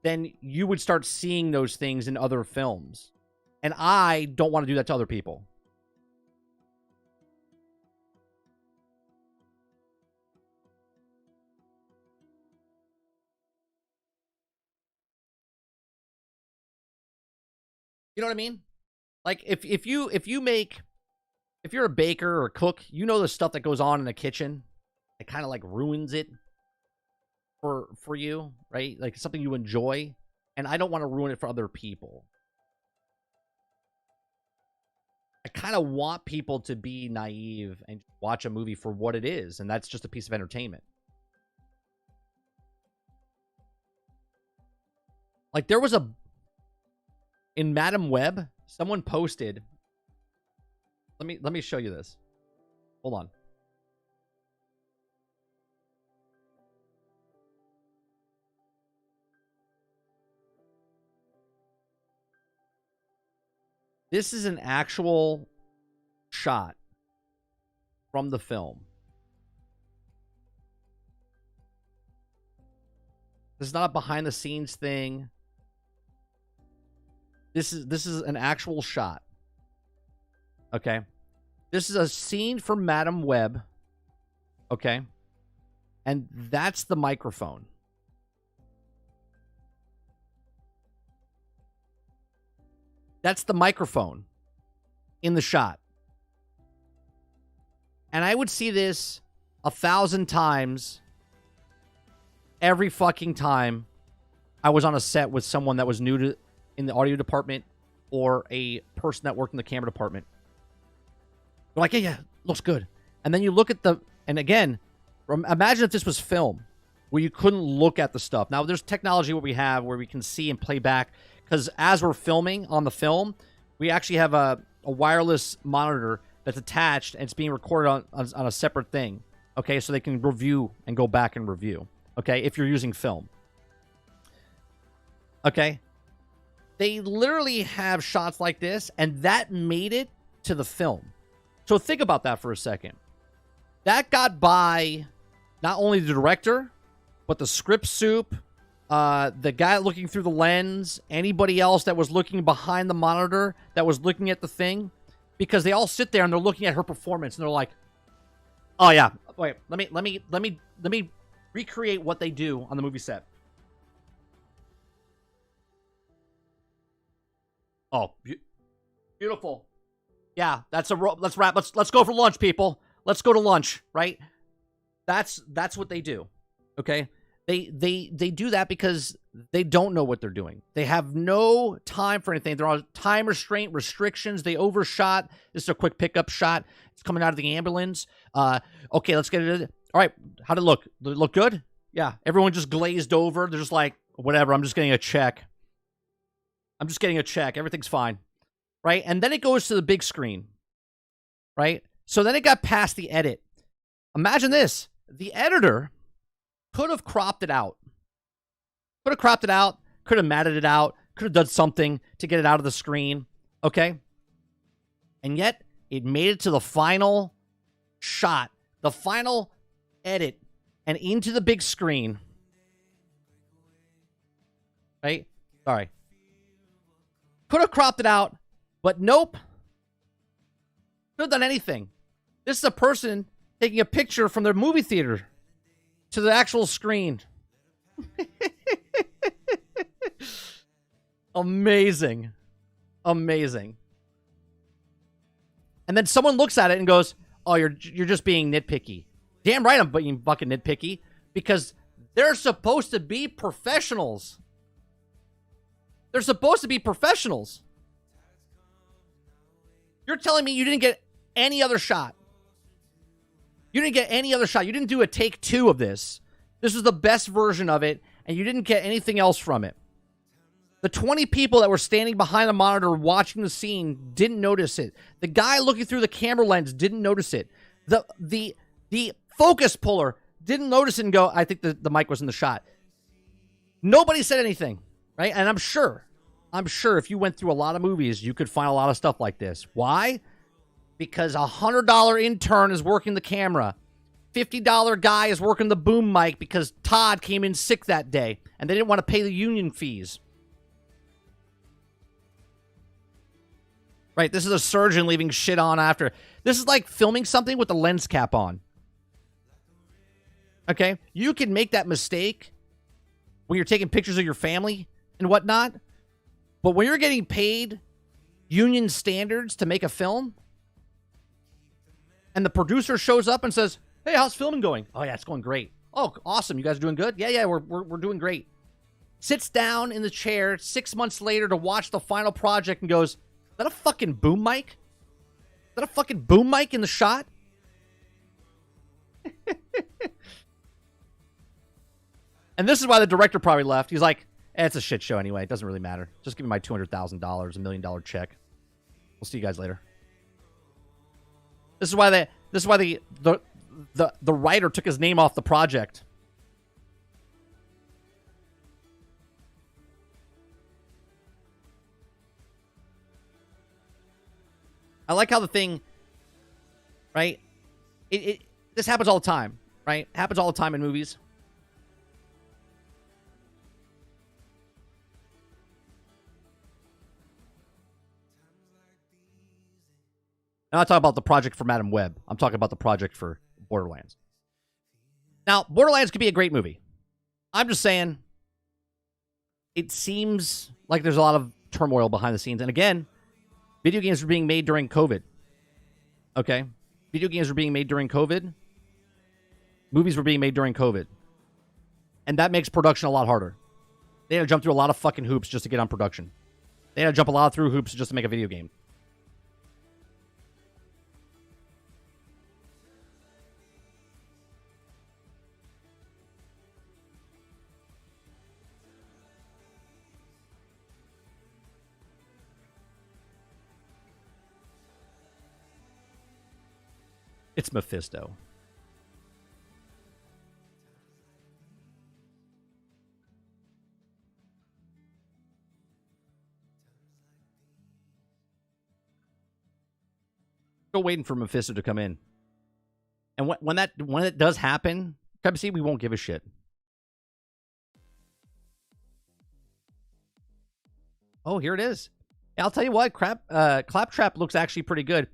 then you would start seeing those things in other films. And I don't want to do that to other people. You know what I mean? Like if you're a baker or a cook, you know the stuff that goes on in the kitchen. It kind of like ruins it for you, right? Like something you enjoy, and I don't want to ruin it for other people. I kind of want people to be naive and watch a movie for what it is, and that's just a piece of entertainment. Like there was in Madam Web, someone posted. Let me show you this. Hold on. This is an actual shot from the film. This is not a behind the scenes thing. This is an actual shot. Okay. This is a scene from Madam Web. Okay. And that's the microphone. That's the microphone in the shot. And I would see this 1,000 times every fucking time I was on a set with someone that was new to in the audio department or a person that worked in the camera department. They're like, yeah, looks good. And then you look at and again, imagine if this was film where you couldn't look at the stuff. Now, there's technology what we have where we can see and play back. Because as we're filming on the film, we actually have a wireless monitor that's attached and it's being recorded on a separate thing. Okay, so they can review and go back and review. Okay, if you're using film. Okay. They literally have shots like this, and that made it to the film. So think about that for a second. That got by not only the director, but the script soup, the guy looking through the lens, anybody else that was looking behind the monitor that was looking at the thing, because they all sit there and they're looking at her performance and they're like, "Oh yeah, wait, let me recreate what they do on the movie set." Oh, beautiful. Yeah, let's wrap. Let's go for lunch, people. Let's go to lunch, right? That's what they do. Okay? They do that because they don't know what they're doing. They have no time for anything. They're on time restrictions. They overshot. This is a quick pickup shot. It's coming out of the ambulance. Okay, let's get it. All right, how'd it look? Did it look good? Yeah, everyone just glazed over. They're just like, whatever, I'm just getting a check. Everything's fine. Right? And then it goes to the big screen. Right? So then it got past the edit. Imagine this. The editor could have cropped it out. Could have matted it out. Could have done something to get it out of the screen. Okay? And yet, it made it to the final shot. The final edit. And into the big screen. Right? Sorry. Could have cropped it out. But nope. Could have done anything. This is a person taking a picture from their movie theater to the actual screen. Amazing. And then someone looks at it and goes, oh, you're just being nitpicky. Damn right I'm being fucking nitpicky because they're supposed to be professionals. They're supposed to be professionals. You're telling me you didn't get any other shot. You didn't get any other shot. You didn't do a take 2 of this. This was the best version of it, and you didn't get anything else from it. The 20 people that were standing behind the monitor watching the scene didn't notice it. The guy looking through the camera lens didn't notice it. The focus puller didn't notice it and go, I think the mic was in the shot. Nobody said anything, right? And I'm sure if you went through a lot of movies, you could find a lot of stuff like this. Why? Because a $100 intern is working the camera. $50 guy is working the boom mic because Todd came in sick that day and they didn't want to pay the union fees. Right, this is a surgeon leaving shit on after. This is like filming something with the lens cap on. Okay? You can make that mistake when you're taking pictures of your family and whatnot. But when you're getting paid union standards to make a film, and the producer shows up and says, hey, how's filming going? Oh, yeah, it's going great. Oh, awesome. You guys are doing good? Yeah, we're doing great. Sits down in the chair 6 months later to watch the final project and goes, is that a fucking boom mic? Is that a fucking boom mic in the shot? And this is why the director probably left. He's like, it's a shit show anyway. It doesn't really matter. Just give me my $200,000, $1 million check. We'll see you guys later. This is why the writer took his name off the project. I like how the thing, right? This happens all the time, right? It happens all the time in movies. I'm not talking about the project for Madam Web. I'm talking about the project for Borderlands. Now, Borderlands could be a great movie. I'm just saying, it seems like there's a lot of turmoil behind the scenes. And again, video games were being made during COVID. Okay? Video games were being made during COVID. Movies were being made during COVID. And that makes production a lot harder. They had to jump through a lot of fucking hoops just to get on production. They had to jump a lot through hoops just to make a video game. It's Mephisto. Still waiting for Mephisto to come in. And when it does happen, see, we won't give a shit. Oh, here it is. Yeah, I'll tell you what, Claptrap looks actually pretty good.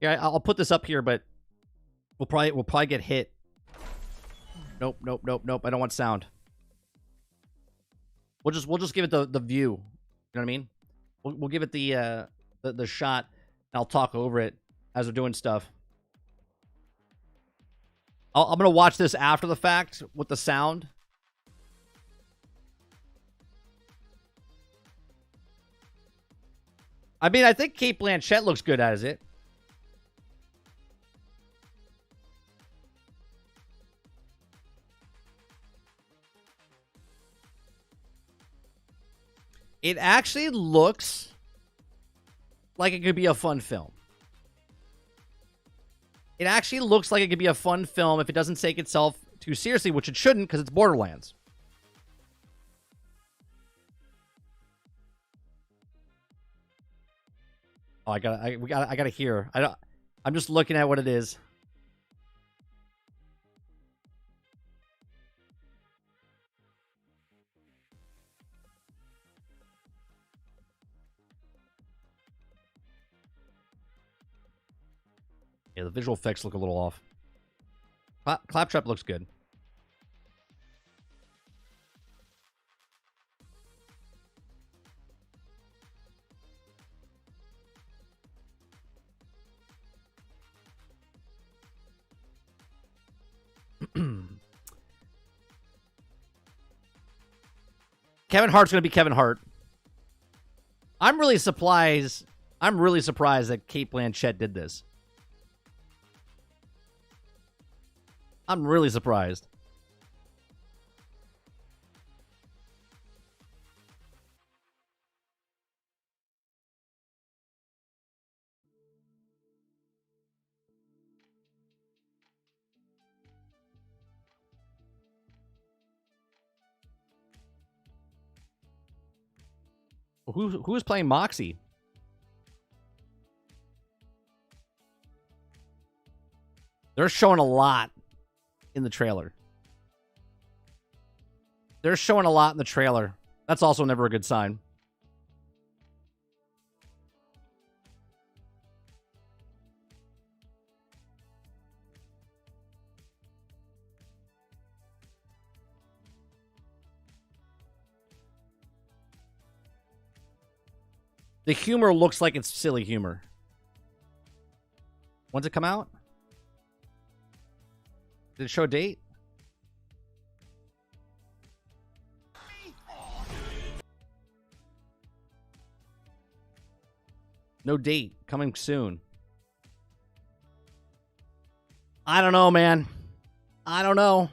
Yeah, I'll put this up here, but we'll probably get hit. Nope. I don't want sound. We'll just give it the view. You know what I mean? We'll give it the shot. And I'll talk over it as we're doing stuff. I'm gonna watch this after the fact with the sound. I mean, I think Cate Blanchett looks good as it. It actually looks like it could be a fun film. It actually looks like it could be a fun film if it doesn't take itself too seriously, which it shouldn't because it's Borderlands. Oh, I gotta hear. I'm just looking at what it is. Yeah, the visual effects look a little off. Claptrap looks good. Kevin Hart's going to be Kevin Hart. I'm really surprised that Kate Blanchett did this. I'm really surprised. Who's playing Moxie? They're showing a lot in the trailer. They're showing a lot in the trailer. That's also never a good sign. The humor looks like it's silly humor. When's it come out? Did it show a date? No date. Coming soon. I don't know, man. I don't know.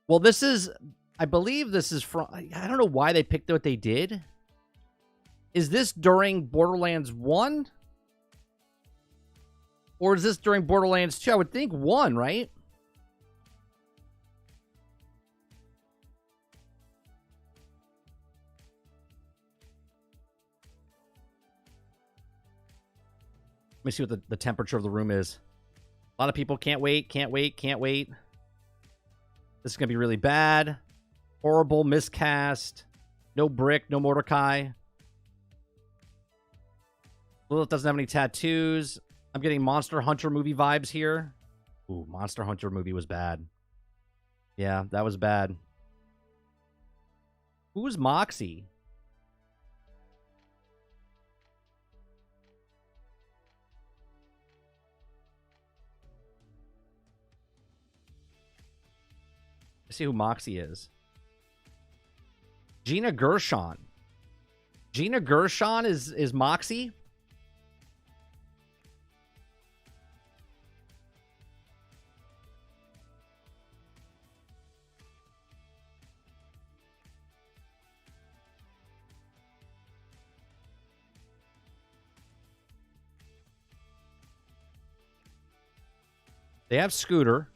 Well, this is, I believe this is from, I don't know why they picked what they did. Is this during Borderlands 1? Or is this during Borderlands 2? I would think 1, right? Let me see what the temperature of the room is. A lot of people can't wait, can't wait, can't wait. This is going to be really bad. Horrible miscast. No Brick, no Mordecai. Lilith doesn't have any tattoos. I'm getting Monster Hunter movie vibes here. Ooh, Monster Hunter movie was bad. Yeah, that was bad. Who's Moxie? Let's see who Moxie is. Gina Gershon. Gina Gershon is Moxie? They have Scooter.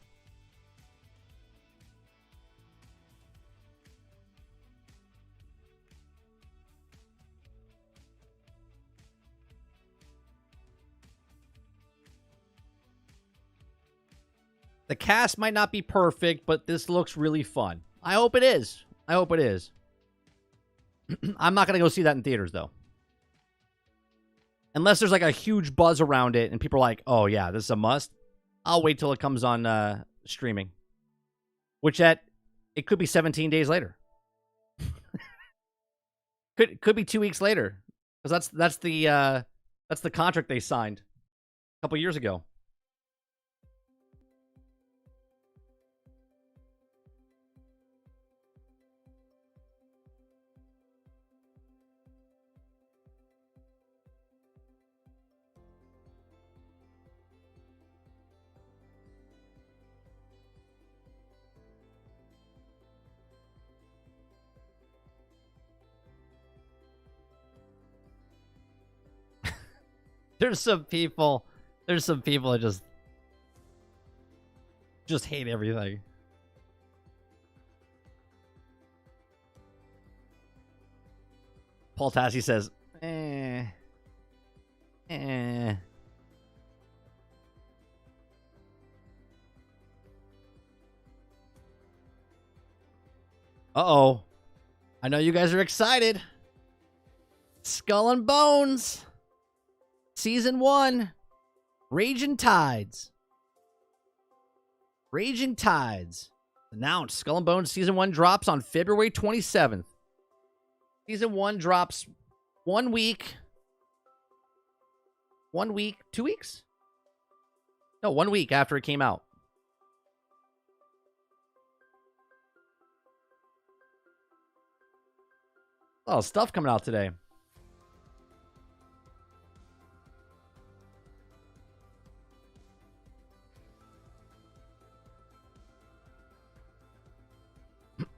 The cast might not be perfect, but this looks really fun. I hope it is. I hope it is. I'm not going to go see that in theaters, though. Unless there's like a huge buzz around it and people are like, oh, yeah, this is a must. I'll wait till it comes on streaming. Which it could be 17 days later. could be 2 weeks later. Because that's the contract they signed a couple years ago. There's some people that just hate everything. Paul Tassi says, eh. Uh-oh. I know you guys are excited. Skull and Bones. Season 1. Raging Tides. Raging Tides. Announced. Skull and Bones Season 1 drops on February 27th. Season 1 drops 1 week. 1 week. 2 weeks? No, 1 week after it came out. Oh, stuff coming out today.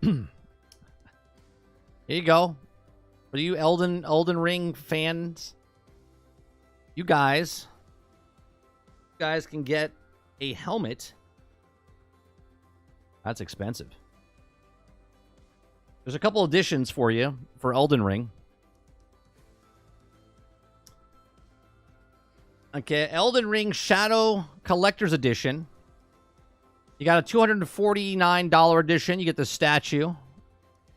Here you go. For you Elden Ring fans, you guys can get a helmet. That's expensive. There's a couple editions for you for Elden Ring. Okay, Elden Ring Shadow Collector's Edition. You got a $249 edition. You get the statue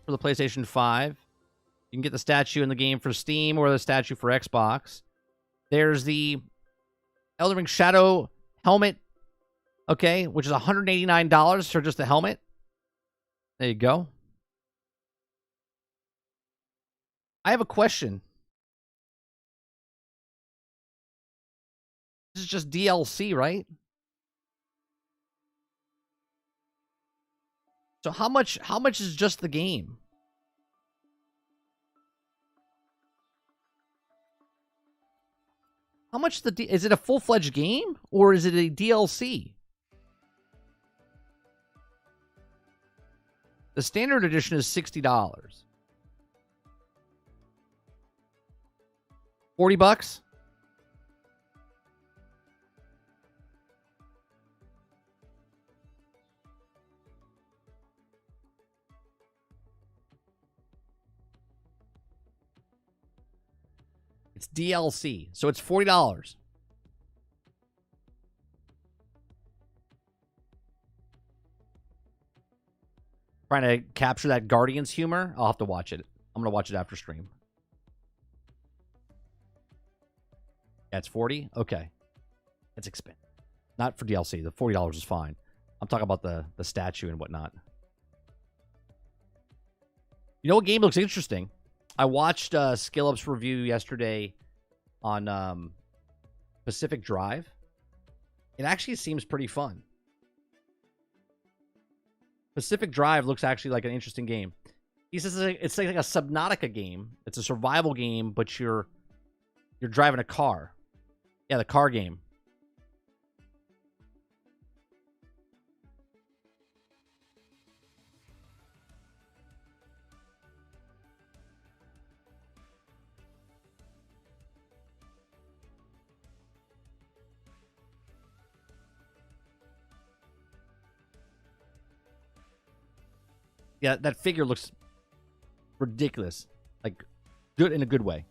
for the PlayStation 5. You can get the statue in the game for Steam or the statue for Xbox. There's the Elden Ring Shadow helmet, okay, which is $189 for just the helmet. There you go. I have a question. This is just DLC, right? So how much is just the game? How much is it a full-fledged game or is it a DLC? The standard edition is $60. $40? It's DLC, so it's $40. Trying to capture that Guardians humor. I'll have to watch it. I'm going to watch it after stream. Yeah, it's 40? Okay. That's expensive. Not for DLC. The $40 is fine. I'm talking about the statue and whatnot. You know what game looks interesting? I watched SkillUp's review yesterday on Pacific Drive. It actually seems pretty fun. Pacific Drive looks actually like an interesting game. He says it's like a Subnautica game. It's a survival game, but you're driving a car. Yeah, the car game. Yeah, that figure looks ridiculous. Like, good in a good way.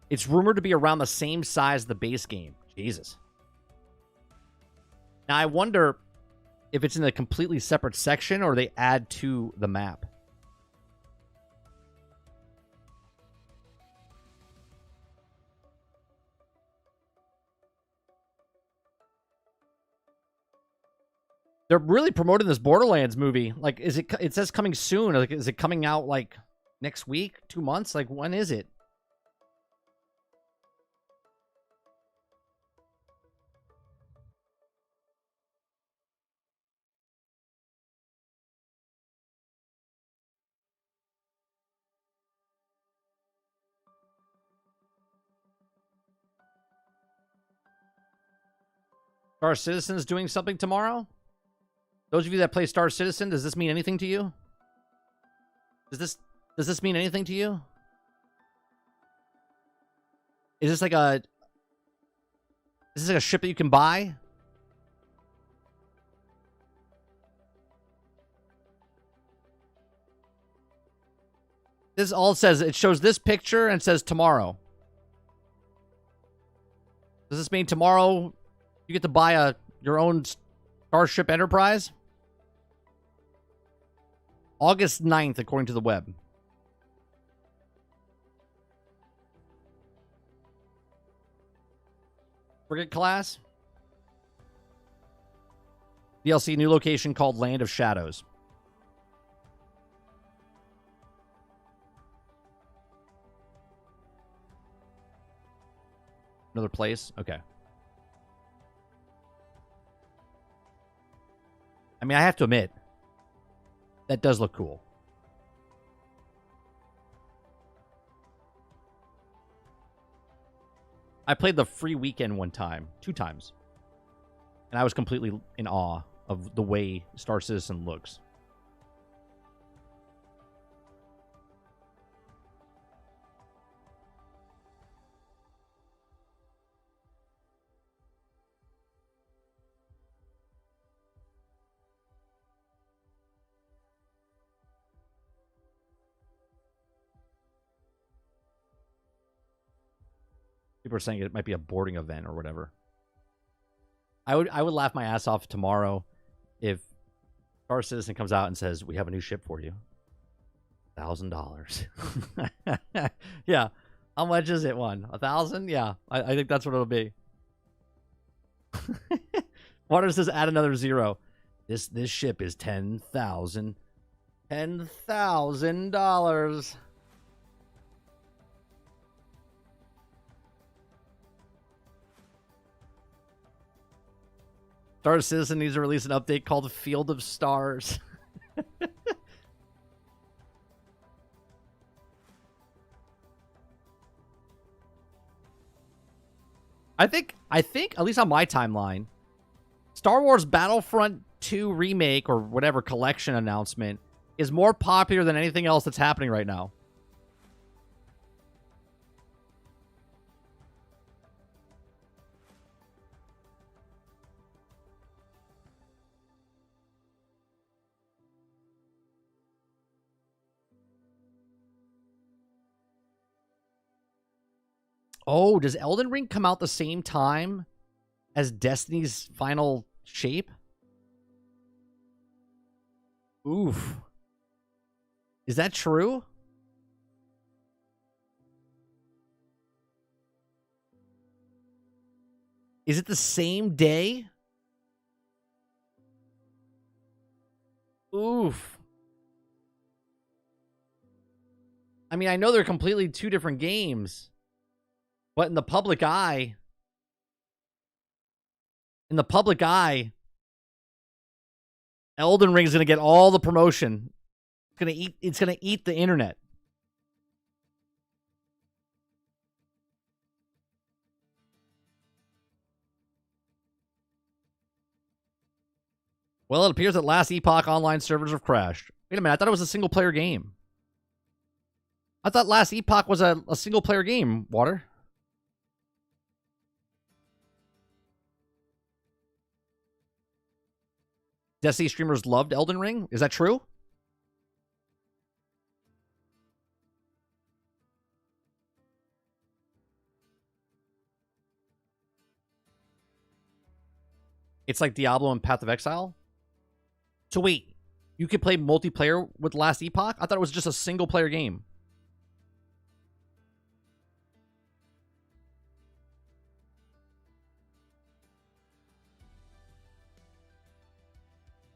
It's rumored to be around the same size as the base game. Jesus. Now, I wonder if it's in a completely separate section or they add to the map. They're really promoting this Borderlands movie. Like, it says coming soon. Like, is it coming out like next week? 2 months? Like, when is it? Star Citizen's doing something tomorrow? Those of you that play Star Citizen, does this mean anything to you? Does this mean anything to you? Is this like a ship that you can buy? This all it says. It shows this picture and it says tomorrow. Does this mean tomorrow you get to buy your own Starship Enterprise? August 9th, according to the web. Frigate class. DLC new location called Land of Shadows. Another place? Okay. I mean, I have to admit, that does look cool. I played the free weekend one time, 2 times. And I was completely in awe of the way Star Citizen looks. People are saying it might be a boarding event or whatever. I would laugh my ass off tomorrow if Star Citizen comes out and says, we have a new ship for you. $1,000. Yeah. How much is it, one? 1,000? Yeah. I think that's what it'll be. Water says add another 0. This ship is $10,000. $10,000. Star Citizen needs to release an update called Field of Stars. I think, at least on my timeline, Star Wars Battlefront 2 remake or whatever collection announcement is more popular than anything else that's happening right now. Oh, does Elden Ring come out the same time as Destiny's final shape? Oof. Is that true? Is it the same day? Oof. I mean, I know they're completely 2 different games. But in the public eye, Elden Ring is going to get all the promotion. It's going to eat the internet. Well, it appears that Last Epoch online servers have crashed. Wait a minute, I thought it was a single player game. I thought Last Epoch was a single player game, Water. Destiny streamers loved Elden Ring? Is that true? It's like Diablo and Path of Exile? So wait, you could play multiplayer with Last Epoch? I thought it was just a single player game.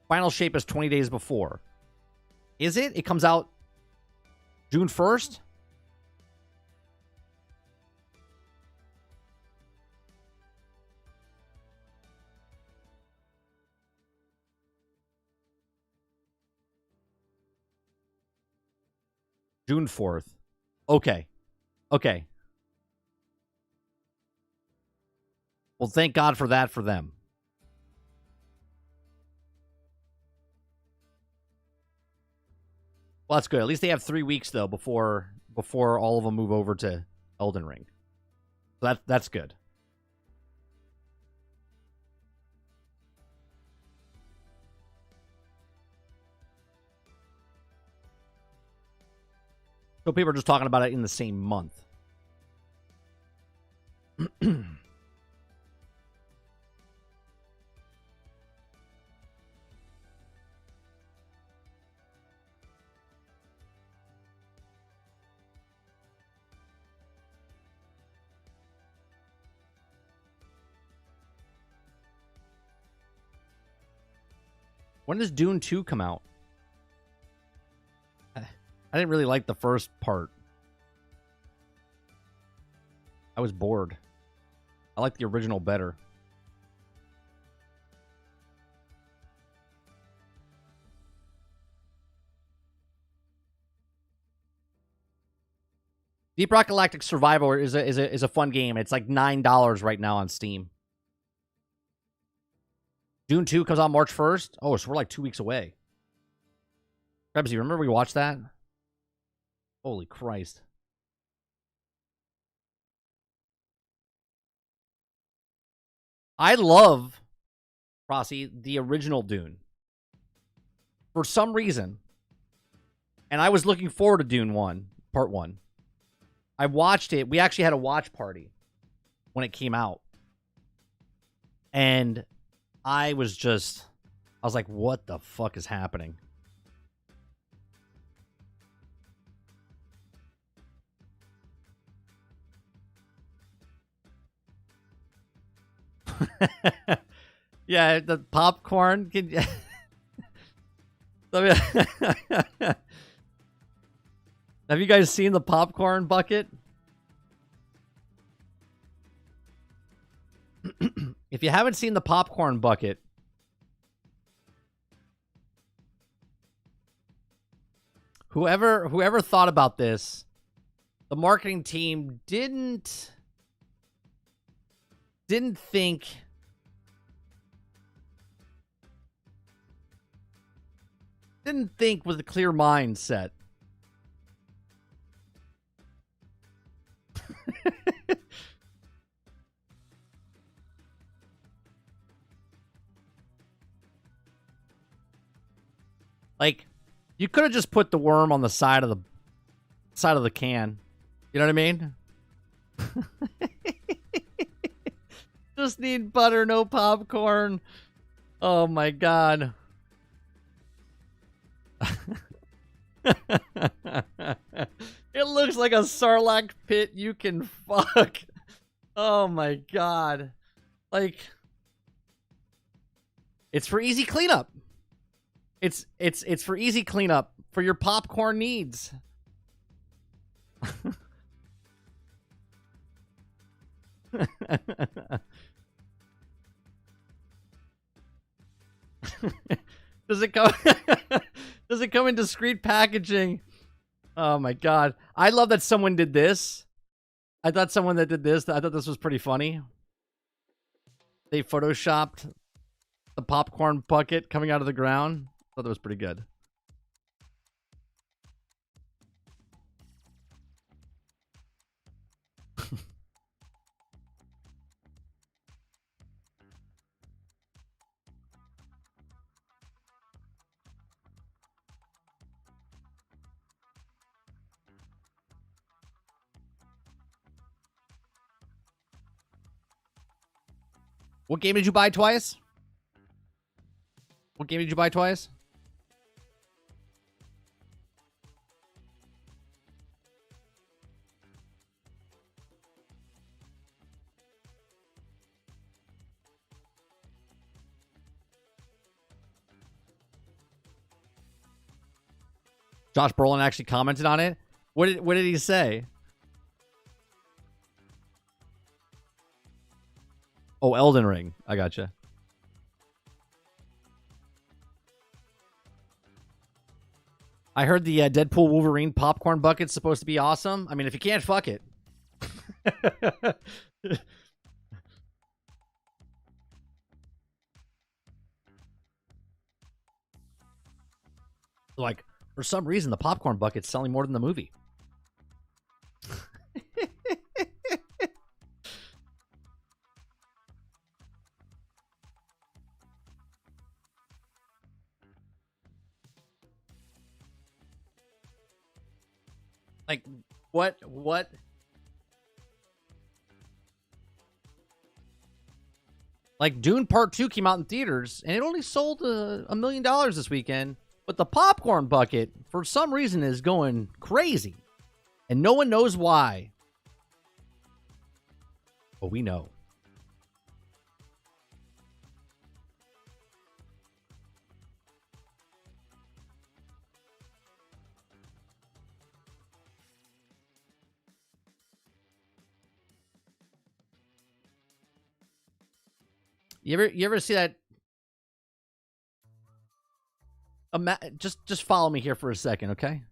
Final shape is 20 days before. Is it? It comes out June 1st? June 4th. Okay. Okay. Well, thank God for that for them. Well, that's good. At least they have 3 weeks though before all of them move over to Elden Ring. So that's good. So people are just talking about it in the same month. When does Dune 2 come out? I didn't really like the first part. I was bored. I like the original better. Deep Rock Galactic Survivor is a fun game. It's like $9 right now on Steam. Dune 2 comes out March 1st. Oh, so we're like 2 weeks away. Krebsy, remember we watched that? Holy Christ. I love, Rossi, the original Dune. For some reason. And I was looking forward to Dune 1, Part 1. I watched it. We actually had a watch party when it came out. And I was like, what the fuck is happening? Yeah, the popcorn. Have you guys seen the popcorn bucket? If you haven't seen the popcorn bucket, whoever thought about this, the marketing team didn't think with a clear mindset. Like, you could have just put the worm on the side of the can. You know what I mean? Just need butter, no popcorn. Oh my god. It looks like a Sarlacc pit you can fuck. Oh my god. Like, it's for easy cleanup. It's for easy cleanup for your popcorn needs. Does it come Does it come in discreet packaging? Oh my god. I love that someone did this. I thought this was pretty funny. They photoshopped the popcorn bucket coming out of the ground. I thought that was pretty good. What game did you buy twice? What game did you buy twice? Josh Brolin actually commented on it. What did he say? Oh, Elden Ring. I gotcha. I heard the Deadpool Wolverine popcorn bucket's supposed to be awesome. I mean, if you can't fuck it. Like, for some reason, the popcorn bucket's selling more than the movie. Like, what? Like, Dune Part 2 came out in theaters, and it only sold $1 million this weekend. But the popcorn bucket, for some reason, is going crazy. And no one knows why. But we know. You ever see that? Just follow me here for a second, okay?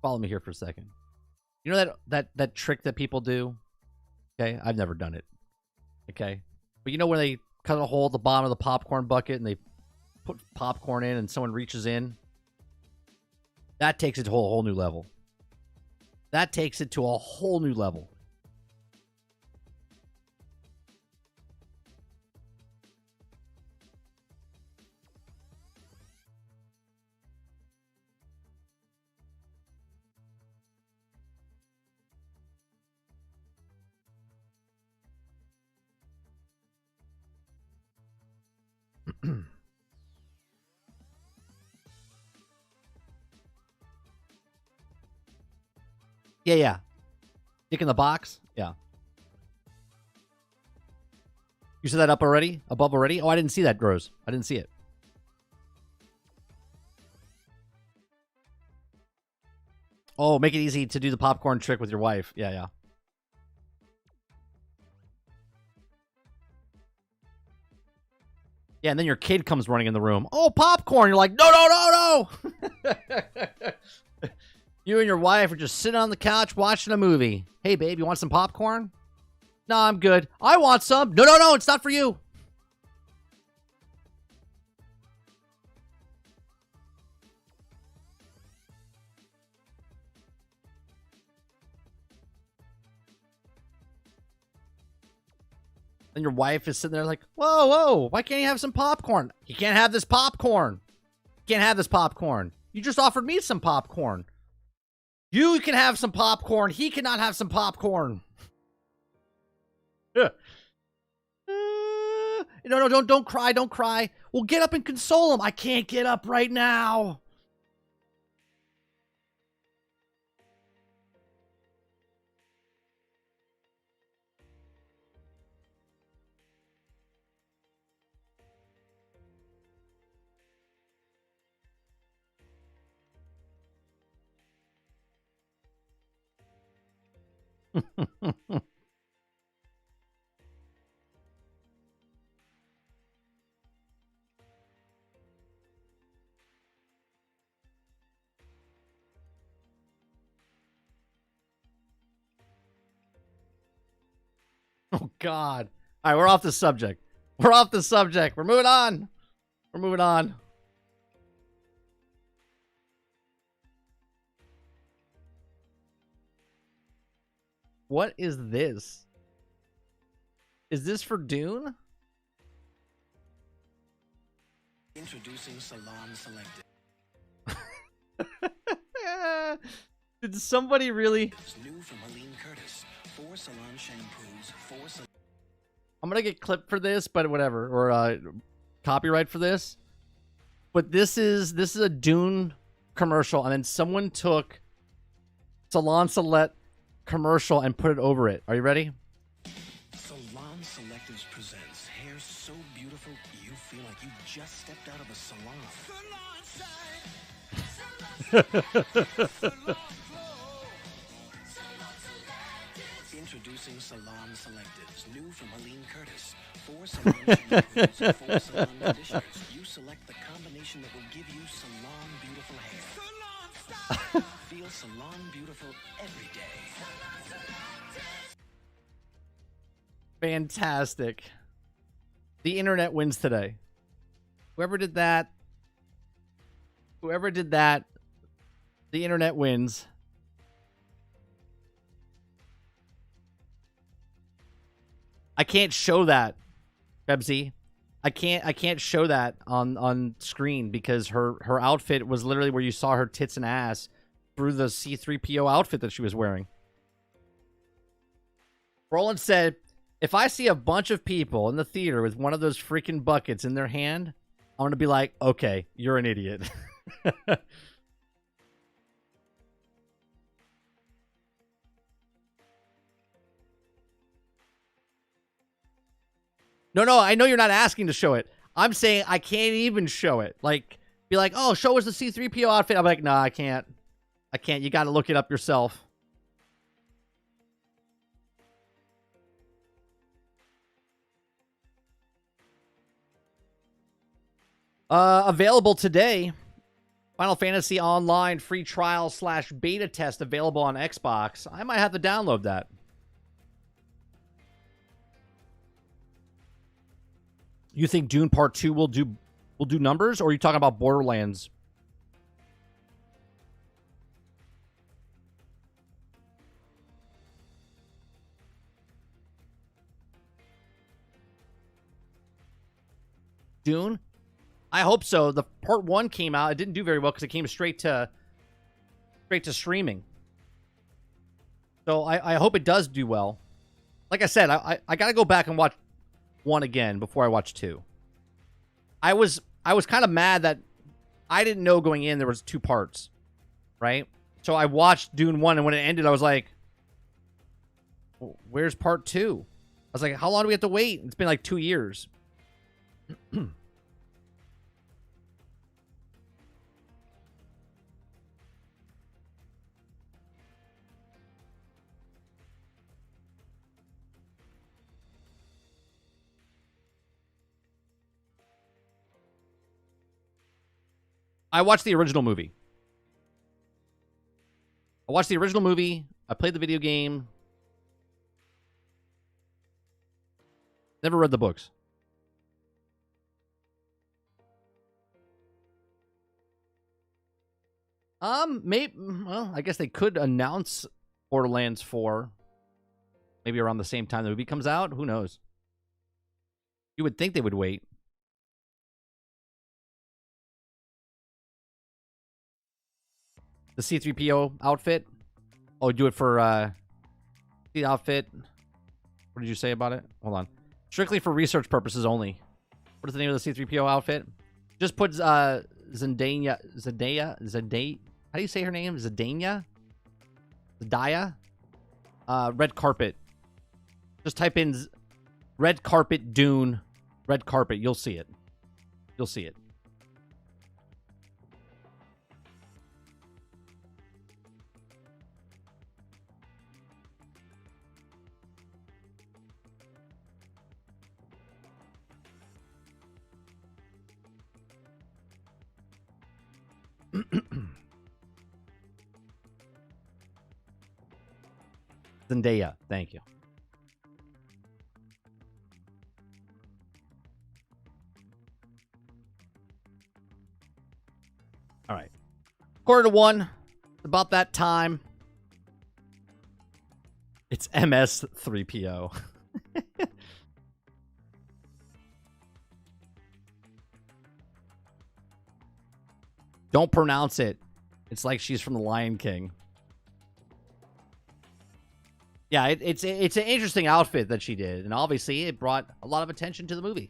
Follow me here for a second. You know that trick that people do? Okay, I've never done it. Okay, but you know when they cut a hole at the bottom of the popcorn bucket and they put popcorn in and someone reaches in? That takes it to a whole new level. That takes it to a whole new level. Yeah. Dick in the box? Yeah. You set that up already? Above already? Oh, I didn't see that, Rose. I didn't see it. Oh, make it easy to do the popcorn trick with your wife. Yeah. Yeah, and then your kid comes running in the room. Oh, popcorn! You're like, no! You and your wife are just sitting on the couch watching a movie. Hey, babe, you want some popcorn? No, I'm good. I want some. No, it's not for you. And your wife is sitting there like, whoa, why can't you have some popcorn? You can't have this popcorn. You can't have this popcorn. You just offered me some popcorn. You can have some popcorn. He cannot have some popcorn. No, don't cry, don't cry. Well, get up and console him. I can't get up right now. Oh, God. All right, we're off the subject. We're moving on. What is this? Is this for Dune? Introducing Salon Selected. Did somebody really? It's new from Helene Curtis. 4 salon shampoos, 4 salon... I'm gonna get clipped for this, but whatever, or copyright for this. But this is a Dune commercial, and then someone took Salon Select commercial and put it over it. Are you ready? Salon Selectives presents hair so beautiful you feel like you just stepped out of a salon. Introducing Salon Selectives, new from Helene Curtis. 4 salon shampoos, 4 salon conditioners. You select the combination that will give you salon beautiful hair. Feel salon beautiful every day. Fantastic. The internet wins today. Whoever did that, the internet wins. I can't show that, Bebsy. I can't show that on screen because her outfit was literally where you saw her tits and ass through the C-3PO outfit that she was wearing. Roland said, if I see a bunch of people in the theater with one of those freaking buckets in their hand, I'm going to be like, okay, you're an idiot. No, I know you're not asking to show it. I'm saying I can't even show it. Like, be like, oh, show us the C-3PO outfit. I'm like, no, I can't. You got to look it up yourself. Available today. Final Fantasy Online free trial / beta test available on Xbox. I might have to download that. You think Dune Part 2 will do numbers, or are you talking about Borderlands? Dune? I hope so. The Part 1 came out. It didn't do very well because it came straight to streaming. So I hope it does do well. Like I said, I got to go back and watch 1 again before I watch 2. I was kind of mad that I didn't know going in there was 2 parts, right? So I watched Dune 1, and when it ended, I was like, where's Part 2? I was like, how long do we have to wait? It's been like 2 years. I watched the original movie. I played the video game. Never read the books. Maybe. Well, I guess they could announce Borderlands 4 maybe around the same time the movie comes out. Who knows? You would think they would wait. The C-3PO outfit. Oh, do it for the outfit. What did you say about it? Hold on. Strictly for research purposes only. What is the name of the C-3PO outfit? Just put Zendaya. How do you say her name? Zendaya? Red carpet. Just type in red carpet Dune. Red carpet. You'll see it. You'll see it. Zendaya, thank you. All right. 1:45. About that time. It's MS3PO. Don't pronounce it. It's like she's from The Lion King. Yeah, it's an interesting outfit that she did, and obviously it brought a lot of attention to the movie.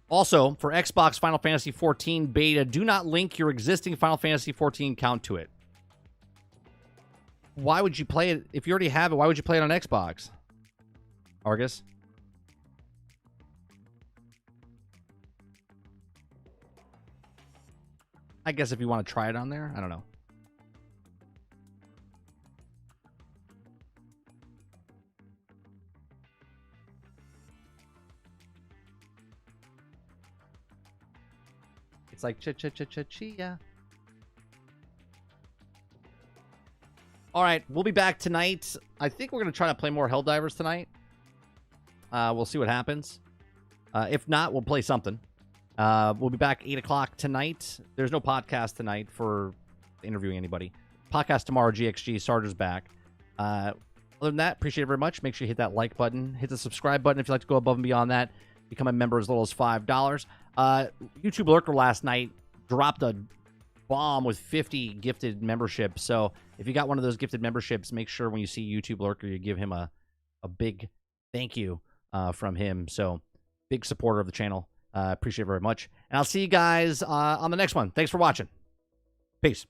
Also, for Xbox Final Fantasy XIV beta, do not link your existing Final Fantasy XIV account to it. Why would you play it? If you already have it, why would you play it on Xbox? Argus? I guess if you want to try it on there, I don't know. It's like cha-cha-cha-cha-chia. All right, we'll be back tonight. I think we're going to try to play more Helldivers tonight. We'll see what happens. If not, we'll play something. We'll be back 8 o'clock tonight. There's no podcast tonight for interviewing anybody. Podcast tomorrow, GXG. Sarger's back. Other than that, appreciate it very much. Make sure you hit that like button. Hit the subscribe button if you'd like to go above and beyond that. Become a member as little as $5. YouTube Lurker last night dropped a bomb with 50 gifted memberships. So if you got one of those gifted memberships, make sure when you see YouTube Lurker, you give him a big thank you from him. So big supporter of the channel. Appreciate it very much. And I'll see you guys on the next one. Thanks for watching. Peace.